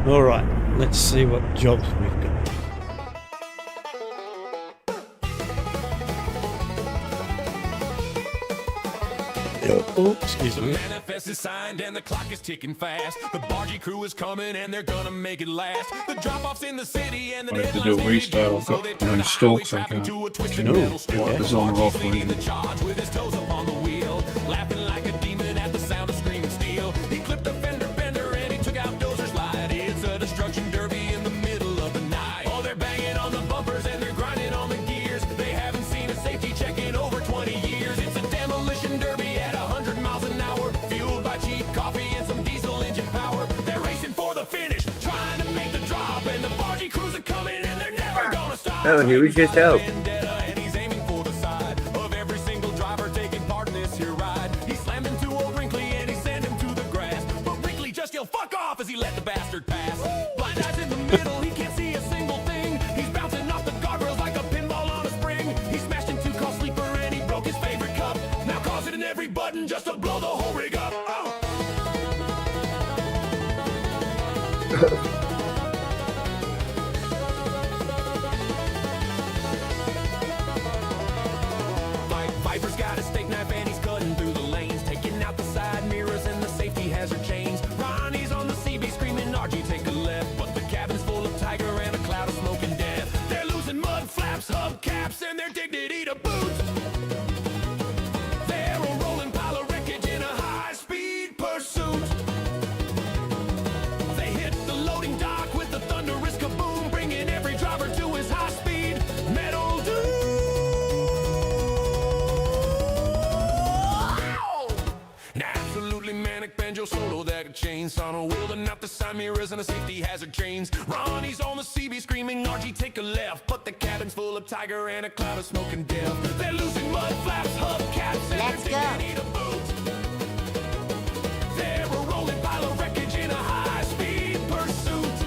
[SPEAKER 6] All right, let's see what jobs we've got. Oh, excuse me.
[SPEAKER 3] Manifest is signed and the clock is ticking fast. The Bargy Crew is coming and they're gonna make it last. The drop-offs in the city and the
[SPEAKER 9] I have to do a restart. I've got no stalks. I can't.
[SPEAKER 3] to a twisted
[SPEAKER 6] No.
[SPEAKER 3] metal storm.
[SPEAKER 9] What is on or off
[SPEAKER 3] Leading the
[SPEAKER 9] with
[SPEAKER 3] charge with his toes up on the wheel, laughing like a demon at the sound of screaming steel. He clipped a fender bender and he took out Dozer's light. It's a destruction derby in the middle of the night. Oh, they're banging on the bumpers and they're grinding on the gears. They haven't seen a safety check in over 20 years. It's a demolition derby at 100 miles an hour, fueled by cheap coffee and some diesel engine power. They're racing for the finish, trying to make the drop, and the Bargy Crews are coming and they're never gonna stop.
[SPEAKER 8] Oh, he was just out.
[SPEAKER 3] And he's aiming for the side of every single driver taking part in this here ride. He slammed into old Wrinkly and he sent him to the grass, but Wrinkly just yelled "fuck off" as he let the bastard pass. Blind eyes in the middle, he can't see a single thing. He's bouncing off the guardrails like a pinball on a spring. He smashed into Call Sleeper and he broke his favorite cup, now causing in every button just to blow the whole rig up. Oh. Viper's got a steak knife and he's cutting through the lanes, taking out the side mirrors and the safety hazard chains. Ronnie's on the CB screaming RG take a left, but the cabin's full of tiger and a cloud of smoke and death. They're losing mud flaps, hubcaps, and their dignity to boot. They're a rolling pile of wreckage in a high-speed pursuit. They hit the loading dock with the thunderous kaboom, bringing every driver to his high-speed metal doom. An absolutely manic banjo solo that could chainsaw on a wheel and out the side mirrors and a safety hazard chains. Ronnie's on the CB screaming RG take a left, but the cabin's full of tiger and a cloud of smoke and death. They're losing mud flaps, hubcaps, and
[SPEAKER 7] Let's
[SPEAKER 3] their
[SPEAKER 7] go.
[SPEAKER 3] dignity to boot. They're a rolling pile of wreckage in a high-speed pursuit.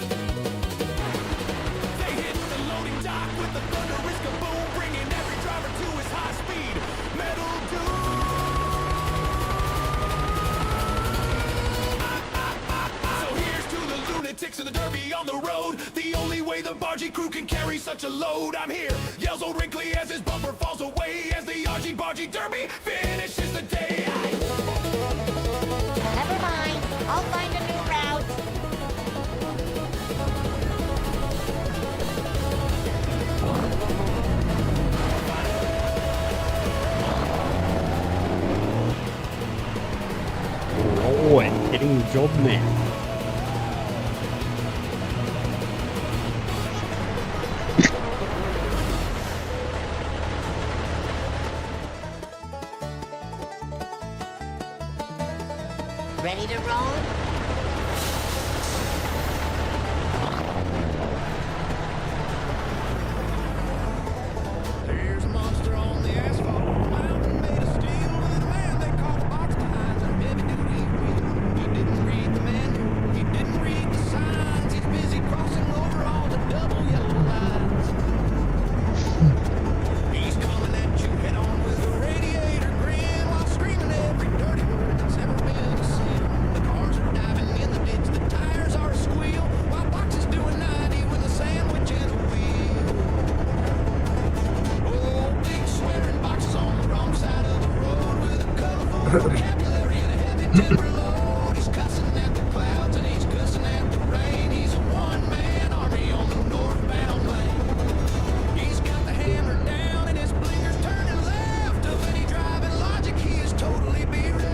[SPEAKER 3] They hit the loading dock with the thunderous kaboom, bringing every driver to his high-speed metal doom. So here's to the lunatics of the derby on the road. The only way the Bargy Crew can carry such a load. I'm here, yells old Wrinkly as his bumper falls away, as the RG Bargy Derby finishes the day.
[SPEAKER 7] Never mind. I'll find a new route.
[SPEAKER 6] Oh, and getting the job now.
[SPEAKER 7] Ready to roll?
[SPEAKER 2] There's a monster on the asphalt, mountain made of steel, with a man they call the box behind some heavy duty wheel. He didn't read the manual, he didn't read the signs. He's busy crossing over all the double yellow lines. He's coming at you head on with a radiator grin, while screaming every dirty word that's ever been a sin. The cars are diving in the ditch, the tires are a squeal, while Box is doing 90 with a sandwich and a wheel. Oh, big swearing Boxes on the wrong side of the road, with a colorful vocabulary and a heavy timber load. He's cussing at the clouds and he's cussing at the rain. He's a one-man army on the northbound lane. He's got the hammer down and his blinkers turning left. Of any driving logic, he is totally bereft.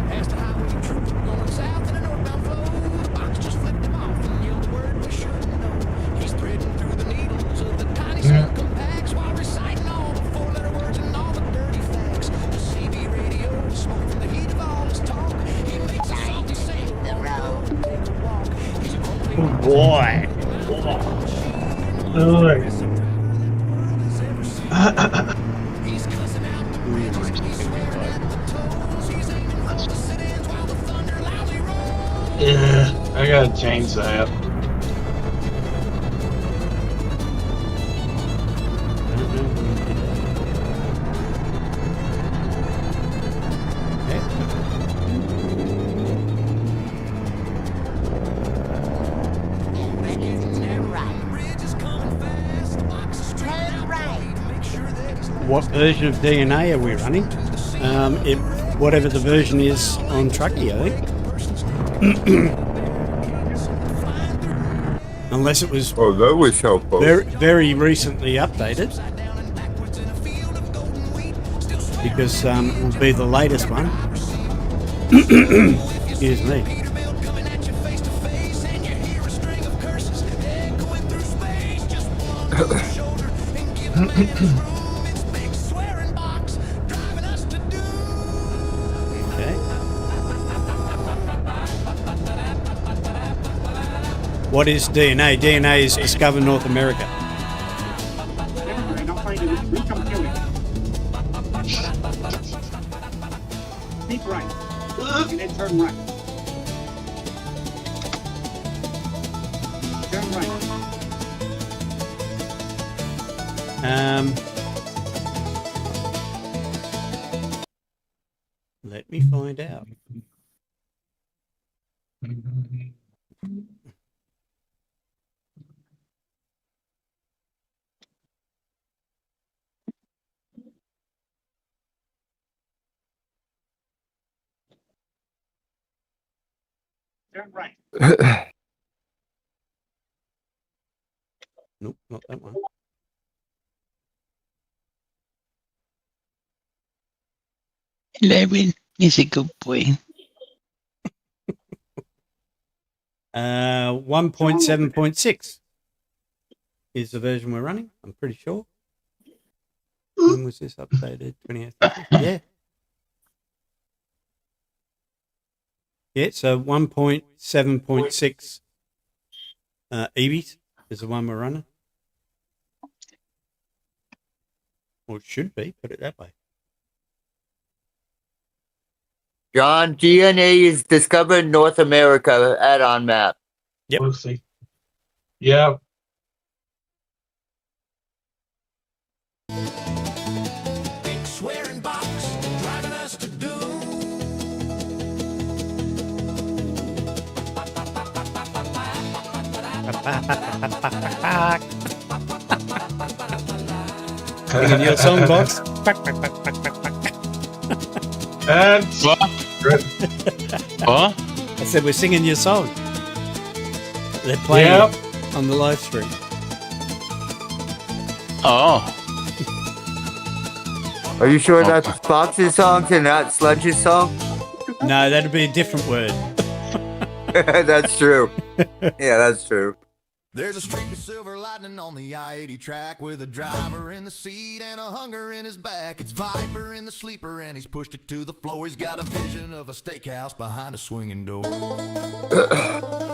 [SPEAKER 2] Past the highway trooper going south in a northbound flow. The Box just flipped him off and yelled the word we shouldn't know. He's threading through the needles of the tiny small compacts while reciting all the four-letter words and all the dirty facts. The CB radio is smoking from the heat of all his talk. He makes a salty sing
[SPEAKER 7] The road.
[SPEAKER 2] take a walk. He's a complete
[SPEAKER 6] Boy.
[SPEAKER 2] He's cussing out the bridges, he's swearing at the tolls. He's aiming for the sit-ins while the thunder loudly rolls.
[SPEAKER 5] Yeah, I gotta change that.
[SPEAKER 7] Get ready to turn right.
[SPEAKER 2] Bridge is coming fast. Box is
[SPEAKER 7] Turn right.
[SPEAKER 2] to make sure that he's
[SPEAKER 6] what version of DNA are we running? Whatever the version is on Trucky, I think. Unless it was
[SPEAKER 8] that was helpful.
[SPEAKER 6] very recently updated. Because it will be the latest one. Excuse me. Okay. What is DNA? DNA is Discover North America.
[SPEAKER 10] Keep right. And then turn right. Turn right.
[SPEAKER 6] Let me find out.
[SPEAKER 10] Turn right.
[SPEAKER 6] Nope, not that one.
[SPEAKER 13] Levin is a good boy.
[SPEAKER 6] 1.7.6 is the version we're running. I'm pretty sure. When was this updated? 28th. Yeah. Yeah, so 1.7.6 EVs is the one we're running. Or it should be, put it that way.
[SPEAKER 8] John, DNA is Discover North America add-on map.
[SPEAKER 6] Yep.
[SPEAKER 5] Let's see. Yeah.
[SPEAKER 1] Big swearing box driving us to doom.
[SPEAKER 6] Singing your song, boss.
[SPEAKER 5] That's
[SPEAKER 13] What?
[SPEAKER 5] good.
[SPEAKER 13] What?
[SPEAKER 6] I said we're singing your song. They're playing
[SPEAKER 5] Yep.
[SPEAKER 6] it on the live stream.
[SPEAKER 13] Oh.
[SPEAKER 8] Are you sure that's Fox's song and not Sludge's song?
[SPEAKER 6] No, that'd be a different word.
[SPEAKER 8] That's true. Yeah, that's true.
[SPEAKER 2] There's a streak of silver lightning on the I-80 track with a driver in the seat and a hunger in his back. It's Viper in the sleeper and he's pushed it to the floor. He's got a vision of a steakhouse behind a swinging door.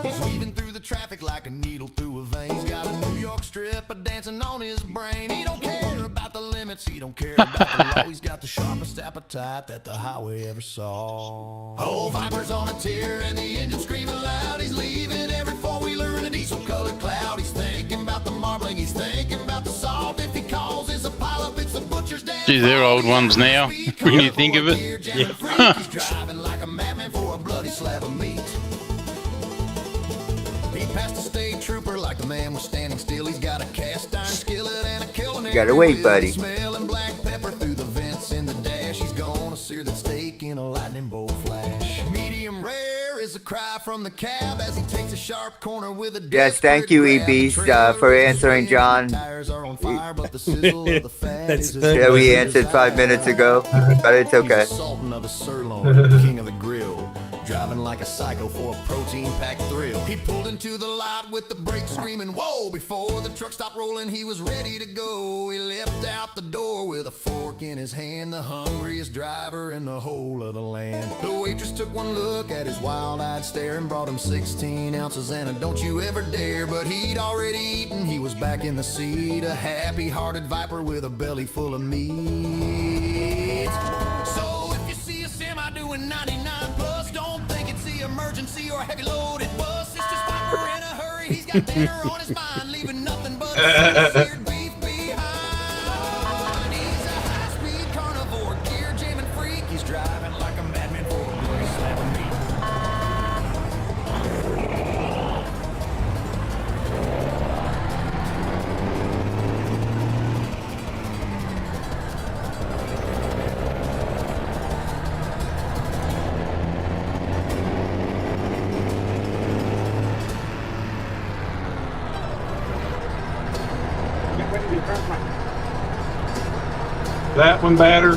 [SPEAKER 2] He's weaving through the traffic like a needle through a vein. He's got a New York strip dancing on his brain. He don't care about the limits, he don't care about the law. He's got the sharpest appetite that the highway ever saw. Oh, Viper's on a tear and the engine screaming loud. He's leaving every four-wheeler in a diesel-colored cloud. He's thinking about the marbling, he's thinking about the salt. If he calls, it's a pile-up, it's the butcher's damn.
[SPEAKER 13] Gee, they're old ones now, when you think of it.
[SPEAKER 2] Yeah. He's driving like a madman for a bloody slab of meat. He passed a state trooper like the man was standing still. He's got a cast iron skillet and a killing.
[SPEAKER 8] Gotta wait, buddy.
[SPEAKER 2] Smelling black pepper through the vents in the dash. He's gonna sear that steak in a lightning bolt flash. Medium rare is a cry from the cab as he takes a sharp corner with a.
[SPEAKER 8] Yes, thank you, EBs, for answering, John.
[SPEAKER 2] Tires are on fire, but the sizzle of the fat
[SPEAKER 6] That's
[SPEAKER 2] is
[SPEAKER 6] perfect.
[SPEAKER 8] Yeah, we answered 5 minutes ago, but it's okay.
[SPEAKER 2] He's the sultan of the sirloin, king of the grill. Driving like a psycho for a protein-packed thrill. He pulled into the lot with the brakes screaming, whoa! Before the truck stopped rolling, he was ready to go. He leapt out the door with a fork in his hand, the hungriest driver in the whole of the land. The waitress took one look at his wild-eyed stare and brought him 16 ounces and a don't you ever dare. But he'd already eaten, he was back in the seat, a happy-hearted Viper with a belly full of meat. So if you see a semi doing 99 plus, don't think it's the emergency or a heavy loaded bus. It's just Viper in a hurry. He's got dinner on his mind, leaving nothing but seared beef behind. He's a high-speed carnivore, gear jamming freak. He's driving like a madman for a bloody slab of meat.
[SPEAKER 5] That one better?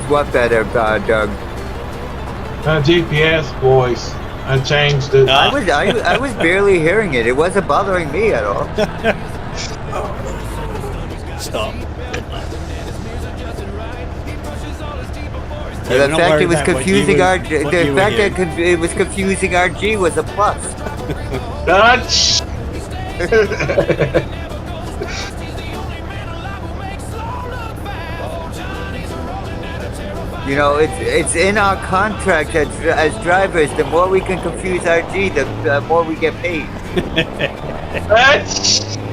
[SPEAKER 8] What better, Doug?
[SPEAKER 5] GPS voice. I changed it.
[SPEAKER 8] I was barely hearing it. It wasn't bothering me at all.
[SPEAKER 6] Stop.
[SPEAKER 8] The fact it was confusing RG, the fact that it was confusing RG was a plus.
[SPEAKER 5] Dutch.
[SPEAKER 8] You know, it's in our contract as drivers. The more we can confuse RG, the more we get paid.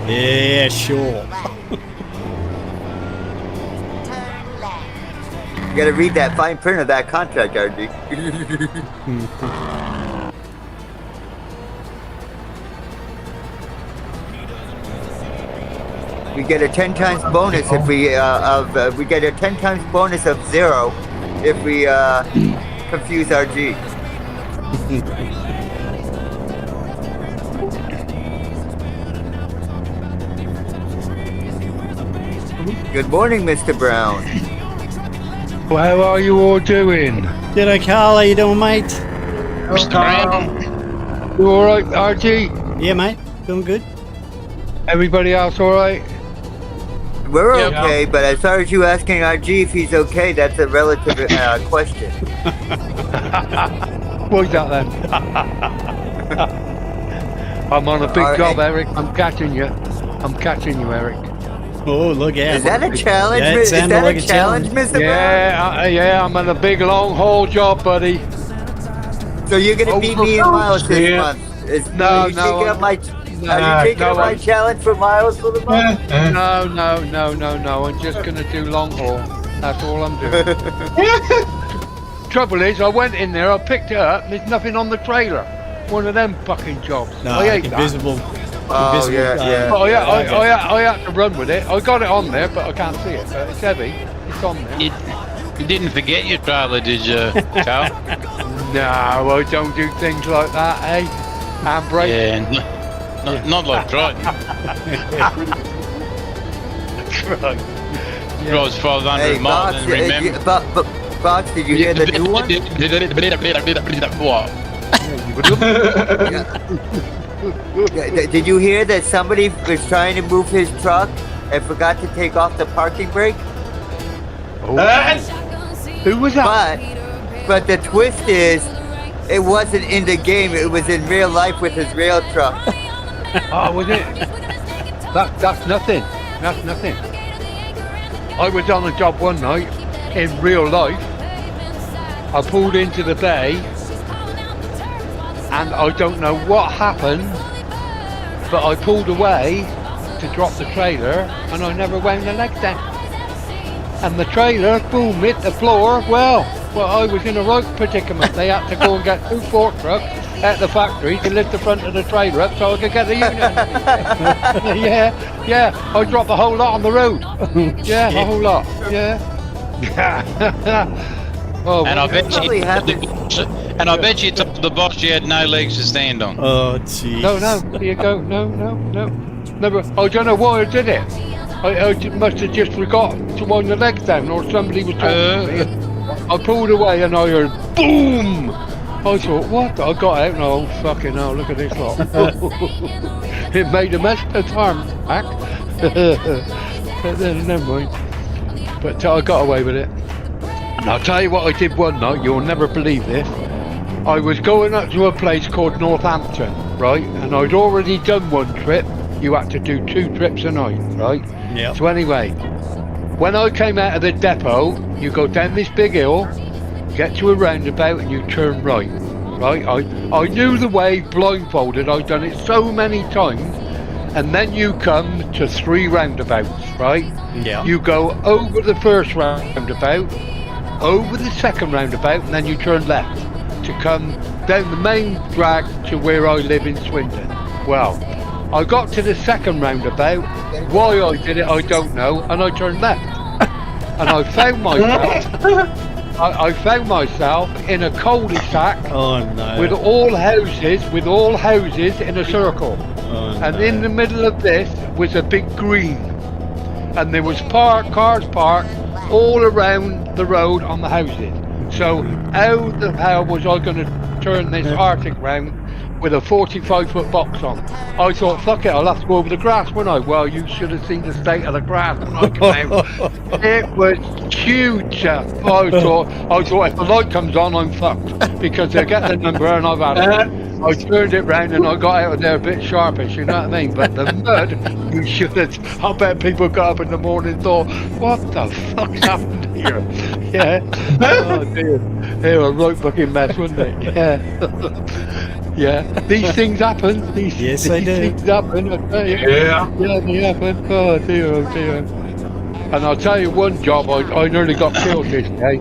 [SPEAKER 6] Yeah, sure.
[SPEAKER 8] You gotta read that fine print of that contract, RG. We get a 10 times bonus if we we get a 10 times bonus of 0 if we confuse RG. Good morning, Mr. Brown.
[SPEAKER 12] Well, how are you all doing?
[SPEAKER 6] G'day, Carl. How you doing, mate?
[SPEAKER 13] Mr. Brown.
[SPEAKER 12] You all right, RG?
[SPEAKER 6] Yeah, mate. Doing good.
[SPEAKER 12] Everybody else all right?
[SPEAKER 8] We're okay, but as far as you asking RG if he's okay, that's a relative question.
[SPEAKER 12] What's that then? I'm on a big job, Eric. I'm catching you, Eric.
[SPEAKER 6] Oh, look out.
[SPEAKER 8] Is that a challenge?
[SPEAKER 6] Yeah,
[SPEAKER 8] Is that like a challenge, Mr. Brown?
[SPEAKER 12] Yeah, I'm on a big long haul job, buddy.
[SPEAKER 8] So you're gonna beat me in miles this month? Are you taking up my challenge for miles for the month?
[SPEAKER 12] No. I'm just gonna do long haul. That's all I'm doing. Trouble is, I went in there, I picked it up, there's nothing on the trailer. One of them fucking jobs.
[SPEAKER 6] No,
[SPEAKER 12] I hate
[SPEAKER 6] invisible.
[SPEAKER 12] that.
[SPEAKER 8] Oh, yeah.
[SPEAKER 12] I had to run with it. I got it on there, but I can't see it. It's heavy. It's on there.
[SPEAKER 13] You didn't forget your trailer, did you, Carl?
[SPEAKER 12] No, I don't do things like that, eh? Handbrake.
[SPEAKER 13] Yeah, not like Triton. Drives 500 miles and remember.
[SPEAKER 8] Box, did you hear the new one? Did you hear that somebody was trying to move his truck and forgot to take off the parking brake?
[SPEAKER 12] Who was that?
[SPEAKER 8] But the twist is, it wasn't in the game, it was in real life with his real truck.
[SPEAKER 12] Oh, was it? That's nothing. That's nothing. I was on a job one night, in real life. I pulled into the bay, and I don't know what happened, but I pulled away to drop the trailer, and I never wound the legs down. And the trailer, boom, hit the floor. Well, I was in a right predicament. They had to go and get 2 fork trucks at the factory to lift the front of the trailer up so I could get the unit. Yeah. I dropped the whole lot on the road. Yeah, the whole lot. Yeah.
[SPEAKER 13] Oh, and I bet you told the boss you had no legs to stand on.
[SPEAKER 6] Oh, jeez.
[SPEAKER 12] No. There you go. No. Never. I don't know why I did it. I must have just forgotten to wind the legs down, or somebody was talking to me. I pulled away and I heard boom. I thought, what? I got out and oh fucking hell, look at this lot. It made a mess of the tarmac. But then never mind. But I got away with it. And I'll tell you what I did one night, you'll never believe this. I was going up to a place called Northampton, right? And I'd already done one trip. You had to do 2 trips a night, right?
[SPEAKER 6] Yeah.
[SPEAKER 12] So anyway, when I came out of the depot, you go down this big hill, get to a roundabout and you turn right. I knew the way blindfolded, I'd done it so many times. And then you come to 3 roundabouts, right?
[SPEAKER 6] Yeah.
[SPEAKER 12] You go over the first roundabout, over the second roundabout, and then you turn left to come down the main drag to where I live in Swindon. Well, I got to the second roundabout, why I did it I don't know, and I turned left. And I found myself I found myself in a cul-de-sac with
[SPEAKER 6] no.
[SPEAKER 12] all houses in a circle. And in the middle of this was a big green. And there was cars parked all around the road on the houses. So how the hell was I going to turn this Arctic round with a 45-foot box on? I thought, fuck it, I'll have to go over the grass, wouldn't I? Well, you should have seen the state of the grass when I came out. It was huge. I thought if the light comes on, I'm fucked, because they get the number and I've had it. I turned it round and I got out of there a bit sharpish, you know what I mean? But the mud, you should have. I bet people got up in the morning and thought, what the fuck's happened here? Yeah. Oh dear. They were a right fucking mess, wasn't it? Yeah. Yeah. These things happen. These things happen. I tell you.
[SPEAKER 5] Yeah.
[SPEAKER 12] Yeah, they happen. Oh dear, oh dear. And I'll tell you one job, I nearly got killed this day.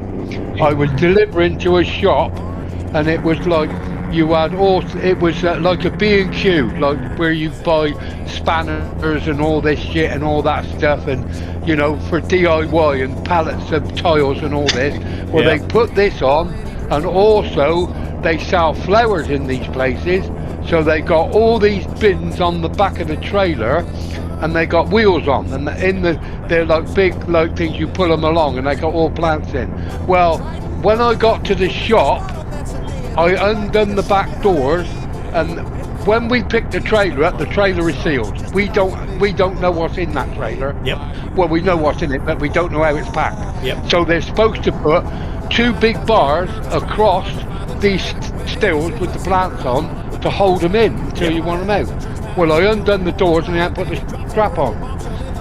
[SPEAKER 12] I was delivering to a shop, and it was like, you had it was like a B&Q, like where you buy spanners and all this shit and all that stuff, and you know, for DIY and pallets of tiles and all this. Well, they put this on, and also they sell flowers in these places, so they got all these bins on the back of the trailer, and they got wheels on, and they're like big like things, you pull them along, and they got all plants in. Well, when I got to the shop, I undone the back doors, and when we picked the trailer up, the trailer is sealed. We don't know what's in that trailer.
[SPEAKER 6] Yep.
[SPEAKER 12] Well, we know what's in it, but we don't know how it's packed.
[SPEAKER 6] Yep.
[SPEAKER 12] So they're supposed to put 2 big bars across these stills with the plants on to hold them in until you want them out. Well, I undone the doors and I hadn't put the strap on.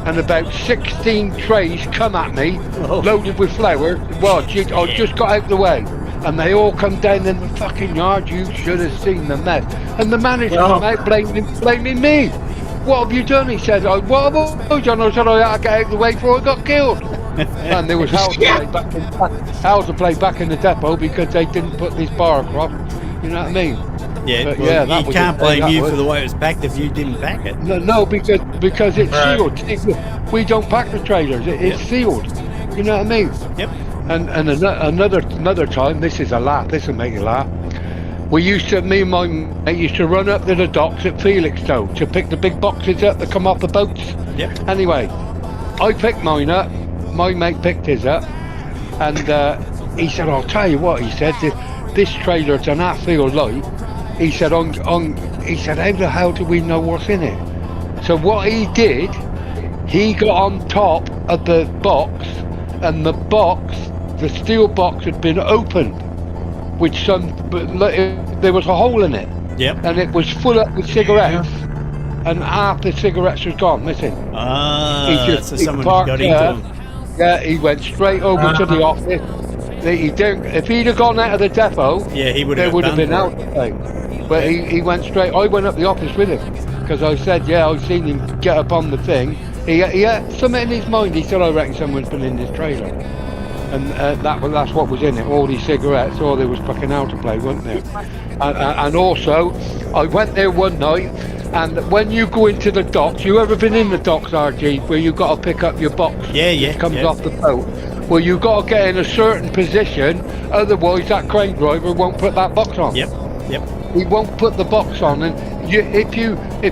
[SPEAKER 12] And about 16 trays come at me, loaded with flowers. Well, I just got out the way. And they all come down in the fucking yard. You should have seen the mess. And the manager came out blaming me. What have you done? He said, what have I done? I said, I had to get out of the way before I got killed. And there was hell to play back in the depot because they didn't put this bar across. You know what I mean?
[SPEAKER 6] Yeah,
[SPEAKER 12] but
[SPEAKER 6] well, you can't blame you for the way it was packed if you didn't pack it.
[SPEAKER 12] No, because it's sealed. We don't pack the trailers. It's sealed. You know what I mean?
[SPEAKER 6] Yep.
[SPEAKER 12] And another time, this is a laugh, this will make you laugh. Me and my mate used to run up to the docks at Felixstowe to pick the big boxes up that come off the boats.
[SPEAKER 6] Yep.
[SPEAKER 12] Anyway, I picked mine up, my mate picked his up, and he said, I'll tell you what, he said, this trailer's an half-field light. He said, he said, how the hell do we know what's in it? So what he did, he got on top of the box, and the steel box had been opened with there was a hole in it.
[SPEAKER 6] Yep.
[SPEAKER 12] And it was full up with cigarettes, and half the cigarettes was gone, missing.
[SPEAKER 6] So someone got into them.
[SPEAKER 12] Yeah, he went straight over to the office. If he'd have gone out of the depot,
[SPEAKER 6] he would
[SPEAKER 12] there would have been out. But he went straight. I went up the office with him because I said, I've seen him get up on the thing. He had something in his mind. He said, I reckon someone's been in this trailer. And that's what was in it, all these cigarettes. Or there was fucking out to play, wasn't there? And also, I went there one night, and when you go into the docks, you ever been in the docks, RG, where you got to pick up your box? It comes off the boat. Well, you got to get in a certain position, otherwise that crane driver won't put that box on.
[SPEAKER 6] Yep.
[SPEAKER 12] He won't put the box on, and if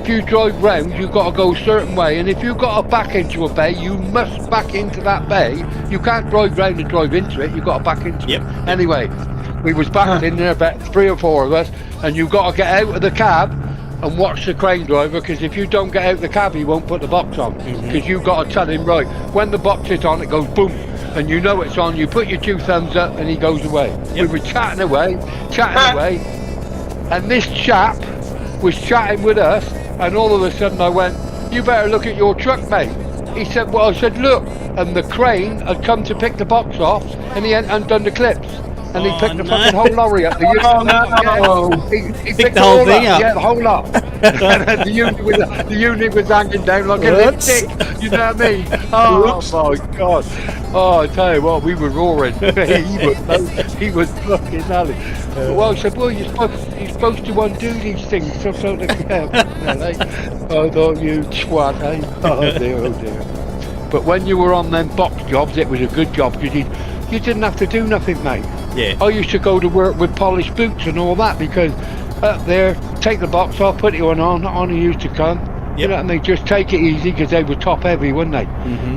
[SPEAKER 12] you drive round, you've got to go a certain way, and if you've got to back into a bay, you must back into that bay. You can't drive round and drive into it, you've got to back into it. Anyway, we was backed in there, about 3 or 4 of us, and you've got to get out of the cab and watch the crane driver, because if you don't get out of the cab, he won't put the box on, because you've got to tell him, right, when the box is on, it goes boom, and you know it's on, you put your 2 thumbs up, and he goes away. We were chatting away, and this chap was chatting with us, and all of a sudden I went, you better look at your truck, mate. He said, well, I said, look, and the crane had come to pick the box off, and he hadn't undone the clips. And he picked the fucking whole lorry up. He picked the whole thing up. Yeah, the whole lot. And the unit was hanging down like a little dick. You know what I mean? Oh my God. Oh, I tell you what, we were roaring. he was fucking howling. Well, I said, well, you're supposed to undo these things. So I thought, you twat, eh? Oh dear, oh dear. But when you were on them box jobs, it was a good job, because you didn't have to do nothing, mate.
[SPEAKER 6] Yeah.
[SPEAKER 12] I used to go to work with polished boots and all that because up there, take the box off, put it on he used to come. You know what I mean? Just take it easy because they were top heavy, weren't they?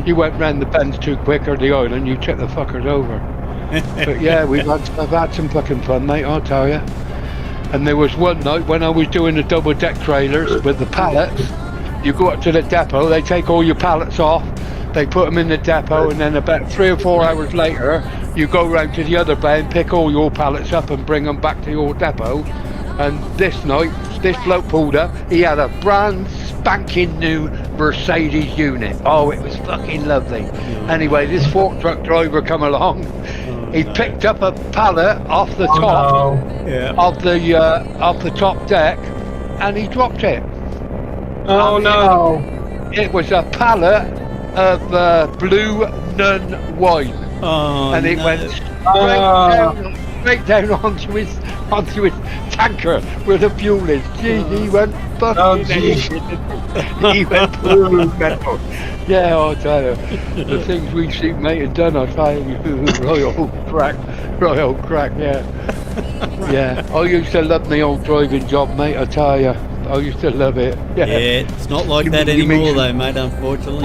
[SPEAKER 12] You went round the bends too quick or the island, you took the fuckers over. But yeah, I've had some fucking fun, mate, I'll tell you. And there was one night when I was doing the double deck trailers with the pallets. You go up to the depot, they take all your pallets off, they put them in the depot, and then about 3 or 4 hours later, you go round to the other bay and pick all your pallets up and bring them back to your depot. And this night, this bloke pulled up, he had a brand spanking new Mercedes unit. Oh, it was fucking lovely. Anyway, this fork truck driver come along, he picked up a pallet off the top of the top deck, and he dropped it.
[SPEAKER 5] Oh no!
[SPEAKER 12] It was a pallet of blue nun wine, and it went straight down onto his tanker where the fuel is. Jeez, he went fucking he went full metal. Yeah, I'll tell you, the things we see mate and done, I'll tell you, royal crack, yeah. I used to love my old driving job, mate, I tell you. I used to love it.
[SPEAKER 6] Yeah, it's not like that anymore, though, mate. Unfortunately.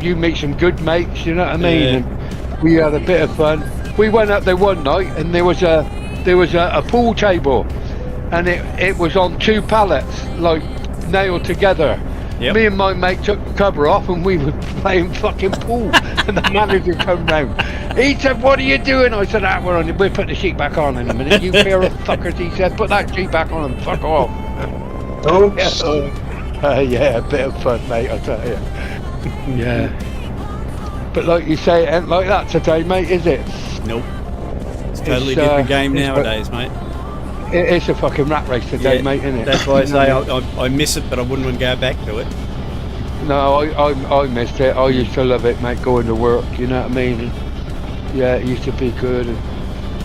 [SPEAKER 12] You meet some good mates. You know what I mean? And we had a bit of fun. We went up there one night, and there was a pool table, and it was on 2 pallets, like nailed together. Me and my mate took the cover off, and we were playing fucking pool. And the manager come round. He said, "What are you doing?" I said, we'll put the sheet back on in a minute. You pair of fuckers, he said, "Put that sheet back on and fuck off." Yeah, a bit of fun, mate, I tell you. Yeah. But like you say, it ain't like that today, mate, is it?
[SPEAKER 6] Nope. It's a totally different game nowadays, mate.
[SPEAKER 12] It's a fucking rat race today, mate, isn't it?
[SPEAKER 6] That's why I say I miss it, but I wouldn't want to go back to it.
[SPEAKER 12] No, I missed it. I used to love it, mate, going to work, you know what I mean? And yeah, it used to be good. And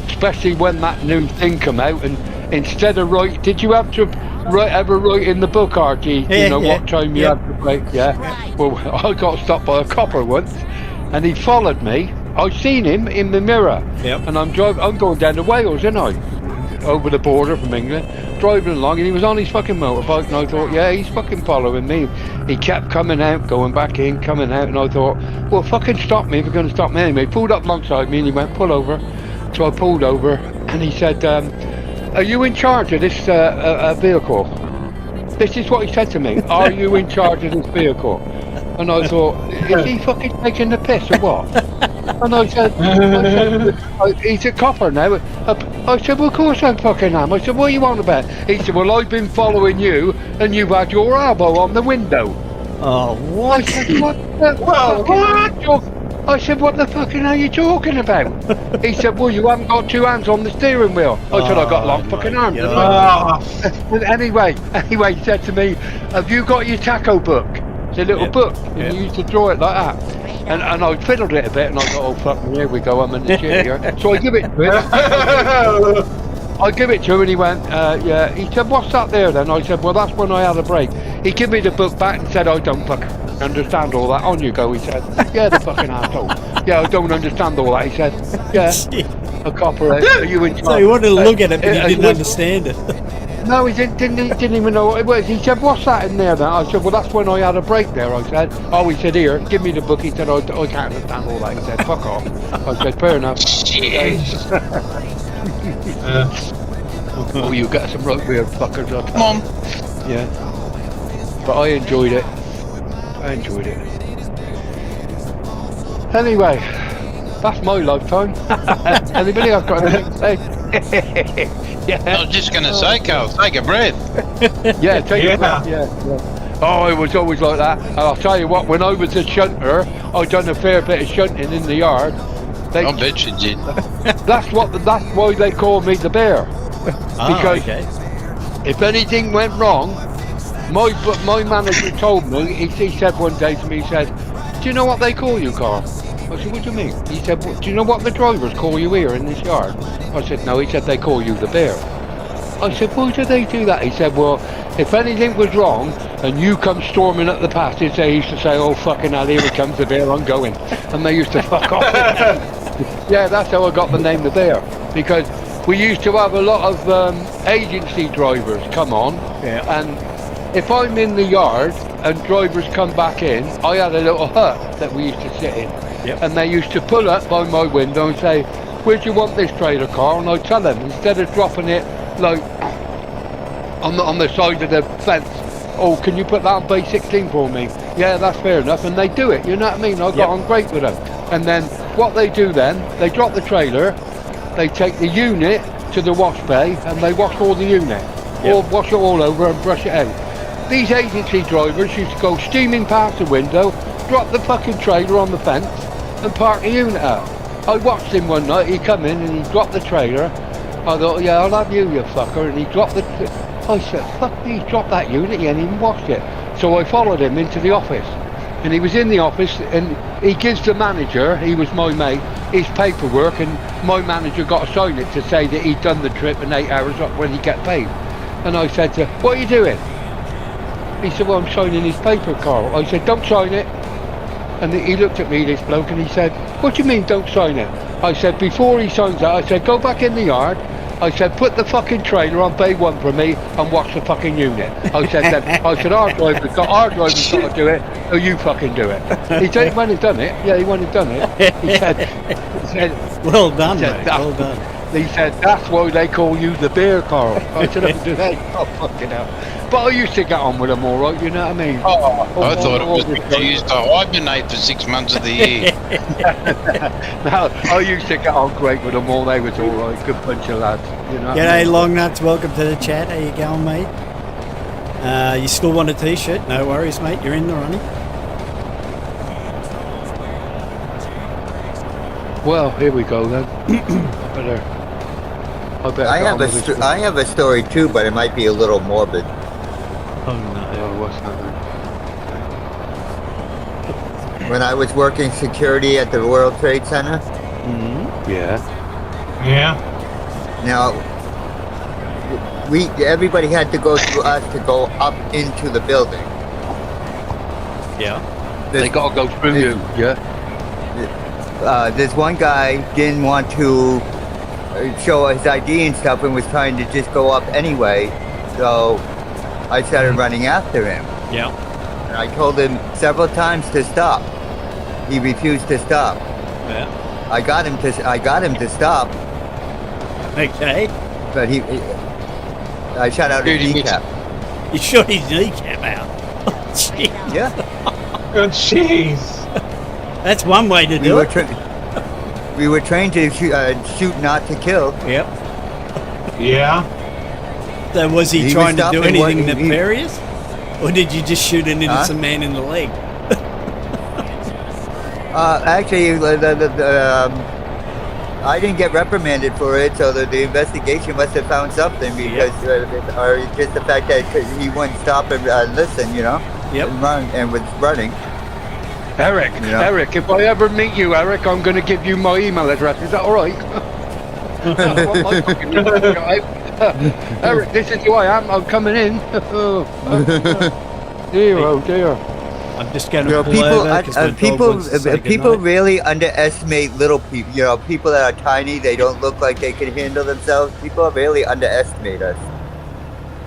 [SPEAKER 12] especially when that new thing come out, and instead of did you have to ever write in the book, RG, what time you had to break? Yeah. Well, I got stopped by a copper once, and he followed me. I seen him in the mirror, and I'm going down to Wales, ain't I? Over the border from England, driving along, and he was on his fucking motorbike, and I thought, yeah, he's fucking following me. He kept coming out, going back in, coming out, and I thought, well, fucking stop me if you're going to stop me anyway. He pulled up alongside me, and he went, pull over. So I pulled over, and he said, are you in charge of this vehicle? This is what he said to me. Are you in charge of this vehicle? And I thought, is he fucking taking the piss or what? And I said, he's a copper now. I said, well, of course I fucking am. I said, what are you on about? He said, well, I've been following you, and you've had your elbow on the window.
[SPEAKER 6] Oh, what?
[SPEAKER 12] I said, what I said, what the fucking are you talking about? He said, well, you haven't got 2 hands on the steering wheel. I said, I've got long fucking arms. Anyway, he said to me, have you got your taco book? It's a little book, and you used to draw it like that. And I fiddled it a bit, and I thought, oh fuck me, here we go, I'm in the shit here. So I give it to him. I give it to him, and he went, yeah. He said, what's that there then? I said, well, that's when I had a break. He gave me the book back and said, I don't fucking understand all that. On you go, he said. Yeah, the fucking asshole. Yeah, I don't understand all that, he said. Yeah, a copper, are you in charge?
[SPEAKER 6] So he wanted to look at it, but he didn't understand it.
[SPEAKER 12] No, he didn't even know what it was. He said, what's that in there then? I said, well, that's when I had a break there, I said. Oh, he said, here, give me the book. He said, I can't understand all that. He said, fuck off. I said, fair enough. Oh, you got some right weird fuckers up.
[SPEAKER 13] Come on.
[SPEAKER 12] Yeah. But I enjoyed it. Anyway, that's my lifetime. Anybody else got anything to say?
[SPEAKER 13] Yeah. I was just going to say, Carl, take a breath.
[SPEAKER 12] Yeah, take a breath. Yeah. Oh, it was always like that. And I'll tell you what, when I was a shunter, I done a fair bit of shunting in the yard.
[SPEAKER 13] I bet you did.
[SPEAKER 12] That's why they call me the bear. Because if anything went wrong, my manager told me, he said one day to me, he said, do you know what they call you, Carl? I said, what do you mean? He said, do you know what the drivers call you here in this yard? I said, no. He said, they call you the bear. I said, why do they do that? He said, well, if anything was wrong and you come storming up the passage, they used to say, oh, fucking hell, here it comes the bear, I'm going. And they used to fuck off. Yeah, that's how I got the name of Bear. Because we used to have a lot of agency drivers come on.
[SPEAKER 6] Yeah.
[SPEAKER 12] And if I'm in the yard and drivers come back in, I had a little hut that we used to sit in.
[SPEAKER 6] Yep.
[SPEAKER 12] And they used to pull up by my window and say, where do you want this trailer, Carl? And I'd tell them, instead of dropping it like on the side of the fence, oh, can you put that on base 16 for me? Yeah, that's fair enough. And they do it, you know what I mean? I got on great with them. And then what they do then, they drop the trailer, they take the unit to the wash bay and they wash all the unit. Or wash it all over and brush it out. These agency drivers used to go steaming past the window, drop the fucking trailer on the fence and park the unit up. I watched him one night, he come in and he dropped the trailer. I thought, yeah, I'll have you fucker. And he dropped the... I said, fuck me, he dropped that unit, he hadn't even washed it. So I followed him into the office. And he was in the office and he gives the manager, he was my mate, his paperwork, and my manager got to sign it to say that he'd done the trip in 8 hours up when he get paid. And I said to him, what are you doing? He said, well, I'm signing his paper, Carl. I said, don't sign it. And he looked at me, this bloke, and he said, what do you mean don't sign it? I said, before he signs that, I said, go back in the yard. I said, put the fucking trailer on bay 1 for me and watch the fucking unit. I said, our driver's got to do it, or you fucking do it. He said he went and done it. Yeah, he went and done it. He said
[SPEAKER 6] well done, mate. Well done.
[SPEAKER 12] He said, that's why they call you the bear, Carl. I said, do they? Oh, fucking hell. But I used to get on with them all right, you know what I mean?
[SPEAKER 13] I thought it was because you used to hibernate for 6 months of the year.
[SPEAKER 12] No, I used to get on great with them all. They was all right, good bunch of lads. You know
[SPEAKER 6] G'day, Long Nuts. Welcome to the chat. How you going, mate? You still want a t-shirt? No worries, mate. You're in the running.
[SPEAKER 12] Well, here we go then.
[SPEAKER 8] I have a story too, but it might be a little morbid.
[SPEAKER 6] Oh no!
[SPEAKER 12] What's that then?
[SPEAKER 8] When I was working security at the World Trade Center.
[SPEAKER 12] Mm-hmm. Yeah.
[SPEAKER 8] Now, everybody had to go through us to go up into the building.
[SPEAKER 6] Yeah.
[SPEAKER 12] They gotta go through you. Yeah.
[SPEAKER 8] This one guy didn't want to show his ID and stuff and was trying to just go up anyway, so I started running after him.
[SPEAKER 6] Yeah.
[SPEAKER 8] And I told him several times to stop. He refused to stop.
[SPEAKER 6] Yeah.
[SPEAKER 8] I got him to stop.
[SPEAKER 6] Okay.
[SPEAKER 8] But I shot out his kneecap.
[SPEAKER 6] You shot his kneecap out? Oh, jeez.
[SPEAKER 8] Yeah.
[SPEAKER 5] Oh, jeez.
[SPEAKER 6] That's one way to do it.
[SPEAKER 8] We were trained to shoot not to kill.
[SPEAKER 6] Yep.
[SPEAKER 5] Yeah.
[SPEAKER 6] So was he trying to do anything nefarious? Or did you just shoot an innocent man in the leg?
[SPEAKER 8] Actually, I didn't get reprimanded for it, so the investigation must have found something because, or just the fact that he wouldn't stop and listen, you know, and run and was running.
[SPEAKER 12] Eric, Eric, if I ever meet you, Eric, I'm going to give you my email address. Is that all right? Eric, this is who I am. I'm coming in. Dear, oh dear.
[SPEAKER 6] I'm just going to pull over.
[SPEAKER 8] People really underestimate little people. You know, people that are tiny, they don't look like they can handle themselves. People really underestimate us.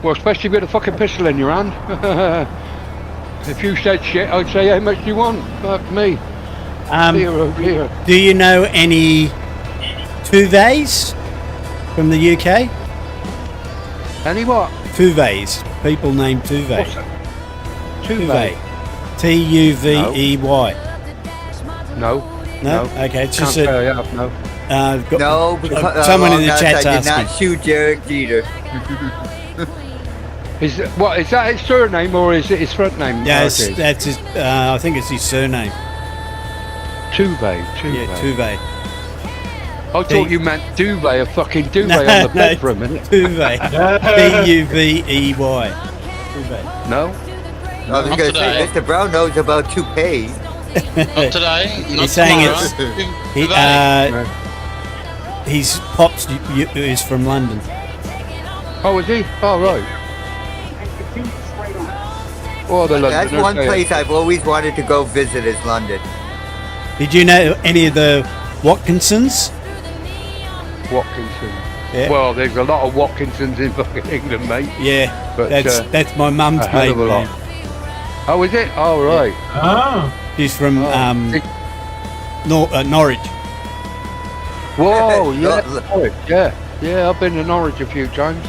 [SPEAKER 12] Well, especially with a fucking pistol in your hand. If you said shit, I'd say, how much do you want? Fuck me. Dear, oh dear.
[SPEAKER 6] Do you know any Tuves from the UK?
[SPEAKER 12] Any what?
[SPEAKER 6] Tuves. People named Tuve.
[SPEAKER 12] Tuve.
[SPEAKER 6] T-U-V-E-Y.
[SPEAKER 12] No.
[SPEAKER 6] No? Okay, it's just
[SPEAKER 12] no.
[SPEAKER 6] Someone in the chat's
[SPEAKER 8] I did
[SPEAKER 6] asking.
[SPEAKER 8] not shoot Derek Jeter.
[SPEAKER 12] Is that his surname or is it his front name?
[SPEAKER 6] Yeah, that's his. I think it's his surname.
[SPEAKER 12] Tuve.
[SPEAKER 6] Yeah, Tuve.
[SPEAKER 12] I thought you meant duvet, a fucking duvet on the bed for a minute.
[SPEAKER 6] Tuve. B-U-V-E-Y. Tuve.
[SPEAKER 12] No.
[SPEAKER 8] I was going to say, Mr. Brown knows about toupees.
[SPEAKER 13] Not today. Not
[SPEAKER 6] He's saying
[SPEAKER 13] tomorrow.
[SPEAKER 6] His pops is from London.
[SPEAKER 12] Oh, is he? Oh, right. Oh,
[SPEAKER 8] that's one place I've always wanted to go visit is London.
[SPEAKER 6] Did you know any of the Watkinsons.
[SPEAKER 12] Watkinson.
[SPEAKER 6] Yeah.
[SPEAKER 12] Well, there's a lot of Watkinsons in fucking England, mate.
[SPEAKER 6] Yeah,
[SPEAKER 12] but
[SPEAKER 6] that's my mum's maiden name.
[SPEAKER 12] Oh, is it? Oh, right.
[SPEAKER 5] Oh.
[SPEAKER 6] She's from Norwich.
[SPEAKER 12] Whoa, yeah, Norwich, yeah. Yeah, I've been to Norwich a few times.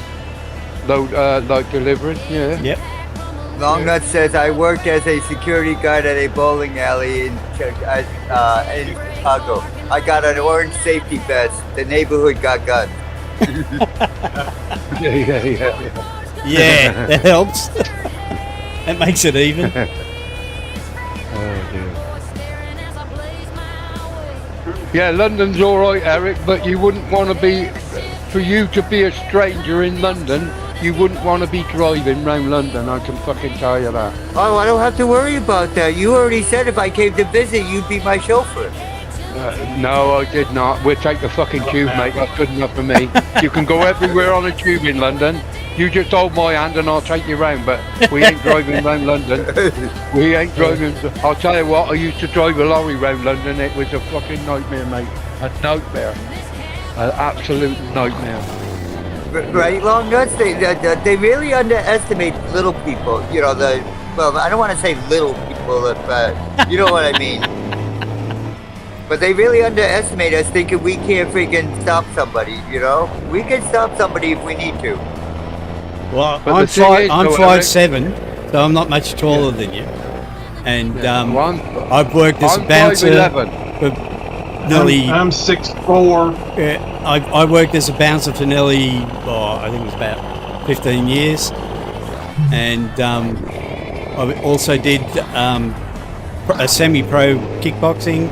[SPEAKER 12] Like delivering, yeah.
[SPEAKER 6] Yep.
[SPEAKER 8] Longnut says, I worked as a security guard at a bowling alley in Chicago. I got an orange safety vest. The neighborhood got guns.
[SPEAKER 6] Yeah, that helps. That makes it even.
[SPEAKER 12] Yeah, London's all right, Eric, but you wouldn't want to be, for you to be a stranger in London, you wouldn't want to be driving round London, I can fucking tell you that.
[SPEAKER 8] Oh, I don't have to worry about that. You already said if I came to visit, you'd be my chauffeur.
[SPEAKER 12] No, I did not. We'll take the fucking tube, mate. That's good enough for me. You can go everywhere on a tube in London. You just hold my hand and I'll take you round, but we ain't driving round London. We ain't driving. I'll tell you what, I used to drive a lorry round London. It was a fucking nightmare, mate. A nightmare. An absolute nightmare.
[SPEAKER 8] Right, long nuts. They really underestimate little people. You know, well, I don't want to say little people, if you know what I mean. But they really underestimate us, thinking we can't freaking stop somebody. You know, we can stop somebody if we need to.
[SPEAKER 6] Well, I'm 5'7", so I'm not much taller than you. And I've worked as a bouncer for nearly.
[SPEAKER 5] I'm 6'4".
[SPEAKER 6] Yeah, I worked as a bouncer for nearly, I think it was about 15 years, and I also did a semi-pro kickboxing,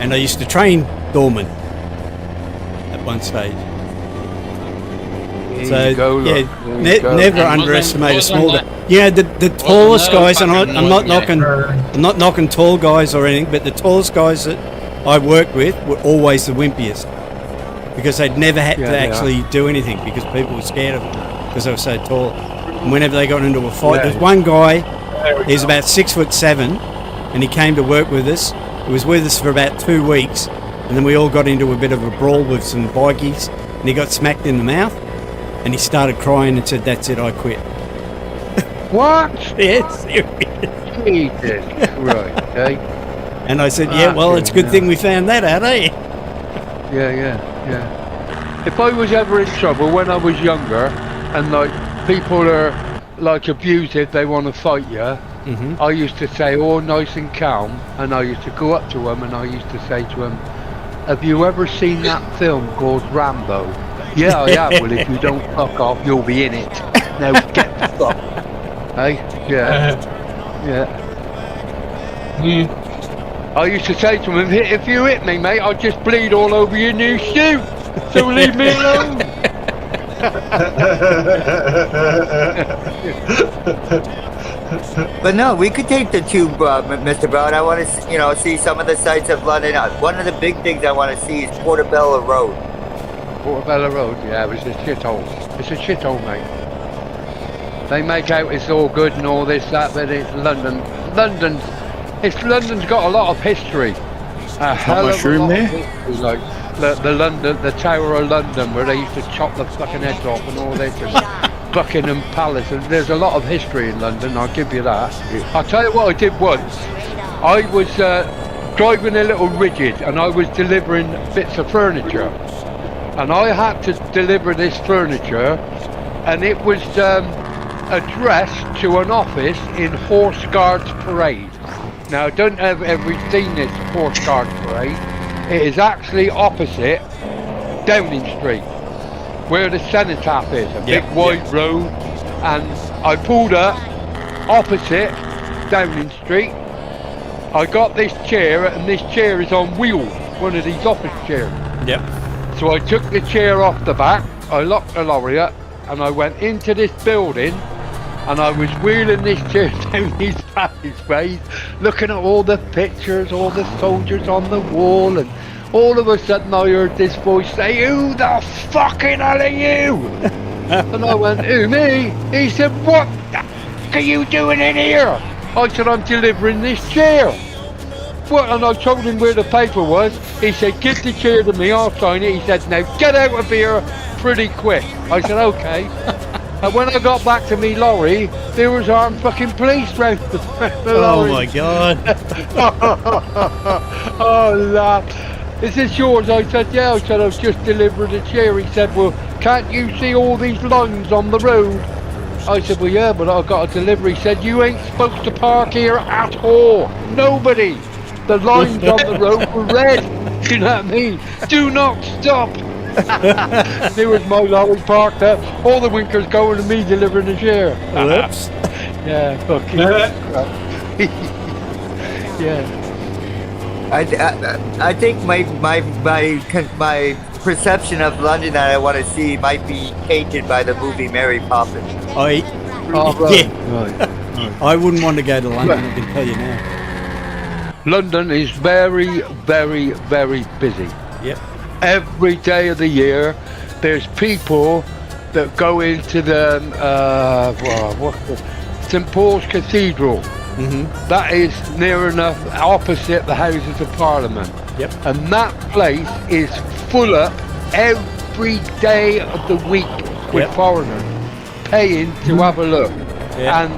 [SPEAKER 6] and I used to train doormen at one stage. So never underestimate a small guy. Yeah, the tallest guys, and I'm not knocking tall guys or anything, but the tallest guys that I worked with were always the wimpiest, because they'd never had to actually do anything because people were scared of them because they were so tall. And whenever they got into a fight, there's one guy, he's about 6'7", and he came to work with us. He was with us for about 2 weeks, and then we all got into a bit of a brawl with some bikies, and he got smacked in the mouth. And he started crying and said, "That's it, I quit."
[SPEAKER 12] What?
[SPEAKER 6] Yes.
[SPEAKER 12] Jesus. Right, okay.
[SPEAKER 6] And I said, "Yeah, well, it's a good thing we found that out, eh?"
[SPEAKER 12] Yeah. If I was ever in trouble when I was younger, and like people are like abusive, they want to fight you, I used to say, all nice and calm, and I used to go up to them and I used to say to them, "Have you ever seen that film called Rambo?" "Yeah, I have." "Well, if you don't fuck off, you'll be in it. Now get the fuck." Hey? Yeah. I used to say to him, "If you hit me, mate, I'll just bleed all over your new shoe. So leave me alone."
[SPEAKER 8] But no, we could take the tube, Mr. Brown. I want to, see some of the sights of London. One of the big things I want to see is Portobello Road.
[SPEAKER 12] Portobello Road, yeah, it was a shithole. It's a shithole, mate. They make out it's all good and all this, that, but it's London. London's got a lot of history. A hell of a lot of history, like the Tower of London, where they used to chop the fucking heads off and all this, and Buckingham Palace. And there's a lot of history in London, I'll give you that. I'll tell you what I did once. I was driving a little rigid, and I was delivering bits of furniture. And I had to deliver this furniture, and it was addressed to an office in Horse Guards Parade. Now, I don't have ever seen this Horse Guards Parade. It is actually opposite Downing Street, where the cenotaph is, a big wide road. And I pulled up opposite Downing Street. I got this chair, and this chair is on wheels, one of these office chairs.
[SPEAKER 6] Yep.
[SPEAKER 12] So I took the chair off the back, I locked the lorry up, and I went into this building, and I was wheeling this chair down these passageways, looking at all the pictures, all the soldiers on the wall, and all of a sudden I heard this voice say, "Who the fucking hell are you?" And I went, "Who, me?" He said, "What the fuck are you doing in here?" I said, "I'm delivering this chair." what? And I told him where the paper was. He said, give the chair to me, I'll sign it. He said, now get out of here pretty quick. I said, okay. And when I got back to me lorry, there was armed fucking police round the lorry.
[SPEAKER 6] Oh my God.
[SPEAKER 12] Oh, lad. Is this yours? I said, yeah. I said, I've just delivered a chair. He said, well, can't you see all these lines on the road? I said, well, yeah, but I've got a delivery. He said, you ain't supposed to park here at all. Nobody. The lines on the road were red. You know what I mean? Do not stop. There was my lorry parked up. All the winkers going to me delivering the chair.
[SPEAKER 6] Whoops.
[SPEAKER 12] Yeah, fucking yeah.
[SPEAKER 8] I think my perception of London that I want to see might be tainted by the movie Mary Poppins.
[SPEAKER 12] Right.
[SPEAKER 6] I wouldn't want to go to London, I can tell you now.
[SPEAKER 12] London is very, very, very busy.
[SPEAKER 6] Yep.
[SPEAKER 12] Every day of the year, there's people that go into the St Paul's Cathedral.
[SPEAKER 6] Mm-hmm.
[SPEAKER 12] That is near enough opposite the Houses of Parliament.
[SPEAKER 6] Yep.
[SPEAKER 12] And that place is full up every day of the week with foreigners paying to have a look.
[SPEAKER 6] Yep.
[SPEAKER 12] And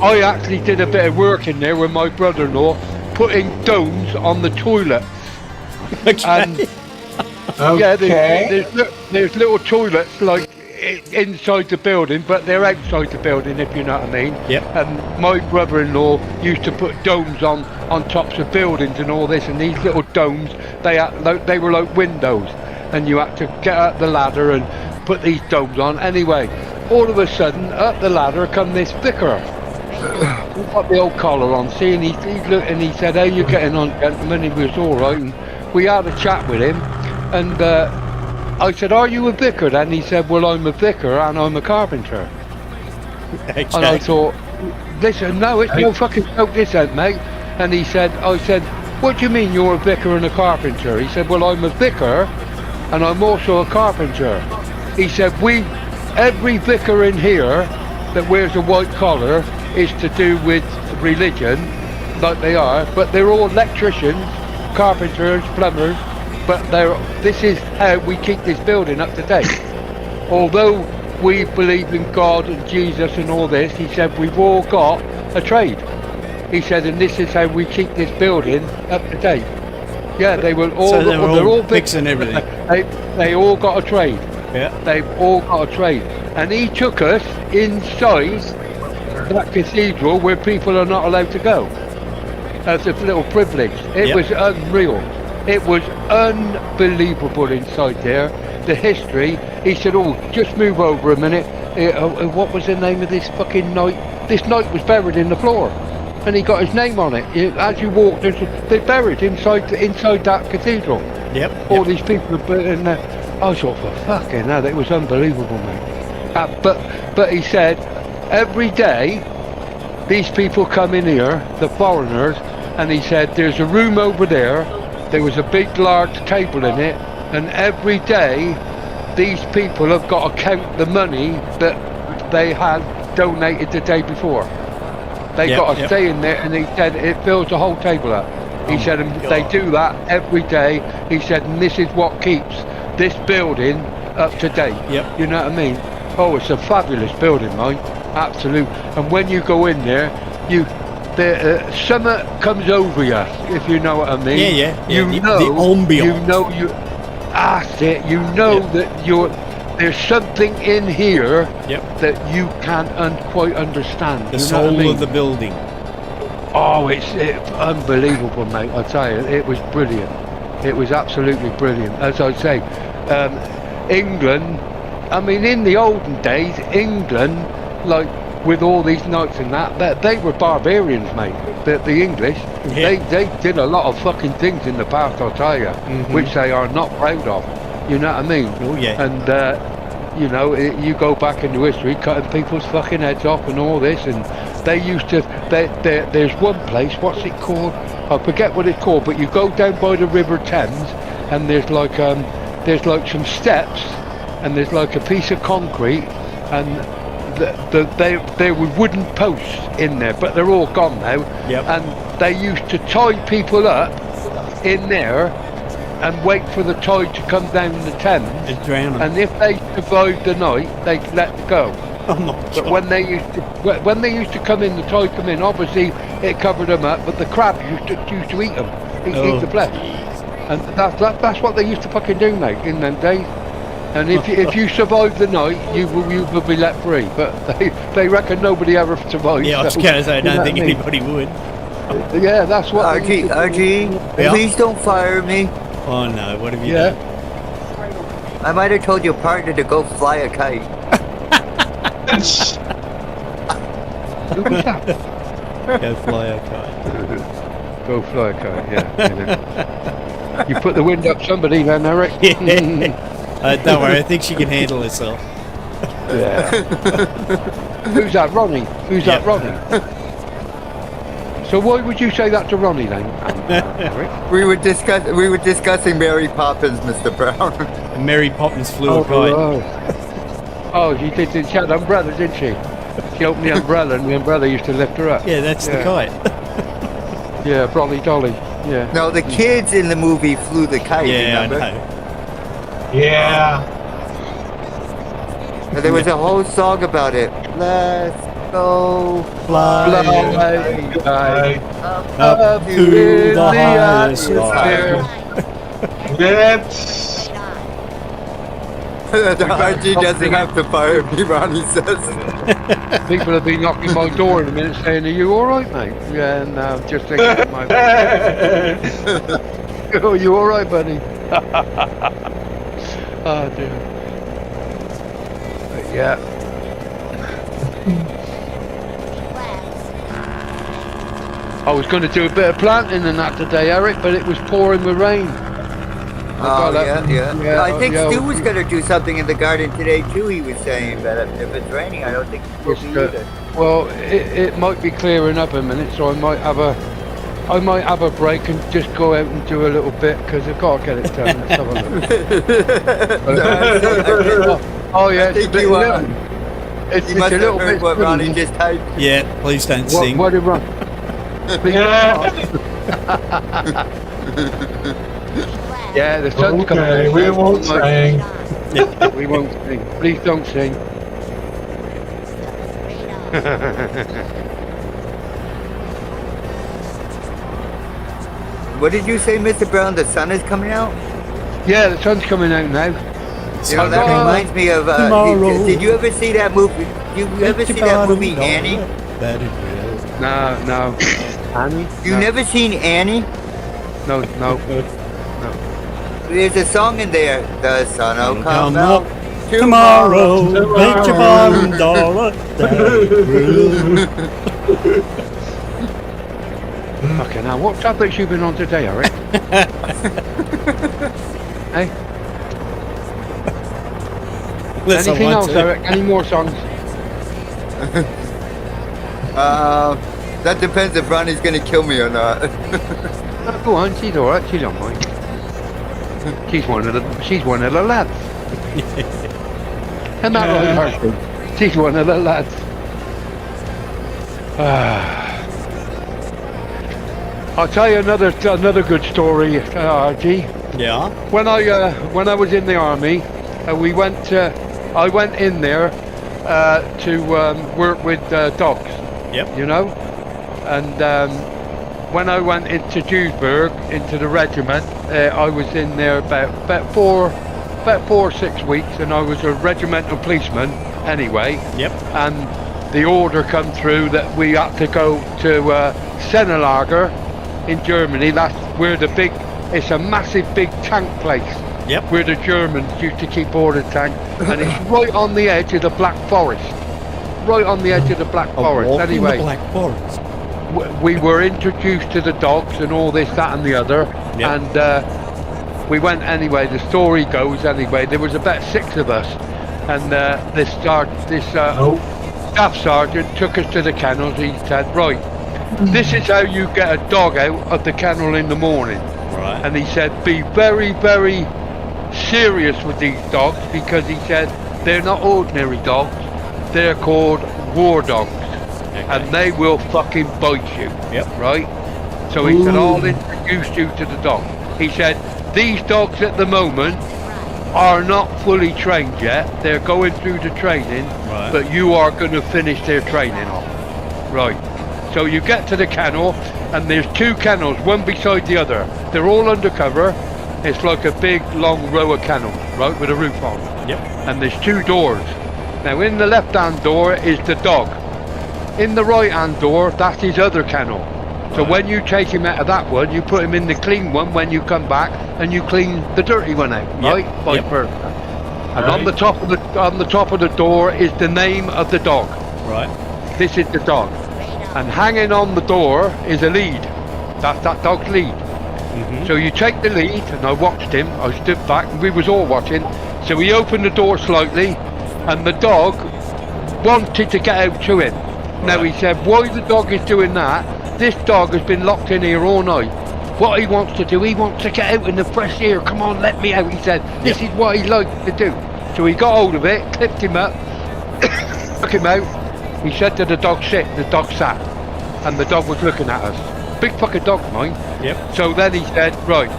[SPEAKER 12] I actually did a bit of work in there with my brother-in-law, putting domes on the toilets.
[SPEAKER 6] Okay.
[SPEAKER 12] And yeah, there's little toilets like inside the building, but they're outside the building, if you know what I mean.
[SPEAKER 6] Yep.
[SPEAKER 12] And my brother-in-law used to put domes on tops of buildings and all this, and these little domes, they were like windows, and you had to get up the ladder and put these domes on. Anyway, all of a sudden, up the ladder come this vicar. He got the old collar on, see, and he looked and he said, how you getting on, gentlemen? He was all right, and we had a chat with him, and I said, are you a vicar? And he said, well, I'm a vicar and I'm a carpenter.
[SPEAKER 6] Okay.
[SPEAKER 12] And I thought, listen, no, it's no fucking joke, this ain't, mate. And I said, what do you mean you're a vicar and a carpenter? He said, well, I'm a vicar and I'm also a carpenter. He said, every vicar in here that wears a white collar is to do with religion, like they are, but they're all electricians, carpenters, plumbers, but this is how we keep this building up to date. Although we believe in God and Jesus and all this, he said, we've all got a trade. He said, and this is how we keep this building up to date. Yeah, they were all,
[SPEAKER 6] so
[SPEAKER 12] they're all
[SPEAKER 6] fixing everything.
[SPEAKER 12] They all got a trade.
[SPEAKER 6] Yeah.
[SPEAKER 12] They've all got a trade. And he took us inside that cathedral where people are not allowed to go. As a little privilege. It was unreal. It was unbelievable inside there. The history. He said, oh, just move over a minute. What was the name of this fucking knight? This knight was buried in the floor. And he got his name on it. As you walk, they're buried inside that cathedral.
[SPEAKER 6] Yep.
[SPEAKER 12] All these people are buried in there. I thought, for fucking hell, it was unbelievable, mate. But he said, every day, these people come in here, the foreigners, and he said, there's a room over there. There was a big, large table in it, and every day, these people have got to count the money that they had donated the day before. They got to stay in there, and he said it fills the whole table up. He said, and they do that every day. He said, and this is what keeps this building up to date.
[SPEAKER 6] Yep.
[SPEAKER 12] You know what I mean? Oh, it's a fabulous building, mate. Absolute. And when you go in there, summer comes over you, if you know what I mean.
[SPEAKER 6] Yeah.
[SPEAKER 12] You know
[SPEAKER 6] the ambiance.
[SPEAKER 12] You know that's it. You know that there's something in here that you can't quite understand.
[SPEAKER 6] The soul of the building.
[SPEAKER 12] Oh, it's unbelievable, mate. I tell you, it was brilliant. It was absolutely brilliant. As I say, England, I mean, in the olden days, England, like with all these knights and that they were barbarians, mate. The English, they did a lot of fucking things in the past, I'll tell you, which they are not proud of. You know what I mean?
[SPEAKER 6] Oh, yeah.
[SPEAKER 12] And, you know, you go back into history, cutting people's fucking heads off and all this, and they used to, there's one place, what's it called? I forget what it's called, but you go down by the River Thames, and there's like some steps, and there's like a piece of concrete, and there were wooden posts in there, but they're all gone now.
[SPEAKER 6] Yep.
[SPEAKER 12] And they used to tie people up in there and wait for the tide to come down the Thames.
[SPEAKER 6] And drown them.
[SPEAKER 12] And if they survived the night, they'd let go.
[SPEAKER 6] Oh my
[SPEAKER 12] But
[SPEAKER 6] God.
[SPEAKER 12] when they used to come in, the tide come in. Obviously, it covered them up, but the crabs used to eat them, eat the flesh. And that's what they used to fucking do, mate, in them days. And if you survived the night, you will be let free. But they reckon nobody ever survived.
[SPEAKER 6] Yeah, I was going to say, I don't think anybody would.
[SPEAKER 12] Yeah, that's what.
[SPEAKER 8] RG,
[SPEAKER 6] Yeah.
[SPEAKER 8] please don't fire me.
[SPEAKER 6] Oh no, what have you done?
[SPEAKER 8] I might have told your partner to go fly a kite.
[SPEAKER 6] Go fly a kite.
[SPEAKER 12] Go fly a kite, yeah. You put the wind up somebody then, Eric.
[SPEAKER 6] Don't worry, I think she can handle herself.
[SPEAKER 12] Yeah. Who's that, Ronnie? Who's that, Ronnie? So why would you say that to Ronnie then? Eric?
[SPEAKER 8] We were discussing Mary Poppins, Mr. Brown.
[SPEAKER 6] And Mary Poppins flew a kite.
[SPEAKER 12] Oh, she did. She had an umbrella, didn't she? She opened the umbrella, and the umbrella used to lift her up.
[SPEAKER 6] Yeah, that's the kite.
[SPEAKER 12] Yeah, Brolly Dolly. Yeah.
[SPEAKER 8] No, the kids in the movie flew the kite.
[SPEAKER 6] Yeah,
[SPEAKER 8] remember?
[SPEAKER 6] I know.
[SPEAKER 5] Yeah.
[SPEAKER 8] And there was a whole song about it. Let's go
[SPEAKER 6] Fly up to the highest star.
[SPEAKER 5] That's...
[SPEAKER 8] The RG doesn't have to fire me, Ronnie says.
[SPEAKER 12] People have been knocking my door in a minute saying, "Are you alright, mate?" Yeah, no, just thinking of my Oh, you alright, buddy? Oh, dear. But yeah. I was going to do a bit of planting and that today, Eric, but it was pouring with rain.
[SPEAKER 8] Oh, yeah. I think
[SPEAKER 12] yeah,
[SPEAKER 8] Stu was going to do something in the garden today, too, he was saying. But if it's raining, I don't think it will be either.
[SPEAKER 12] Well, it might be clearing up a minute, so I might have a break and just go out and do a little bit, because I've got to get it done. Let's have a look. Oh, yeah, it's a bit little. It's
[SPEAKER 8] You must
[SPEAKER 12] a
[SPEAKER 8] have
[SPEAKER 12] little
[SPEAKER 8] heard
[SPEAKER 12] bit
[SPEAKER 8] what Ronnie just typed.
[SPEAKER 6] Yeah, please don't sing.
[SPEAKER 12] What did Ron? Yeah, the sun's coming out.
[SPEAKER 5] We won't sing.
[SPEAKER 12] We won't sing. Please don't sing.
[SPEAKER 8] What did you say, Mr. Brown? The sun is coming out?
[SPEAKER 12] Yeah, the sun's coming out now.
[SPEAKER 8] You know, that reminds me of... did you ever see that movie? Did you ever see that movie, Annie?
[SPEAKER 6] That is real.
[SPEAKER 12] No. Annie?
[SPEAKER 8] You never seen Annie?
[SPEAKER 12] No.
[SPEAKER 8] There's a song in there. The sun will come out
[SPEAKER 6] tomorrow. Bet your bottom dollar.
[SPEAKER 12] Fucking hell, what topics you been on today, Eric? Hey? Anything else, Eric? Any more songs?
[SPEAKER 8] That depends if Ronnie's gonna kill me or not.
[SPEAKER 12] Oh, go on, she's alright, she's on mine. She's one of the lads. Isn't that right, Harvey? She's one of the lads. I'll tell you another good story, RG.
[SPEAKER 6] Yeah.
[SPEAKER 12] When I was in the army, I went in there to work with dogs.
[SPEAKER 6] Yep.
[SPEAKER 12] You know, and when I went into Duisburg, into the regiment, I was in there about 4 or 6 weeks, and I was a regimental policeman anyway.
[SPEAKER 6] Yep.
[SPEAKER 12] And the order come through that we had to go to Sennelager in Germany. That's where it's a massive big tank place.
[SPEAKER 6] Yep.
[SPEAKER 12] Where the Germans used to keep all the tanks, and it's right on the edge of the Black Forest. Right on the edge of the Black Forest. Anyway,
[SPEAKER 6] the Black Forest.
[SPEAKER 12] We were introduced to the dogs and all this, that, and the other, and we went anyway. The story goes anyway. There was about 6 of us, and this staff sergeant took us to the kennels. He said, "Right, this is how you get a dog out of the kennel in the morning."
[SPEAKER 6] Right.
[SPEAKER 12] And he said, "Be very, very serious with these dogs, because he said they're not ordinary dogs. they're called war dogs, and they will fucking bite you.
[SPEAKER 6] Yep.
[SPEAKER 12] Right. So he said, I'll introduce you to the dog. He said, these dogs at the moment are not fully trained yet. They're going through the training, but you are going to finish their training off. Right. So you get to the kennel, and there's 2 kennels, one beside the other. They're all undercover. It's like a big, long row of kennels, right, with a roof on.
[SPEAKER 6] Yep.
[SPEAKER 12] And there's 2 doors. Now, in the left-hand door is the dog. In the right-hand door, that's his other kennel. So when you take him out of that one, you put him in the clean one when you come back, and you clean the dirty one out, right? Vice versa. And on the top of the door is the name of the dog.
[SPEAKER 6] Right.
[SPEAKER 12] This is the dog. And hanging on the door is a lead. That's that dog's lead. So you take the lead, and I watched him. I stood back, and we was all watching. So he opened the door slightly, and the dog wanted to get out to him. Now he said, why the dog is doing that? This dog has been locked in here all night. What he wants to do, he wants to get out in the fresh air. Come on, let me out, he said. This is what he likes to do. So he got hold of it, clipped him up, took him out. He said to the dog, sit. The dog sat. And the dog was looking at us. Big fucking dog, mine.
[SPEAKER 6] Yep.
[SPEAKER 12] So then he said, right,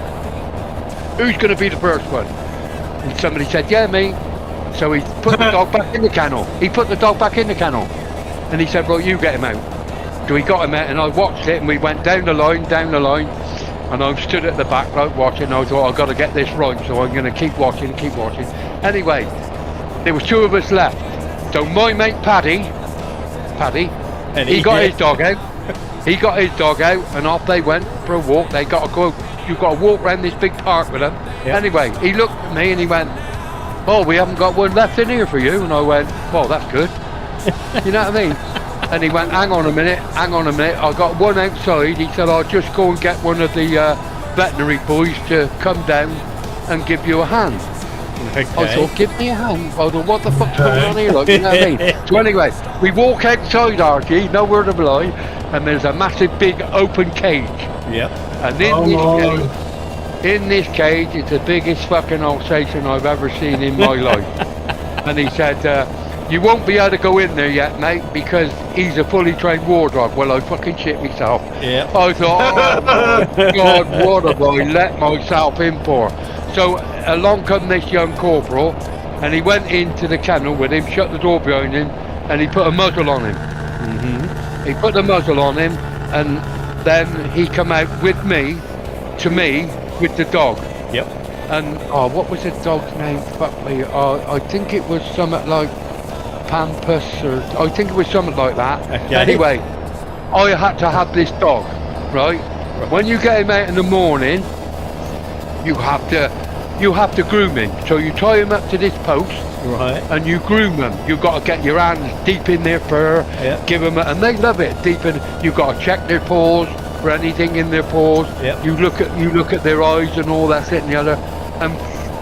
[SPEAKER 12] who's going to be the first one? And somebody said, yeah, me. So he put the dog back in the kennel. He put the dog back in the kennel. And he said, right, you get him out. So we got him out, and I watched it, and we went down the line, and I stood at the back like watching. I thought, I've got to get this right, so I'm going to keep watching. Anyway, there was 2 of us left. So my mate Paddy, he got his dog out. He got his dog out, and off they went for a walk. They got to go. You've got to walk around this big park with them. Yep. Anyway, he looked at me and he went, "Oh, we haven't got one left in here for you." And I went, "Well, that's good." You know what I mean? And he went, hang on a minute, I got one outside. He said, I'll just go and get one of the veterinary boys to come down and give you a hand. Okay. I thought, give me a hand? I thought, what the fuck's going on here? Like, you know what I mean? So anyway, we walk outside RG, nowhere to lie, and there's a massive big open cage.
[SPEAKER 6] Yep.
[SPEAKER 12] And in this cage, it's the biggest fucking Alsatian I've ever seen in my life. And he said, you won't be able to go in there yet, mate, because he's a fully trained war dog. Well, I fucking shit myself.
[SPEAKER 6] Yeah.
[SPEAKER 12] I thought, oh my God, what have I let myself in for? So along come this young corporal, and he went into the kennel with him, shut the door behind him, and he put a muzzle on him. He put the muzzle on him, and then he come out with me, to me, with the dog.
[SPEAKER 6] Yep.
[SPEAKER 12] And, oh, what was the dog's name? Fuck me. I think it was something like Pampas, or I think it was something like that. Okay. Anyway, I had to have this dog, right? When you get him out in the morning, you have to groom him. So you tie him up to this post,
[SPEAKER 6] right? And
[SPEAKER 12] you groom them. You've got to get your hands deep in their fur, give them, and they love it. Deep in. You've got to check their paws for anything in their paws.
[SPEAKER 6] Yep.
[SPEAKER 12] You look at their eyes and all that, and the other. And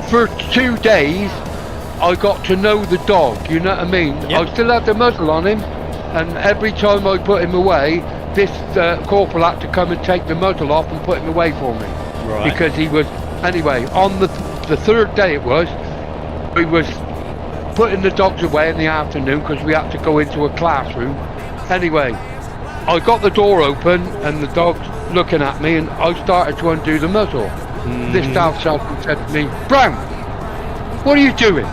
[SPEAKER 12] for 2 days, I got to know the dog, you know what I mean? Yep. I still had the muzzle on him, and every time I put him away, this corporal had to come and take the muzzle off and put him away for me.
[SPEAKER 6] Right.
[SPEAKER 12] Because he was, anyway, on the 3rd day it was, we was putting the dogs away in the afternoon because we had to go into a classroom. Anyway, I got the door open and the dog's looking at me, and I started to undo the muzzle. This staff sergeant said to me, "Brown, what are you doing?"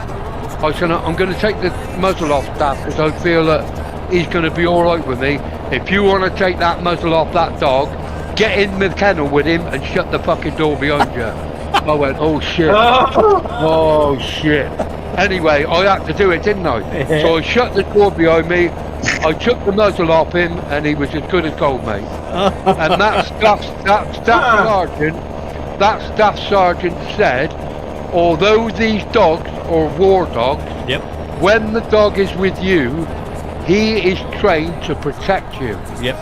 [SPEAKER 12] I said, "I'm going to take the muzzle off, Staff, because I feel that he's going to be all right with me. If you want to take that muzzle off that dog, get in the kennel with him and shut the fucking door behind you." I went, "Oh shit, oh shit." Anyway, I had to do it, didn't I? So I shut the door behind me, I took the muzzle off him, and he was as good as gold, mate. And that staff sergeant said, although these dogs are war dogs, when the dog is with you, he is trained to protect you.
[SPEAKER 6] Yep.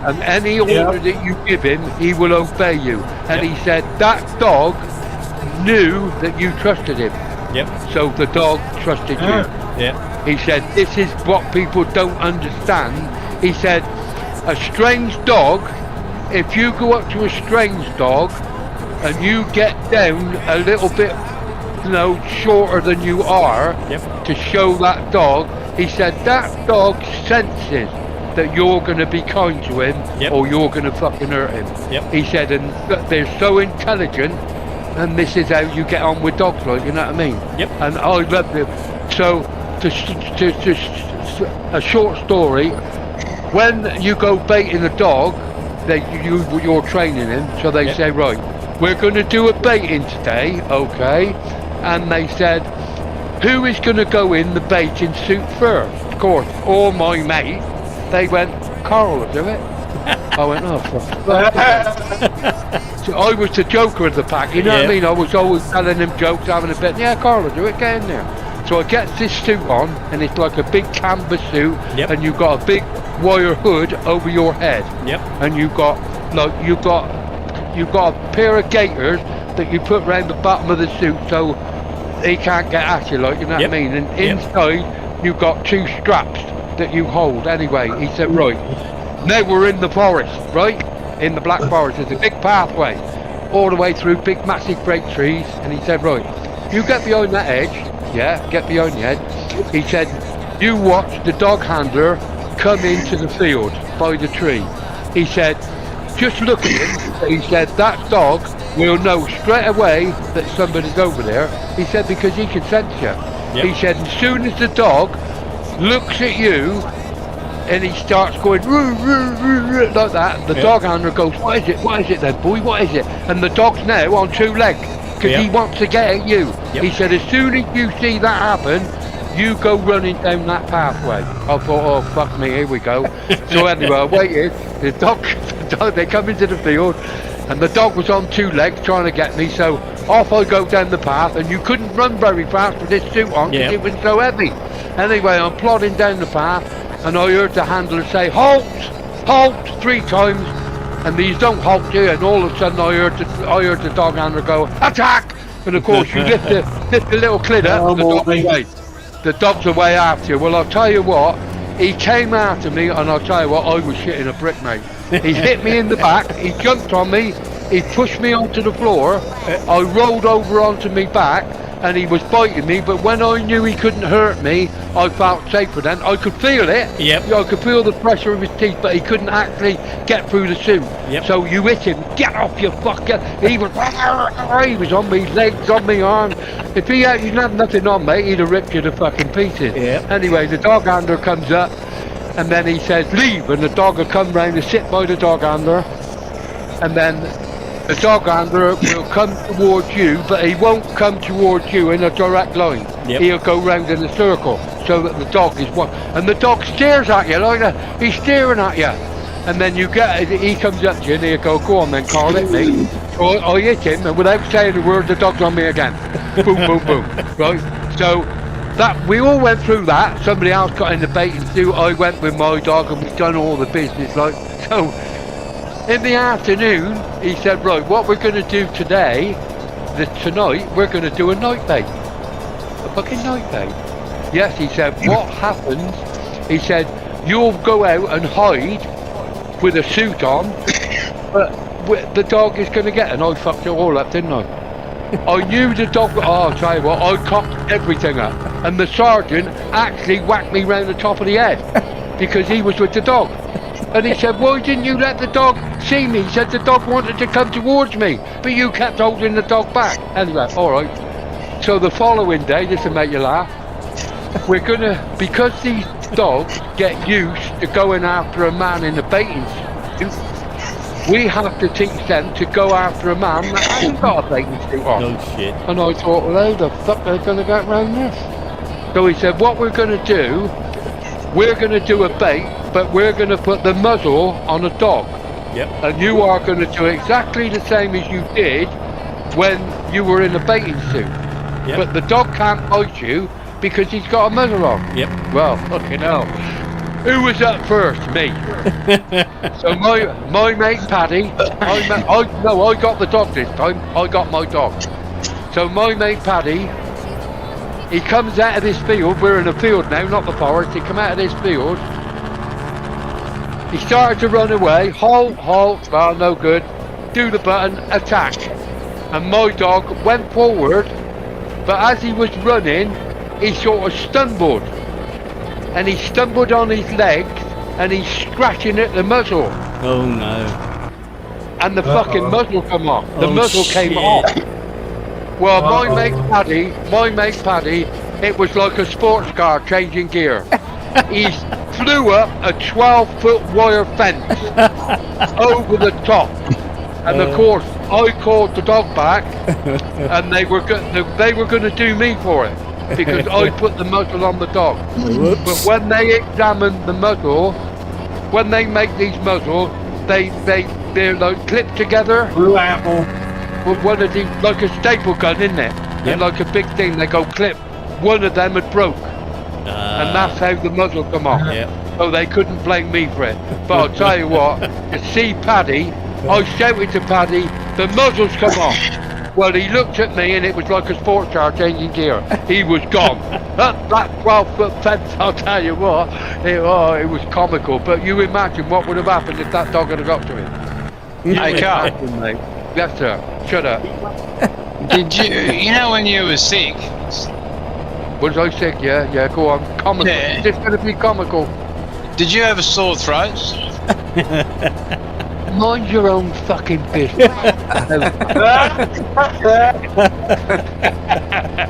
[SPEAKER 12] And any order that you give him, he will obey you. And he said that dog knew that you trusted him.
[SPEAKER 6] Yep.
[SPEAKER 12] So the dog trusted you.
[SPEAKER 6] Yeah.
[SPEAKER 12] He said, this is what people don't understand. He said, a strange dog, if you go up to a strange dog and you get down a little bit, shorter than you are, to show that dog He said that dog senses that you're going to be kind to him or you're going to fucking hurt him. He said, and they're so intelligent, and this is how you get on with dogs, like, you know what I mean? And I love them. So, a short story, when you go baiting a dog, you're training him, so they say, right, we're going to do a baiting today, okay? And they said, who is going to go in the baiting suit first? Of course, all my mates, they went, Carl will do it. I went, oh, fuck. So I was the joker of the pack, you know what I mean? I was always telling them jokes, having a bit, yeah, Carl will do it, get in there. So I get this suit on, and it's like a big canvas suit, and you've got a big wire hood over your head. And you've got, like, you've got a pair of gaiters that you put around the bottom of the suit so he can't get at you, like, you know what I mean? And inside, you've got 2 straps that you hold. Anyway, he said, right, now we're in the forest, right? In the Black Forest, there's a big pathway all the way through big massive great trees, and he said, right, you get behind that edge, get behind the edge. He said, you watch the dog handler come into the field by the tree. He said, just look at him. He said, that dog will know straight away that somebody's over there. He said, because he can sense you. He said, as soon as the dog looks at you and he starts going roo, roo, roo, roo, like that, and the dog handler goes, what is it then, boy, what is it? And the dog's now on 2 legs because he wants to get at you. He said, as soon as you see that happen, you go running down that pathway. I thought, oh, fuck me, here we go. So anyway, I waited. The dog, they come into the field, and the dog was on 2 legs trying to get me, so off I go down the path, and you couldn't run very fast with this suit on because it was so heavy. Anyway, I'm plodding down the path, and I heard the handler say, halt, halt, 3 times, and these don't halt you, and all of a sudden I heard the dog handler go, attack! And of course you lift the little clit up, and the dog's away. The dog's away after you. Well, I'll tell you what, he came after me, and I'll tell you what, I was shitting a brick, mate. He hit me in the back, he jumped on me, he pushed me onto the floor, I rolled over onto me back, and he was biting me, but when I knew he couldn't hurt me, I felt safer then. I could feel it, I could feel the pressure of his teeth, but he couldn't actually get through the suit. So you hit him, get off your fucker. He was on me legs, on me arms. If he didn't have nothing on, mate, he'd have ripped you to fucking pieces. Anyway, the dog handler comes up, and then he says, leave, and the dog will come round and sit by the dog handler, and then the dog handler will come towards you, but he won't come towards you in a direct line. He'll go round in a circle, so that the dog is one, and the dog stares at you like that. He's staring at you, and then he comes up to you, and he'll go on then, Carl, hit me. So I hit him, and without saying a word, the dog's on me again. Boom, boom, boom. Right? So that we all went through that. Somebody else got in the baiting suit. I went with my dog, and we've done all the business. Like so. In the afternoon, he said, right, what we're going to do tonight, we're going to do a night bait. A fucking night bait. Yes, he said, what happens, he said, you'll go out and hide with a suit on, but the dog is going to get, and I fucked it all up, didn't I? I knew the dog, I'll tell you what, I cocked everything up, and the sergeant actually whacked me round the top of the head, because he was with the dog. And he said, why didn't you let the dog see me? He said the dog wanted to come towards me, but you kept holding the dog back. Anyway, alright. So the following day, this will make you laugh, we're gonna, because these dogs get used to going after a man in a baiting suit, we have to teach them to go after a man that hasn't got a baiting suit on.
[SPEAKER 6] No shit.
[SPEAKER 12] And I thought, well, how the fuck are they gonna get around this? So he said, what we're gonna do, we're gonna do a bait, but we're going to put the muzzle on a dog. And you are going to do exactly the same as you did when you were in a baiting suit. But the dog can't bite you because he's got a muzzle on. Well, fucking hell. Who was up first? Me. So my mate Paddy, I got the dog this time. I got my dog. So my mate Paddy, he comes out of this field. We're in a field now, not the forest. He come out of this field. He started to run away, halt, well, no good, do the button, attack. And my dog went forward, but as he was running, he sort of stumbled. and he stumbled on his legs, and he's scratching at the muzzle.
[SPEAKER 6] Oh no.
[SPEAKER 12] And the fucking muzzle come off. The
[SPEAKER 6] Oh,
[SPEAKER 12] muzzle came
[SPEAKER 6] shit.
[SPEAKER 12] off. Well, my mate Paddy, it was like a sports car changing gear. He flew up a 12-foot wire fence over the top. And of course, I called the dog back, and they were going to do me for it because I put the muzzle on the dog.
[SPEAKER 6] Whoops.
[SPEAKER 12] But when they examine the muzzle, when they make these muzzles, they're like clipped together.
[SPEAKER 5] Blue apple.
[SPEAKER 12] With one of these, like a staple gun, isn't it?
[SPEAKER 6] Yep.
[SPEAKER 12] And like a big thing, they go clip. One of them had broke, and that's how the muzzle come off.
[SPEAKER 6] Yep.
[SPEAKER 12] So they couldn't blame me for it. But I'll tell you what, to see Paddy, I shouted to Paddy, the muzzle's come off. Well, he looked at me and it was like a sports car changing gear. He was gone. That 12-foot fence, I'll tell you what, it was comical. But you imagine what would have happened if that dog had got to him.
[SPEAKER 13] Hey, Carl.
[SPEAKER 12] Imagine, mate. Yes, sir. Shut up.
[SPEAKER 13] Did you know when you were sick?
[SPEAKER 12] Was I sick? Yeah, go on. Comical.
[SPEAKER 13] Yeah.
[SPEAKER 12] It's going to be comical.
[SPEAKER 13] Did you have a sore throat?
[SPEAKER 12] Mind your own fucking business.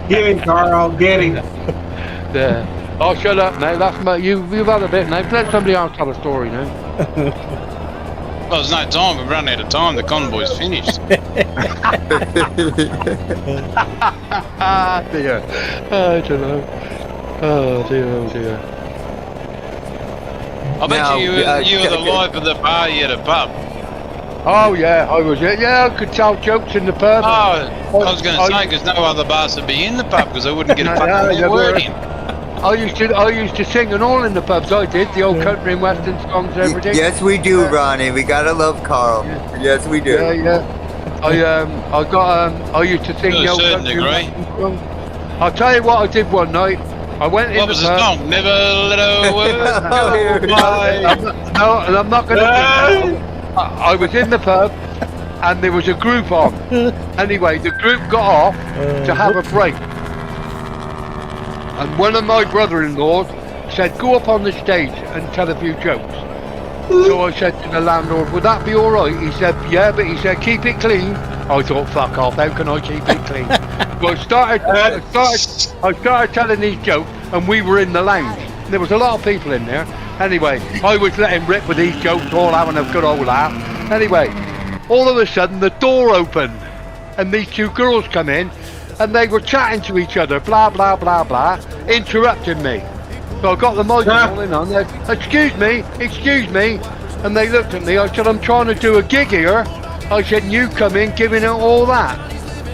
[SPEAKER 5] Get him, Carl. Get him.
[SPEAKER 12] Yeah. Oh, shut up, mate. That's you've had a bit, mate. Let somebody else tell a story now.
[SPEAKER 13] Well, there's no time. We've run out of time. The convoy's finished.
[SPEAKER 12] Dear. I don't know. Oh dear.
[SPEAKER 13] I bet
[SPEAKER 8] Now,
[SPEAKER 13] you were the life of the party at a pub.
[SPEAKER 12] Oh yeah, I was. Yeah, I could tell jokes in the pub.
[SPEAKER 13] Oh, I was going to say, because no other bars would be in the pub because they wouldn't get a fucking word in.
[SPEAKER 12] I used to sing and all in the pubs. I did the old country and western songs, everything.
[SPEAKER 8] Yes, we do, Ronnie. We gotta love Carl. Yes, we do.
[SPEAKER 12] Yeah. I used to sing
[SPEAKER 13] To a
[SPEAKER 12] the old
[SPEAKER 13] certain
[SPEAKER 12] country and
[SPEAKER 13] degree.
[SPEAKER 12] western songs. I'll tell you what I did one night. I went in
[SPEAKER 13] What
[SPEAKER 12] the
[SPEAKER 13] was the
[SPEAKER 12] pub.
[SPEAKER 13] song? Never let a word go by.
[SPEAKER 12] I'm not going to. I was in the pub, and there was a group on. Anyway, the group got off to have a break, and one of my brother-in-laws said, "Go up on the stage and tell a few jokes." So I said to the landlord, "Would that be all right?" He said, "Yeah," but he said, "Keep it clean." I thought, "Fuck off! How can I keep it clean?" Well, I started telling these jokes, and we were in the lounge. There was a lot of people in there. Anyway, I was letting rip with these jokes, all having a good old laugh. Anyway, all of a sudden the door opened, and these two girls come in, and they were chatting to each other, blah blah blah blah, interrupting me. So I got the microphone on. They said, excuse me, and they looked at me. I said, "I'm trying to do a gig here." I said, "You come in giving it all that."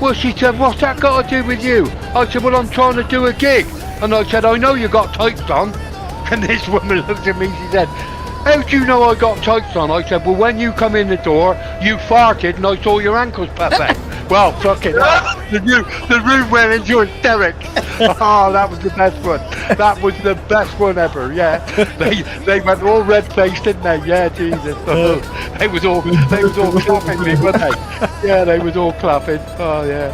[SPEAKER 12] Well, she said, "What's that got to do with you?" I said, "Well, I'm trying to do a gig." And I said, "I know you got tights on." And this woman looked at me, she said, "How do you know I got tights on?" I said, "Well, when you come in the door, you farted and I saw your ankles puff out." Well, fucking the room went into hysterics. Oh, that was the best one. That was the best one ever, yeah. They went all red-faced, didn't they? Yeah, Jesus. They was all clapping me, weren't they? Yeah, they was all clapping. Oh, yeah.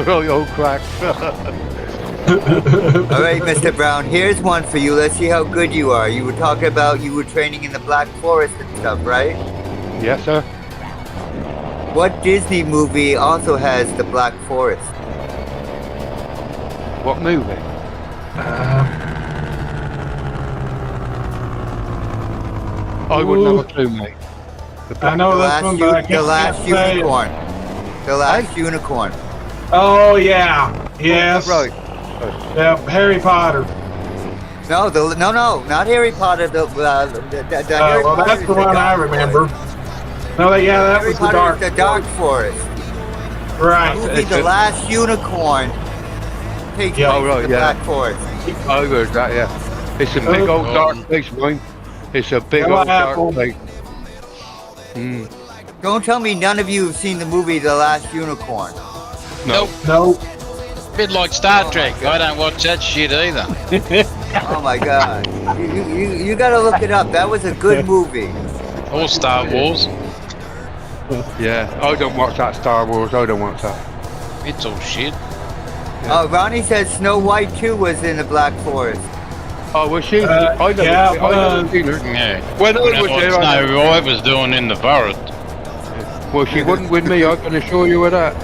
[SPEAKER 12] Oh, crack.
[SPEAKER 8] All right, Mr. Brown, here's one for you. Let's see how good you are. You were talking about you were training in the Black Forest and stuff, right?
[SPEAKER 12] Yes, sir.
[SPEAKER 8] What Disney movie also has the Black Forest?
[SPEAKER 12] What movie? I wouldn't have a clue, mate.
[SPEAKER 5] I know this one, but I can't
[SPEAKER 8] The Last
[SPEAKER 5] say it.
[SPEAKER 8] Unicorn. The Last Unicorn.
[SPEAKER 5] Oh yeah, yes.
[SPEAKER 8] Right.
[SPEAKER 5] Yeah, Harry Potter.
[SPEAKER 8] No, not Harry Potter. The Harry
[SPEAKER 5] Well,
[SPEAKER 8] Potter
[SPEAKER 5] that's
[SPEAKER 8] is
[SPEAKER 5] the one I remember. No, yeah, that
[SPEAKER 8] Harry
[SPEAKER 5] was the
[SPEAKER 8] Potter
[SPEAKER 5] Dark.
[SPEAKER 8] is the Dark Forest.
[SPEAKER 5] Right.
[SPEAKER 8] The movie The Last Unicorn takes place in the Black Forest.
[SPEAKER 12] I heard that, yeah. It's a big old dark place, mine. It's a big old dark place.
[SPEAKER 8] Don't tell me none of you have seen the movie The Last Unicorn.
[SPEAKER 13] Nope. Bit like Star Trek. I don't watch that shit either.
[SPEAKER 8] Oh my God! You gotta look it up. That was a good movie.
[SPEAKER 13] Or Star Wars.
[SPEAKER 12] Yeah, I don't watch that Star Wars. I don't watch that.
[SPEAKER 13] It's all shit.
[SPEAKER 8] Ronnie said Snow White 2 was in the Black Forest.
[SPEAKER 12] Oh, was she?
[SPEAKER 5] Yeah,
[SPEAKER 12] I never seen her.
[SPEAKER 13] Yeah.
[SPEAKER 12] When I was there, I
[SPEAKER 13] No, I was doing in the forest.
[SPEAKER 12] well, she wasn't with me. I can assure you of that.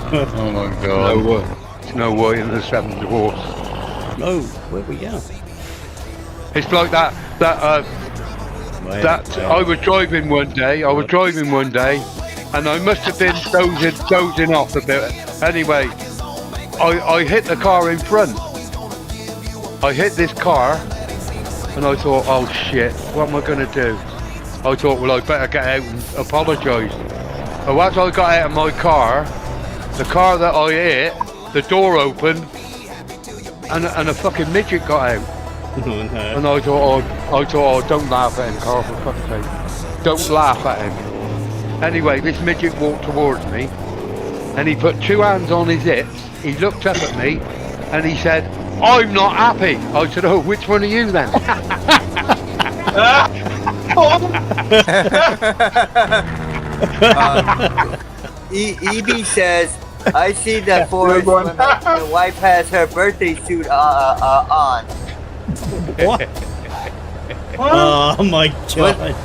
[SPEAKER 13] Oh my god.
[SPEAKER 12] Snow White and the Seven Dwarfs.
[SPEAKER 6] Oh, where we go?
[SPEAKER 12] It's like that I was driving one day, and I must have been dozing off a bit. Anyway, I hit the car in front. I hit this car, and I thought, oh shit, what am I going to do? I thought, well, I better get out and apologise. So as I got out of my car, the car that I hit, the door opened, and a fucking midget got out. And I thought, oh, don't laugh at him, Carl, for fuck's sake. Don't laugh at him. Anyway, this midget walked towards me, and he put two hands on his hips. He looked up at me, and he said, I'm not happy. I said, oh, which one are you then?
[SPEAKER 8] EB says, I see that Forrest when the wife has her birthday suit on.
[SPEAKER 6] What? Oh my god.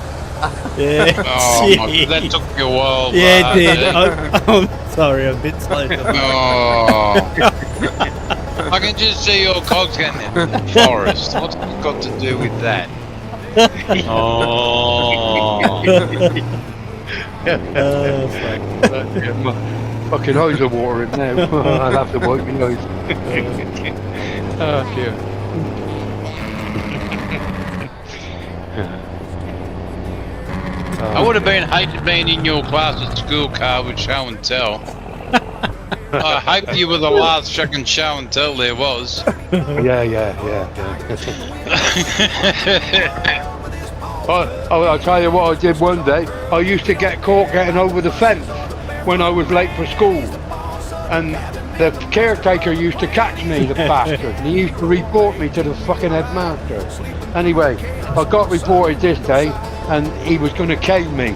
[SPEAKER 6] Yeah.
[SPEAKER 13] Oh my god, that took you a while.
[SPEAKER 6] Yeah, it did. I'm sorry, I'm a bit slow.
[SPEAKER 13] Oh. I can just see your cogs getting in the forest. What's it got to do with that? Oh.
[SPEAKER 12] My fucking eyes are watering now. I'll have to wipe my nose. Oh dear.
[SPEAKER 13] I would have hated being in your class at school, car with show and tell. I hope you were the last fucking show and tell there was.
[SPEAKER 12] Yeah. I'll tell you what I did one day. I used to get caught getting over the fence when I was late for school. And the caretaker used to catch me, the bastard. And he used to report me to the fucking headmaster. Anyway, I got reported this day, and he was going to cane me.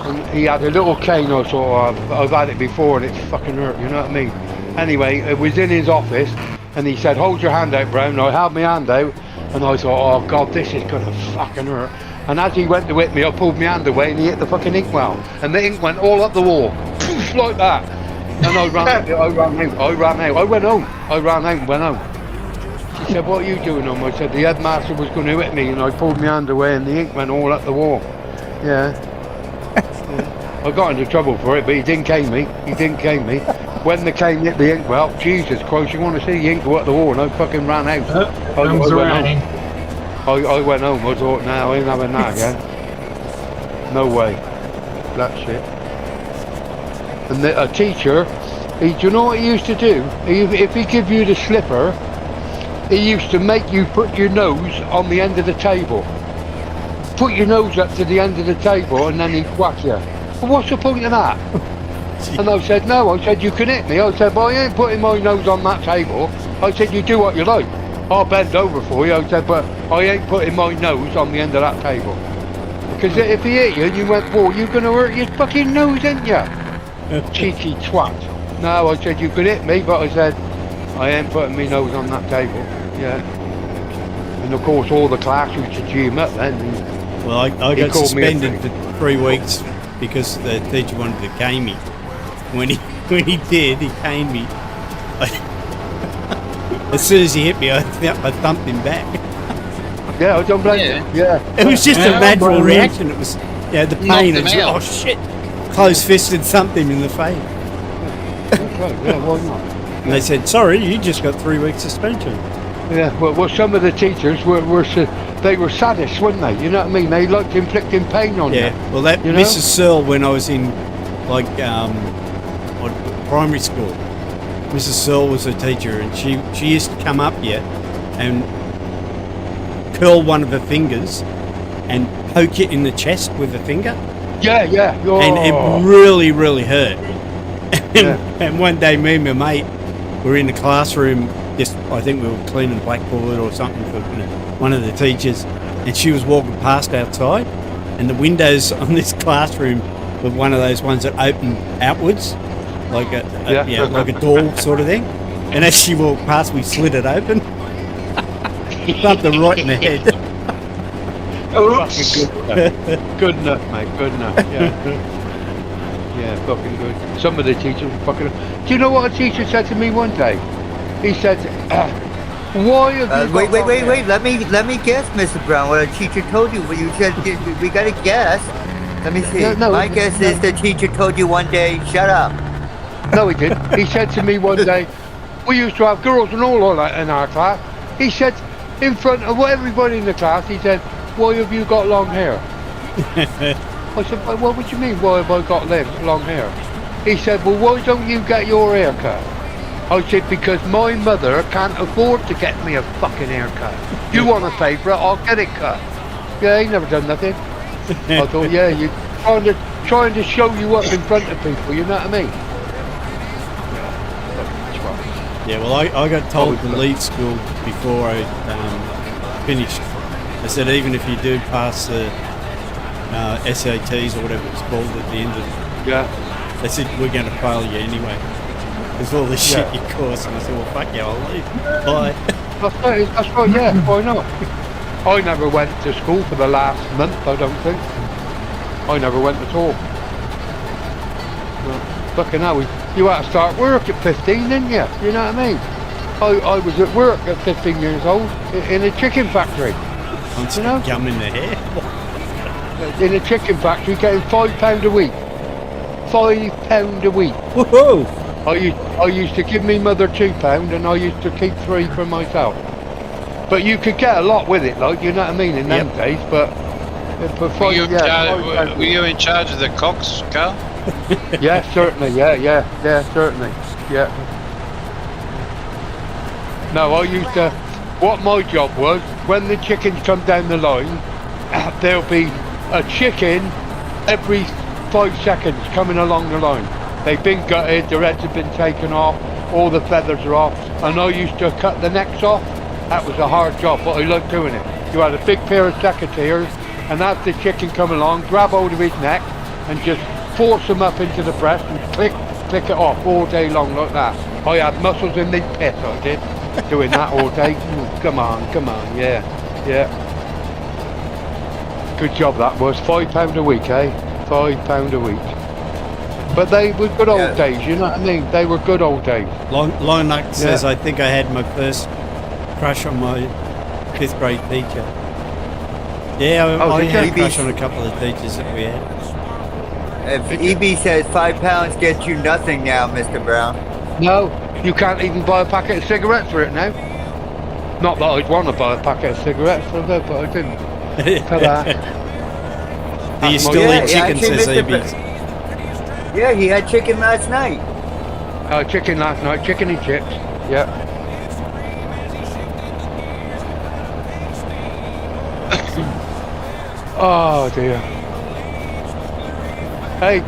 [SPEAKER 12] And he had a little cane. I thought, I've had it before and it fucking hurt, you know what I mean? Anyway, it was in his office, and he said, hold your hand out, Brown. And I held my hand out, and I thought, oh god, this is going to fucking hurt. And as he went to hit me, I pulled my hand away and he hit the fucking inkwell. And the ink went all up the wall. Poof, like that. And I ran out. I went home. I ran out and went home. She said, what are you doing home? I said, the headmaster was going to hit me, and I pulled my hand away and the ink went all up the wall. Yeah. I got into trouble for it, but he didn't cane me. When the cane hit the inkwell, Jesus Christ, you want to see the ink go up the wall? And I fucking ran out. I went home. I thought, no, I ain't having that again. No way. That shit. And a teacher, do you know what he used to do? If he give you the slipper, he used to make you put your nose on the end of the table. Put your nose up to the end of the table and then he'd whack you. Well, what's the point of that? And I said, no. I said, you can hit me. I said, well, I ain't putting my nose on that table. I said, you do what you like. I'll bend over for you. I said, but I ain't putting my nose on the end of that table. Because if he hit you and you went, well, you're going to hurt your fucking nose, ain't you? Cheeky twat. No, I said, you could hit me, but I said, I ain't putting my nose on that table. Yeah. And of course, all the class used to cheer him up then.
[SPEAKER 6] Well, I got suspended for 3 weeks because the teacher wanted to cane me. When he did, he caned me. As soon as he hit me, I thumped him back.
[SPEAKER 12] Yeah, I don't blame you. Yeah.
[SPEAKER 6] It was just a natural reaction. It was, the pain. It's oh shit! Close-fisted something in the face.
[SPEAKER 12] Yeah, why not?
[SPEAKER 6] And they said, sorry, you just got 3 weeks suspension.
[SPEAKER 12] Yeah, well, some of the teachers were sadists, weren't they? You know what I mean? They liked inflicting pain on you.
[SPEAKER 6] Yeah, well, that Mrs. Searle, when I was in primary school, Mrs. Searle was a teacher, and she used to come up here and curl one of her fingers and poke it in the chest with a finger.
[SPEAKER 12] Yeah. Oh.
[SPEAKER 6] And it really, really hurt. And one day, me and my mate were in the classroom. I think we were cleaning the blackboard or something for one of the teachers, and she was walking past outside, and the windows on this classroom were one of those ones that open outwards, like like a door sort of thing. And as she walked past, we slid it open. Bumped her right in the head.
[SPEAKER 12] Good enough, mate. Good enough. Yeah. Yeah, fucking good. Some of the teachers were fucking. Do you know what a teacher said to me one day? He said, "Why have you?"
[SPEAKER 8] Wait. Let me guess, Mr. Brown. What a teacher told you? Well, you said we gotta guess. Let me see. My guess is the teacher told you one day, "Shut up."
[SPEAKER 12] No, he didn't. He said to me one day, we used to have girls and all that in our class. He said, in front of everybody in the class, he said, "Why have you got long hair?" I said, "Well, what do you mean, why have I got long hair?" He said, "Well, why don't you get your hair cut?" I said, "Because my mother can't afford to get me a fucking haircut. You want a favourite, I'll get it cut." Yeah, he never done nothing. I thought, yeah, you trying to show you up in front of people, you know what I mean?
[SPEAKER 6] Yeah, well, I got told to leave school before I finished. I said, even if you do pass the SATs or whatever it's called at the end of it,
[SPEAKER 12] yeah,
[SPEAKER 6] they said, we're going to fail you anyway. There's all this shit you cause. And I said, well, fuck you, I'll leave. Bye.
[SPEAKER 12] That's right, yeah, why not? I never went to school for the last month, I don't think. I never went at all. Well, fucking hell, you had to start work at 15, didn't you? You know what I mean? I was at work at 15 years old in a chicken factory.
[SPEAKER 6] You know? Gum in the hair.
[SPEAKER 12] In a chicken factory, getting £5 a week. £5 a week.
[SPEAKER 6] Woohoo!
[SPEAKER 12] I used to give me mother £2 and I used to keep 3 for myself. But you could get a lot with it, like, you know what I mean, in them days, but...
[SPEAKER 13] Were you in charge of the Cox car?
[SPEAKER 12] Yeah, certainly, yeah, certainly, yeah. No, I used to... What my job was, when the chickens come down the line, there'll be a chicken every 5 seconds coming along the line. They've been gutted, their heads have been taken off, all the feathers are off, and I used to cut the necks off. That was a hard job, but I loved doing it. You had a big pair of secateurs, and as the chicken come along, grab hold of his neck and just force him up into the breast and click it off all day long like that. I had muscles in the piss, I did, doing that all day. Come on, yeah. Good job that was. £5 a week, eh? £5 a week. But they were good old days, you know what I mean? They were good old days.
[SPEAKER 6] Long Nuck says, I think I had my first crush on my 5th grade teacher. Yeah, I had a crush on a couple of teachers that we had.
[SPEAKER 8] If EB says £5 gets you nothing now, Mr. Brown.
[SPEAKER 12] No, you can't even buy a packet of cigarettes for it now. Not that I'd want to buy a packet of cigarettes, but I didn't.
[SPEAKER 6] Do you still eat chicken, says EB?
[SPEAKER 8] Yeah, he had chicken last night.
[SPEAKER 12] Chicken last night, chicken and chips, yeah. Oh dear. Hey,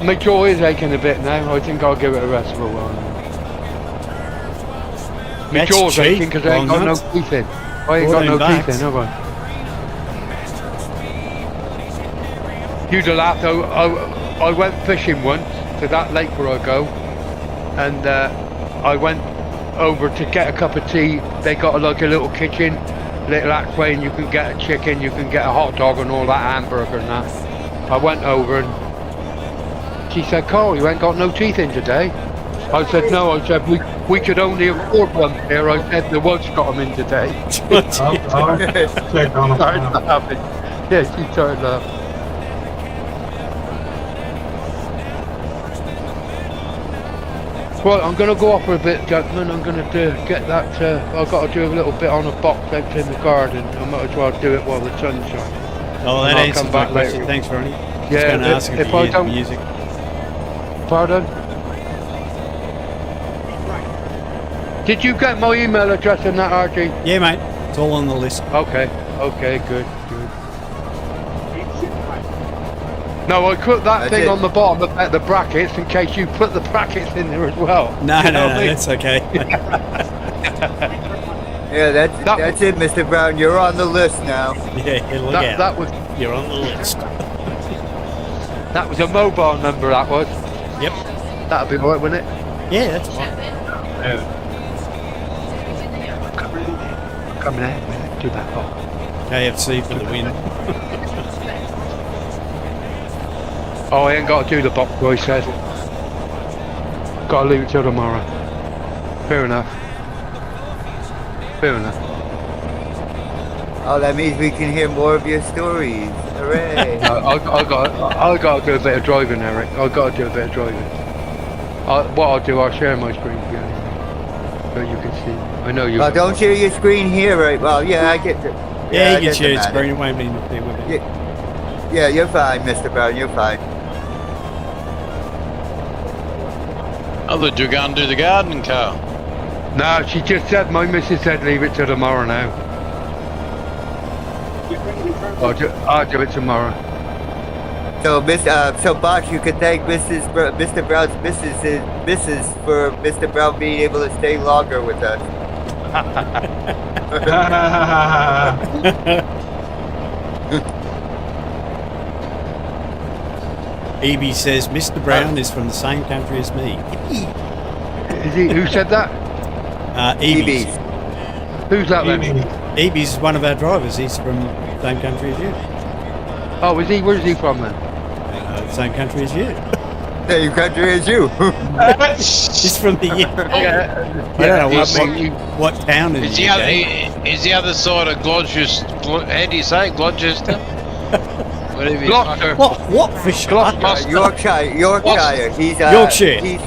[SPEAKER 12] my jaw is aching a bit now. I think I'll give it a rest for a while now. My jaw's aching because I ain't got no teeth in. I ain't got no teeth in, have I? You'd have laughed. I went fishing once to that lake where I go, and I went over to get a cup of tea. They got like a little kitchen, little hatchway, and you can get a chicken, you can get a hot dog and all that, hamburger and that. I went over and she said, "Carl, you ain't got no teeth in today." I said, "No," I said, we could only afford one here. I said, "The wife's got them in today." Yeah, she started laughing. Right, I'm going to go off for a bit, gentlemen. I'm going to get that, I've got to do a little bit on a box out in the garden. I might as well do it while the sun's shining.
[SPEAKER 6] Oh, that answers my question. Thanks, Ronnie.
[SPEAKER 12] Yeah,
[SPEAKER 6] going to ask if I don't... music.
[SPEAKER 12] Pardon? Did you get my email address in that, RG?
[SPEAKER 6] Yeah, mate. It's all on the list.
[SPEAKER 12] Okay, good. No, I put that thing on the bottom of the brackets in case you put the brackets in there as well.
[SPEAKER 6] No, that's okay.
[SPEAKER 8] Yeah, that's it, Mr. Brown. You're on the list now.
[SPEAKER 6] Yeah, look out.
[SPEAKER 12] That was
[SPEAKER 6] You're on the list.
[SPEAKER 12] That was a mobile number, that was.
[SPEAKER 6] Yep.
[SPEAKER 12] That'd be alright, wouldn't it?
[SPEAKER 6] Yeah, that's fine.
[SPEAKER 5] Yeah.
[SPEAKER 12] Coming out, man. Do that box.
[SPEAKER 6] KFC for the win.
[SPEAKER 12] Oh, I ain't got to do the box, boy said. Got to leave it till tomorrow. Fair enough. Fair enough.
[SPEAKER 8] Oh, that means we can hear more of your stories. Hooray!
[SPEAKER 12] I got to do a bit of driving, Eric. I got to do a bit of driving. What I'll do, I'll share my screen with you, so you can see. I know you.
[SPEAKER 8] Well, don't share your screen here, right? Well, yeah, I get.
[SPEAKER 6] Yeah, you
[SPEAKER 8] I
[SPEAKER 6] can
[SPEAKER 8] get
[SPEAKER 6] share
[SPEAKER 8] the
[SPEAKER 6] your
[SPEAKER 8] matter.
[SPEAKER 6] screen. It won't be anything with it.
[SPEAKER 8] Yeah, you're fine, Mr. Brown. You're fine.
[SPEAKER 13] I thought you were going to do the garden car.
[SPEAKER 12] No, she just said, my missus said leave it till tomorrow now. I'll do it tomorrow.
[SPEAKER 8] So, so Bosh, you could thank Mr. Brown's missus for Mr. Brown being able to stay longer with us.
[SPEAKER 6] EB says Mr. Brown is from the same country as me.
[SPEAKER 12] Is he? Who said that?
[SPEAKER 6] EB's.
[SPEAKER 12] Who's that then?
[SPEAKER 6] EB's is one of our drivers. He's from the same country as you.
[SPEAKER 12] Oh, is he? Where's he from then?
[SPEAKER 6] Same country as you.
[SPEAKER 8] Same country as you.
[SPEAKER 6] He's from the UK. I don't know what town in the UK.
[SPEAKER 13] Is the other side of Gloucester? How do you say it? Gloucester? Whatever you
[SPEAKER 12] Gloucester.
[SPEAKER 6] What for sure?
[SPEAKER 8] Yorkshire. He's
[SPEAKER 6] Yorkshire.
[SPEAKER 8] He's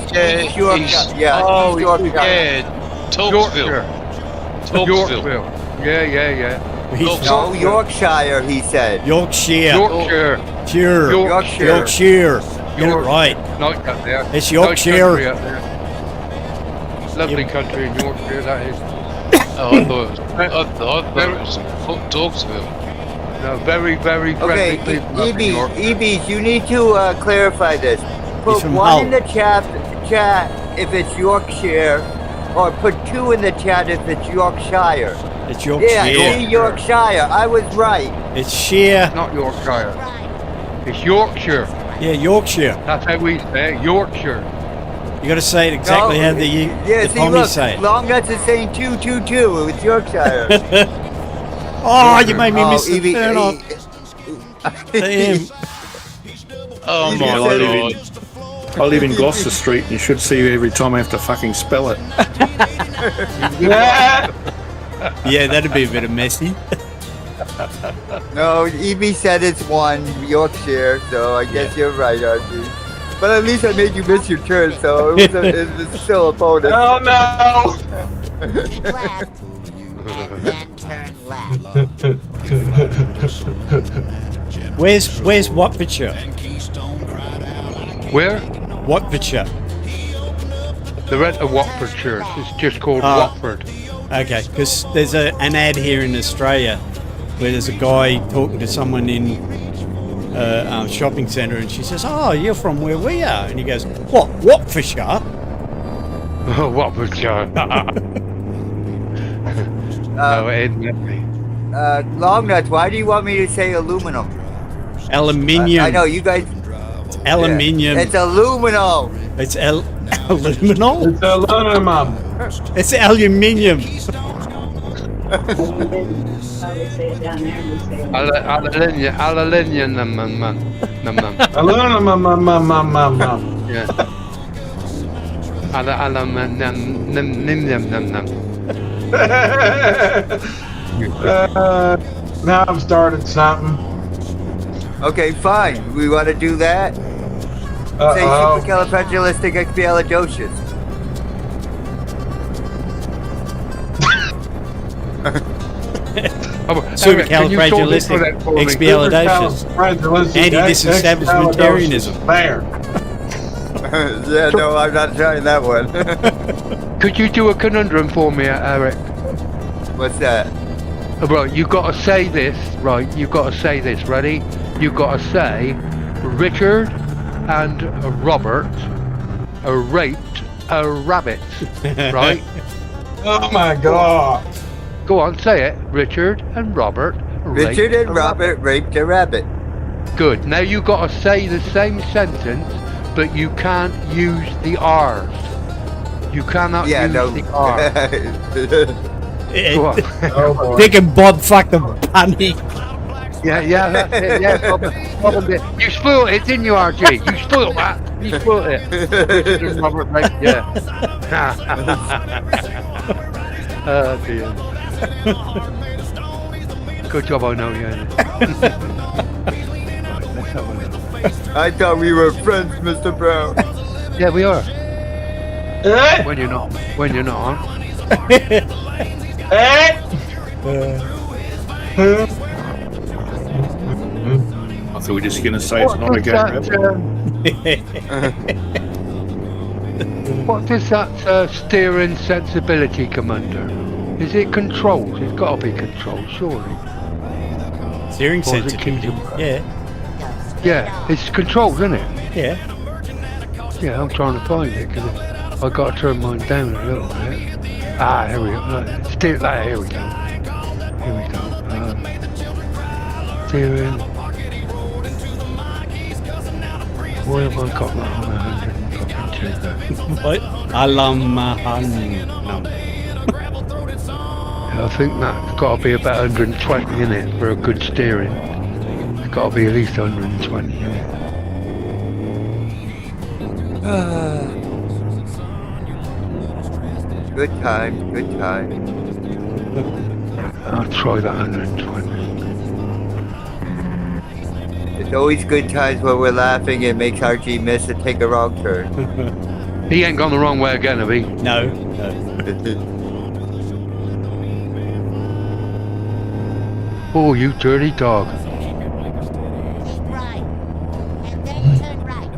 [SPEAKER 8] Yorkshire. Yeah.
[SPEAKER 13] Oh,
[SPEAKER 8] he's Yorkshire.
[SPEAKER 13] yeah. Talksville.
[SPEAKER 12] Yorkville. Yeah.
[SPEAKER 8] No, Yorkshire. He said.
[SPEAKER 6] Yorkshire.
[SPEAKER 12] Yorkshire.
[SPEAKER 6] Yorkshire. Get it right.
[SPEAKER 12] Nice up there.
[SPEAKER 6] It's Yorkshire.
[SPEAKER 12] Nice country up there. Lovely country in Yorkshire, that is.
[SPEAKER 13] Oh, I thought it was Talksville.
[SPEAKER 12] No, very, very friendly
[SPEAKER 8] Okay,
[SPEAKER 12] people up in Yorkshire.
[SPEAKER 8] EBs, you need to clarify this. Put
[SPEAKER 6] from
[SPEAKER 8] one
[SPEAKER 6] Hull.
[SPEAKER 8] in the chat if it's Yorkshire, or put two in the chat if it's Yorkshire.
[SPEAKER 6] It's Yorkshire.
[SPEAKER 8] Yeah, see, Yorkshire. I was right.
[SPEAKER 6] It's sheer.
[SPEAKER 12] Not Yorkshire. It's Yorkshire.
[SPEAKER 6] Yeah, Yorkshire.
[SPEAKER 12] That's how we say it, Yorkshire.
[SPEAKER 6] You got to say it exactly how the
[SPEAKER 8] see,
[SPEAKER 6] Pommies
[SPEAKER 8] look,
[SPEAKER 6] say it.
[SPEAKER 8] Long Nuts is saying 222. It's Yorkshire.
[SPEAKER 6] Oh, you made me miss the
[SPEAKER 8] Evie-
[SPEAKER 6] turn off. Damn.
[SPEAKER 13] Oh my god.
[SPEAKER 9] I live in Gloucester Street, and you should see you every time I have to fucking spell it.
[SPEAKER 6] Yeah, that'd be a bit of messy.
[SPEAKER 8] No, EB said it's one, Yorkshire, so I guess you're right, RG. But at least I made you miss your turn, so it was still a bonus.
[SPEAKER 5] Oh no!
[SPEAKER 7] Left. Then turn left.
[SPEAKER 6] Where's Watfordshire?
[SPEAKER 12] Where?
[SPEAKER 6] Watfordshire.
[SPEAKER 12] The rest of Watfordshire. It's just called Watford.
[SPEAKER 6] Okay, because there's an ad here in Australia where there's a guy talking to someone in a shopping centre, and she says, "Oh, you're from where we are," and he goes, "What? Watfordshire?"
[SPEAKER 12] Watfordshire. No, it isn't.
[SPEAKER 8] Long Nuts, why do you want me to say aluminum?
[SPEAKER 6] Aluminium.
[SPEAKER 8] I know you guys.
[SPEAKER 6] Aluminium.
[SPEAKER 8] Yeah. It's aluminum.
[SPEAKER 6] It's aluminum.
[SPEAKER 5] It's aluminum.
[SPEAKER 6] It's aluminium.
[SPEAKER 12] Aluminium.
[SPEAKER 5] Aluminum.
[SPEAKER 12] Yeah. Aluminium.
[SPEAKER 5] Now I've started something.
[SPEAKER 8] Okay, fine. We want to do that. Say supercalifragilisticexpialidocious.
[SPEAKER 6] Supercalifragilisticexpialidocious. Anti-disestablishmentarianism.
[SPEAKER 5] There.
[SPEAKER 8] Yeah, no, I'm not trying that one.
[SPEAKER 12] Could you do a conundrum for me, Eric?
[SPEAKER 8] What's that?
[SPEAKER 12] Right, you got to say this, right? You got to say this, ready? You got to say, Richard and Robert raped a rabbit, right?
[SPEAKER 5] Oh my god.
[SPEAKER 12] Go on, say it. Richard and Robert
[SPEAKER 8] Richard and Robert raped a rabbit.
[SPEAKER 12] Good. Now you got to say the same sentence, but you can't use the R's. You cannot use the R's. Go on.
[SPEAKER 6] Dick and Bob fucked the bunny.
[SPEAKER 12] Yeah, that's it. Yeah, Bob, you spoiled it, didn't you, RG? You spoiled that. You spoiled it. Richard and Robert raped, yeah. Oh dear. Good job, I know you.
[SPEAKER 8] I thought we were friends, Mr. Brown.
[SPEAKER 12] Yeah, we are. When you're not. When you're not,
[SPEAKER 9] I thought we were just going to say it's not a game.
[SPEAKER 12] What does that steering sensibility come under? Is it controls? It's got to be controls, surely.
[SPEAKER 6] Steering sensitivity. Yeah.
[SPEAKER 12] Yeah, it's controls, isn't it?
[SPEAKER 6] Yeah.
[SPEAKER 12] Yeah, I'm trying to find it because I got to turn mine down a little bit. Ah, here we go. Here we go. Here we go. Steering. Why have I got that on 122?
[SPEAKER 6] What?
[SPEAKER 12] I think that's got to be about 120 in it for a good steering. It's got to be at least 120 in it.
[SPEAKER 8] Good times, good times.
[SPEAKER 12] I'll try that 120.
[SPEAKER 8] It's always good times when we're laughing. It makes RG miss and take a wrong turn.
[SPEAKER 12] He ain't gone the wrong way again, have he?
[SPEAKER 6] No.
[SPEAKER 12] Oh, you dirty dog.
[SPEAKER 7] Keep right. And then turn right.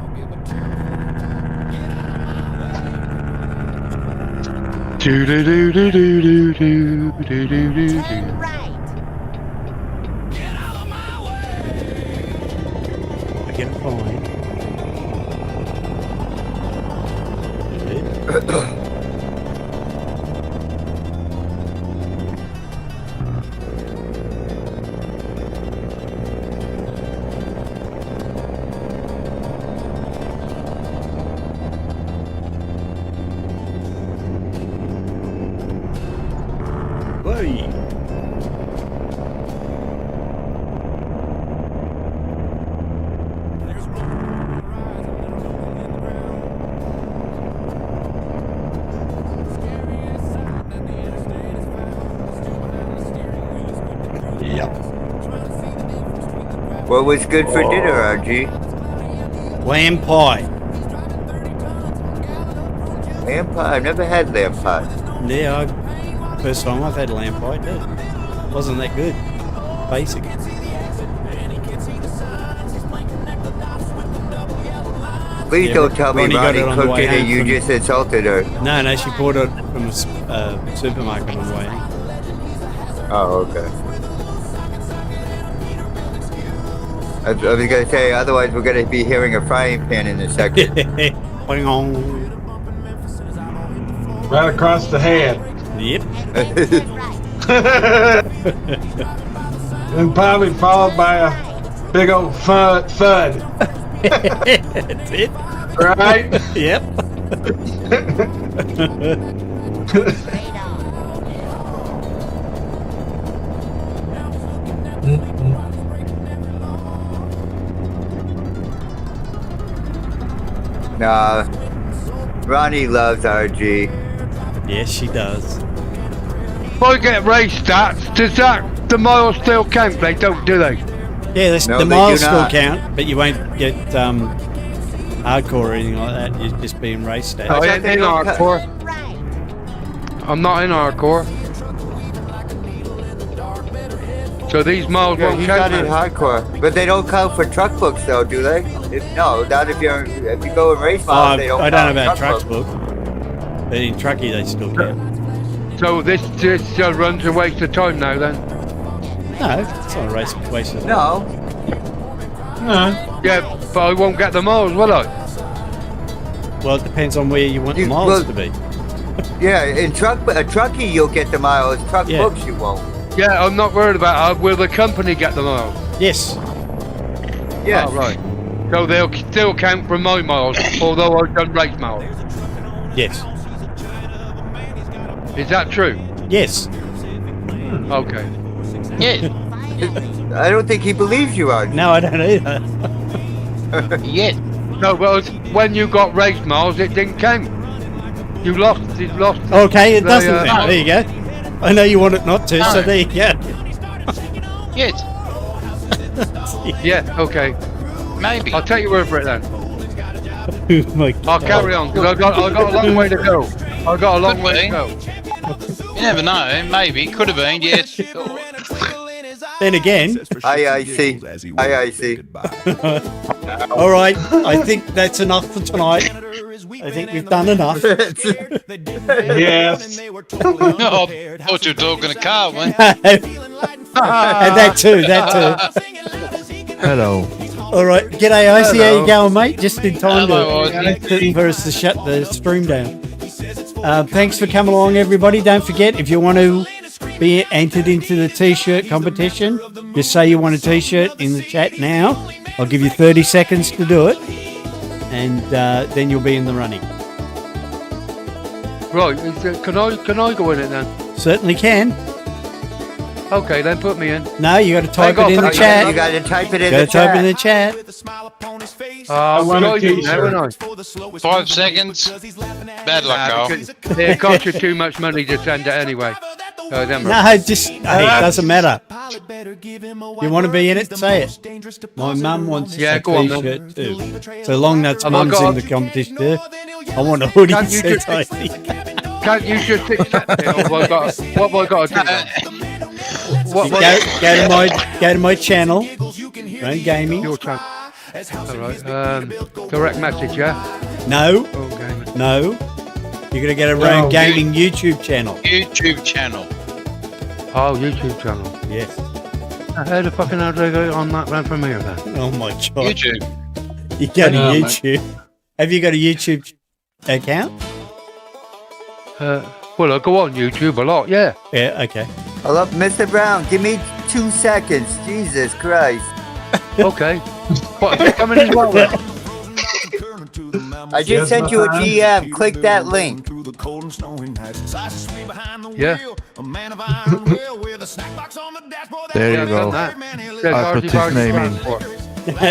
[SPEAKER 12] Do do do do do do do do do do.
[SPEAKER 7] Turn right.
[SPEAKER 6] I get a fine.
[SPEAKER 8] What was good for dinner, RG?
[SPEAKER 6] Lamb pie.
[SPEAKER 8] Lamb pie? I've never had lamb pie.
[SPEAKER 6] Yeah, first time I've had lamb pie too. Wasn't that good. Basic.
[SPEAKER 8] Please don't tell me Ronnie cooked it and you just insulted her.
[SPEAKER 6] No, she bought it from a supermarket on the way in.
[SPEAKER 8] Oh, okay. I was going to say, otherwise we're going to be hearing a frying pan in a second.
[SPEAKER 5] Right across the head.
[SPEAKER 6] Yep.
[SPEAKER 5] And probably followed by a big old thud.
[SPEAKER 6] That's it.
[SPEAKER 5] Right?
[SPEAKER 6] Yep.
[SPEAKER 8] Nah, Ronnie loves RG.
[SPEAKER 6] Yes, she does.
[SPEAKER 12] If I get race stats, does the miles still count? They don't, do they?
[SPEAKER 6] Yeah,
[SPEAKER 8] No,
[SPEAKER 6] the
[SPEAKER 8] they
[SPEAKER 6] miles
[SPEAKER 8] do
[SPEAKER 6] still
[SPEAKER 8] not.
[SPEAKER 6] count, but you won't get hardcore or anything like that. You're just being raced at.
[SPEAKER 12] I ain't in hardcore. I'm not in hardcore. So these miles
[SPEAKER 8] Yeah,
[SPEAKER 12] won't
[SPEAKER 8] he's
[SPEAKER 12] count.
[SPEAKER 8] not in
[SPEAKER 12] now.
[SPEAKER 8] hardcore. But they don't count for truck books though, do they? No, not if you go in race miles, they don't
[SPEAKER 6] I don't know
[SPEAKER 8] count
[SPEAKER 6] about
[SPEAKER 8] truck
[SPEAKER 6] trucks
[SPEAKER 8] books.
[SPEAKER 6] book, but in Trucky they still count.
[SPEAKER 12] So this just runs a waste of time now then?
[SPEAKER 6] No, it's not a race waste of time.
[SPEAKER 8] No.
[SPEAKER 5] No.
[SPEAKER 12] Yeah, but I won't get the miles, will I?
[SPEAKER 6] Well, it depends on where you want the
[SPEAKER 8] You-
[SPEAKER 6] miles
[SPEAKER 8] well-
[SPEAKER 6] to be.
[SPEAKER 8] Yeah, in Trucky you'll get the miles. Truck
[SPEAKER 6] Yeah.
[SPEAKER 8] books you won't.
[SPEAKER 12] Yeah, I'm not worried about it. Will the company get the miles?
[SPEAKER 6] Yes.
[SPEAKER 8] Yeah.
[SPEAKER 12] Oh, right. So they'll still count for my miles, although I've done race miles.
[SPEAKER 6] Yes.
[SPEAKER 12] Is that true?
[SPEAKER 6] Yes.
[SPEAKER 12] Okay.
[SPEAKER 13] Yeah.
[SPEAKER 8] I don't think he believes you, RG.
[SPEAKER 6] No, I don't either.
[SPEAKER 13] Yeah.
[SPEAKER 12] No, well, when you got race miles, it didn't count. You lost. It lost.
[SPEAKER 6] Okay, it doesn't.
[SPEAKER 12] the,
[SPEAKER 6] Then. There you go. I know you want it not to, so there you go.
[SPEAKER 13] Yes.
[SPEAKER 12] Yeah. Okay.
[SPEAKER 13] Maybe.
[SPEAKER 12] I'll take your word for it then.
[SPEAKER 6] Oh my
[SPEAKER 12] I'll
[SPEAKER 6] God.
[SPEAKER 12] carry on because I got a long way to go. I got a long
[SPEAKER 13] Could
[SPEAKER 12] way
[SPEAKER 13] be.
[SPEAKER 12] to go.
[SPEAKER 13] You never know. Maybe. Could have been. Yes.
[SPEAKER 6] Then again.
[SPEAKER 8] I see.
[SPEAKER 6] All right. I think that's enough for tonight. I think we've done enough.
[SPEAKER 5] Yes.
[SPEAKER 13] Oh, I thought you were talking to Carl, man.
[SPEAKER 6] And that too.
[SPEAKER 14] Hello.
[SPEAKER 6] All right. G'day, Icy. How you going, mate? Just in time
[SPEAKER 13] Hello,
[SPEAKER 6] for us to shut the stream down. Thanks for coming along, everybody. Don't forget, if you want to be entered into the T-shirt competition, just say you want a T-shirt in the chat now. I'll give you 30 seconds to do it, and then you'll be in the running.
[SPEAKER 12] Right. Can I go in it then?
[SPEAKER 6] Certainly can.
[SPEAKER 12] Okay, then put me in.
[SPEAKER 6] No, you got to type it in the chat.
[SPEAKER 8] You got to type it in
[SPEAKER 6] Got
[SPEAKER 8] the
[SPEAKER 6] to type it in
[SPEAKER 8] chat.
[SPEAKER 6] the chat.
[SPEAKER 5] I want a
[SPEAKER 12] T-shirt.
[SPEAKER 13] 5 seconds. Bad luck, Carl.
[SPEAKER 12] It costs you too much money to send it anyway. So then
[SPEAKER 6] No, just hey, it doesn't matter. You want to be in it? Say it. My mum wants a
[SPEAKER 12] go on,
[SPEAKER 6] T-shirt too. So Long Nuts
[SPEAKER 12] Have I
[SPEAKER 6] mum's
[SPEAKER 12] got
[SPEAKER 6] in the competition too. I want a hoodie.
[SPEAKER 12] Can't you
[SPEAKER 6] says
[SPEAKER 12] just-
[SPEAKER 6] Icy.
[SPEAKER 12] Can't you just accept it? Or what have I got to do then?
[SPEAKER 6] Go to my channel, Run Gaming.
[SPEAKER 12] Your channel. All right. Direct message, yeah.
[SPEAKER 6] No,
[SPEAKER 12] Oh, gaming.
[SPEAKER 6] no. You're gonna get a Run Gaming YouTube channel.
[SPEAKER 13] YouTube channel.
[SPEAKER 12] Oh, YouTube channel.
[SPEAKER 6] Yes.
[SPEAKER 12] How the fucking hell do I get on that run from here then?
[SPEAKER 6] Oh my God.
[SPEAKER 13] YouTube.
[SPEAKER 6] You go to
[SPEAKER 5] Oh,
[SPEAKER 6] YouTube. Have you got a YouTube account?
[SPEAKER 12] Well, I go on YouTube a lot, yeah.
[SPEAKER 6] Yeah. Okay.
[SPEAKER 8] Hello, Mr. Brown. Give me 2 seconds. Jesus Christ.
[SPEAKER 12] Okay. What, is it coming as well then?
[SPEAKER 8] I just sent you a GM. Click that link.
[SPEAKER 12] Yeah.
[SPEAKER 14] There
[SPEAKER 12] Yeah,
[SPEAKER 14] you
[SPEAKER 12] I've
[SPEAKER 14] go.
[SPEAKER 12] done that.
[SPEAKER 14] I put his name in.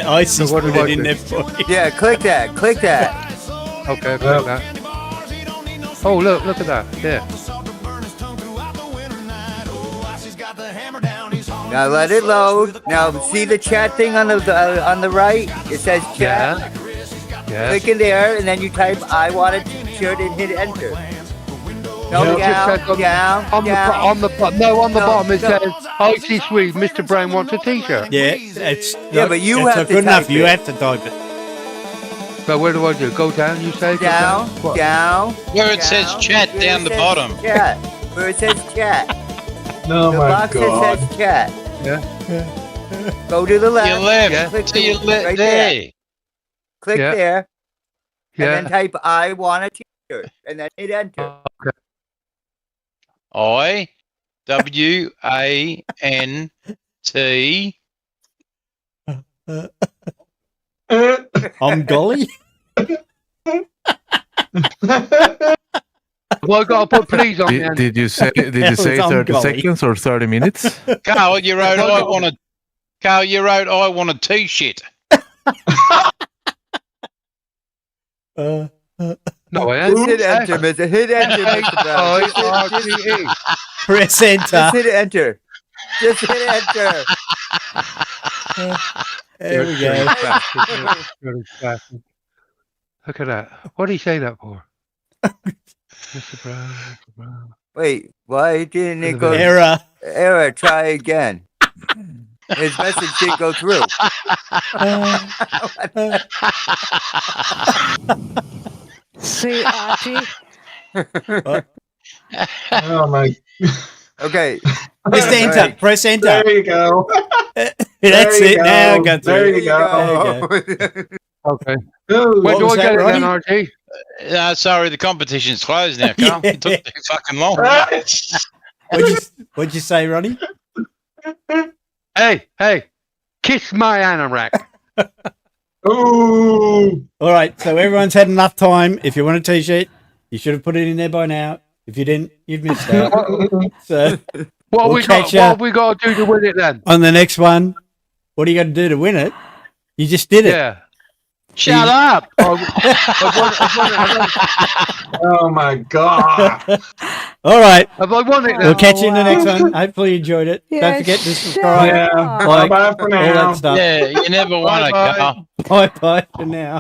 [SPEAKER 6] Icy's
[SPEAKER 12] So what
[SPEAKER 6] put
[SPEAKER 12] do I
[SPEAKER 6] it in
[SPEAKER 12] do?
[SPEAKER 6] there for you.
[SPEAKER 8] Yeah, click that. Click that.
[SPEAKER 12] Okay, click that. Oh, look at that. Yeah.
[SPEAKER 8] Now let it load. Now see the chat thing on the right? It says chat.
[SPEAKER 12] Yeah.
[SPEAKER 8] Click in there, and then you type "I want a T-shirt" and hit enter. No,
[SPEAKER 12] No, it just says
[SPEAKER 8] down.
[SPEAKER 12] on the bottom it says Icy Sweet, Mr. Brown wants a T-shirt.
[SPEAKER 6] Yeah, it's
[SPEAKER 8] Yeah, but you
[SPEAKER 6] it's
[SPEAKER 8] have
[SPEAKER 6] not
[SPEAKER 8] to
[SPEAKER 6] good enough.
[SPEAKER 8] type
[SPEAKER 6] You
[SPEAKER 8] it.
[SPEAKER 6] have to type it.
[SPEAKER 12] So where do I do? Go down, you say? Go
[SPEAKER 8] Down,
[SPEAKER 12] What?
[SPEAKER 8] down.
[SPEAKER 13] Where it says chat
[SPEAKER 8] Where
[SPEAKER 13] down
[SPEAKER 8] it
[SPEAKER 13] the
[SPEAKER 8] says
[SPEAKER 13] bottom.
[SPEAKER 8] Chat. Where it says chat.
[SPEAKER 5] Oh
[SPEAKER 8] The
[SPEAKER 5] my
[SPEAKER 8] box
[SPEAKER 5] God.
[SPEAKER 8] that says chat.
[SPEAKER 12] Yeah.
[SPEAKER 8] Go to the left.
[SPEAKER 13] Your left.
[SPEAKER 12] Yeah.
[SPEAKER 8] Click
[SPEAKER 13] To your left
[SPEAKER 8] right
[SPEAKER 13] there.
[SPEAKER 8] Click
[SPEAKER 12] Yeah.
[SPEAKER 8] there, and
[SPEAKER 12] Yeah.
[SPEAKER 8] then type "I want a T-shirt" and then hit enter.
[SPEAKER 13] IWANT.
[SPEAKER 6] I'm golly.
[SPEAKER 12] Well, I got to put please on the end.
[SPEAKER 14] Did you say
[SPEAKER 6] That was
[SPEAKER 14] 30
[SPEAKER 6] golly.
[SPEAKER 14] seconds or 30 minutes?
[SPEAKER 13] Carl, you wrote I want a. Carl, you wrote I want a T-shirt.
[SPEAKER 12] No, I ain't.
[SPEAKER 8] Hit enter, Mr. Hit enter, Mr. Brown.
[SPEAKER 12] I-R-T-E.
[SPEAKER 6] Press enter.
[SPEAKER 8] Just hit enter. Just hit enter.
[SPEAKER 6] There we go.
[SPEAKER 12] Dirty bastard. Look at that. What did he say that for? Mr. Brown, Mr. Brown.
[SPEAKER 8] Wait, why didn't it go?
[SPEAKER 6] Error.
[SPEAKER 8] Error. Try again. His message didn't go through.
[SPEAKER 11] See, Archie.
[SPEAKER 5] Oh my.
[SPEAKER 8] Okay.
[SPEAKER 6] Press enter.
[SPEAKER 8] Alright.
[SPEAKER 6] Press enter.
[SPEAKER 5] There you go.
[SPEAKER 6] That's
[SPEAKER 5] There you
[SPEAKER 6] it.
[SPEAKER 5] go.
[SPEAKER 6] Now I got
[SPEAKER 5] There
[SPEAKER 6] through.
[SPEAKER 5] you go.
[SPEAKER 12] Okay.
[SPEAKER 5] Ooh,
[SPEAKER 12] When do
[SPEAKER 6] was
[SPEAKER 12] I get
[SPEAKER 6] that,
[SPEAKER 12] it then, RG?
[SPEAKER 13] Sorry, the competition's closed now, Carl.
[SPEAKER 6] Yeah.
[SPEAKER 13] It took too fucking long.
[SPEAKER 6] What'd you say, Ronnie?
[SPEAKER 12] Hey, kiss my anorak.
[SPEAKER 5] Ooh.
[SPEAKER 6] All right, so everyone's had enough time. If you want a T-shirt, you should have put it in there by now. If you didn't, you've missed out. So
[SPEAKER 12] What have we got to do to win it then?
[SPEAKER 6] on the next one, what do you got to do to win it? You just did it.
[SPEAKER 12] Yeah. Shut up!
[SPEAKER 5] Oh my god!
[SPEAKER 6] All right.
[SPEAKER 12] Have I won it then?
[SPEAKER 6] We'll catch you in the next one. Hopefully you enjoyed it. Don't forget to subscribe.
[SPEAKER 5] Yeah.
[SPEAKER 6] Like,
[SPEAKER 5] Bye-bye for
[SPEAKER 6] all
[SPEAKER 5] now.
[SPEAKER 6] that stuff.
[SPEAKER 13] Yeah, you never want to
[SPEAKER 12] Bye-bye.
[SPEAKER 13] go.
[SPEAKER 6] Bye bye for now.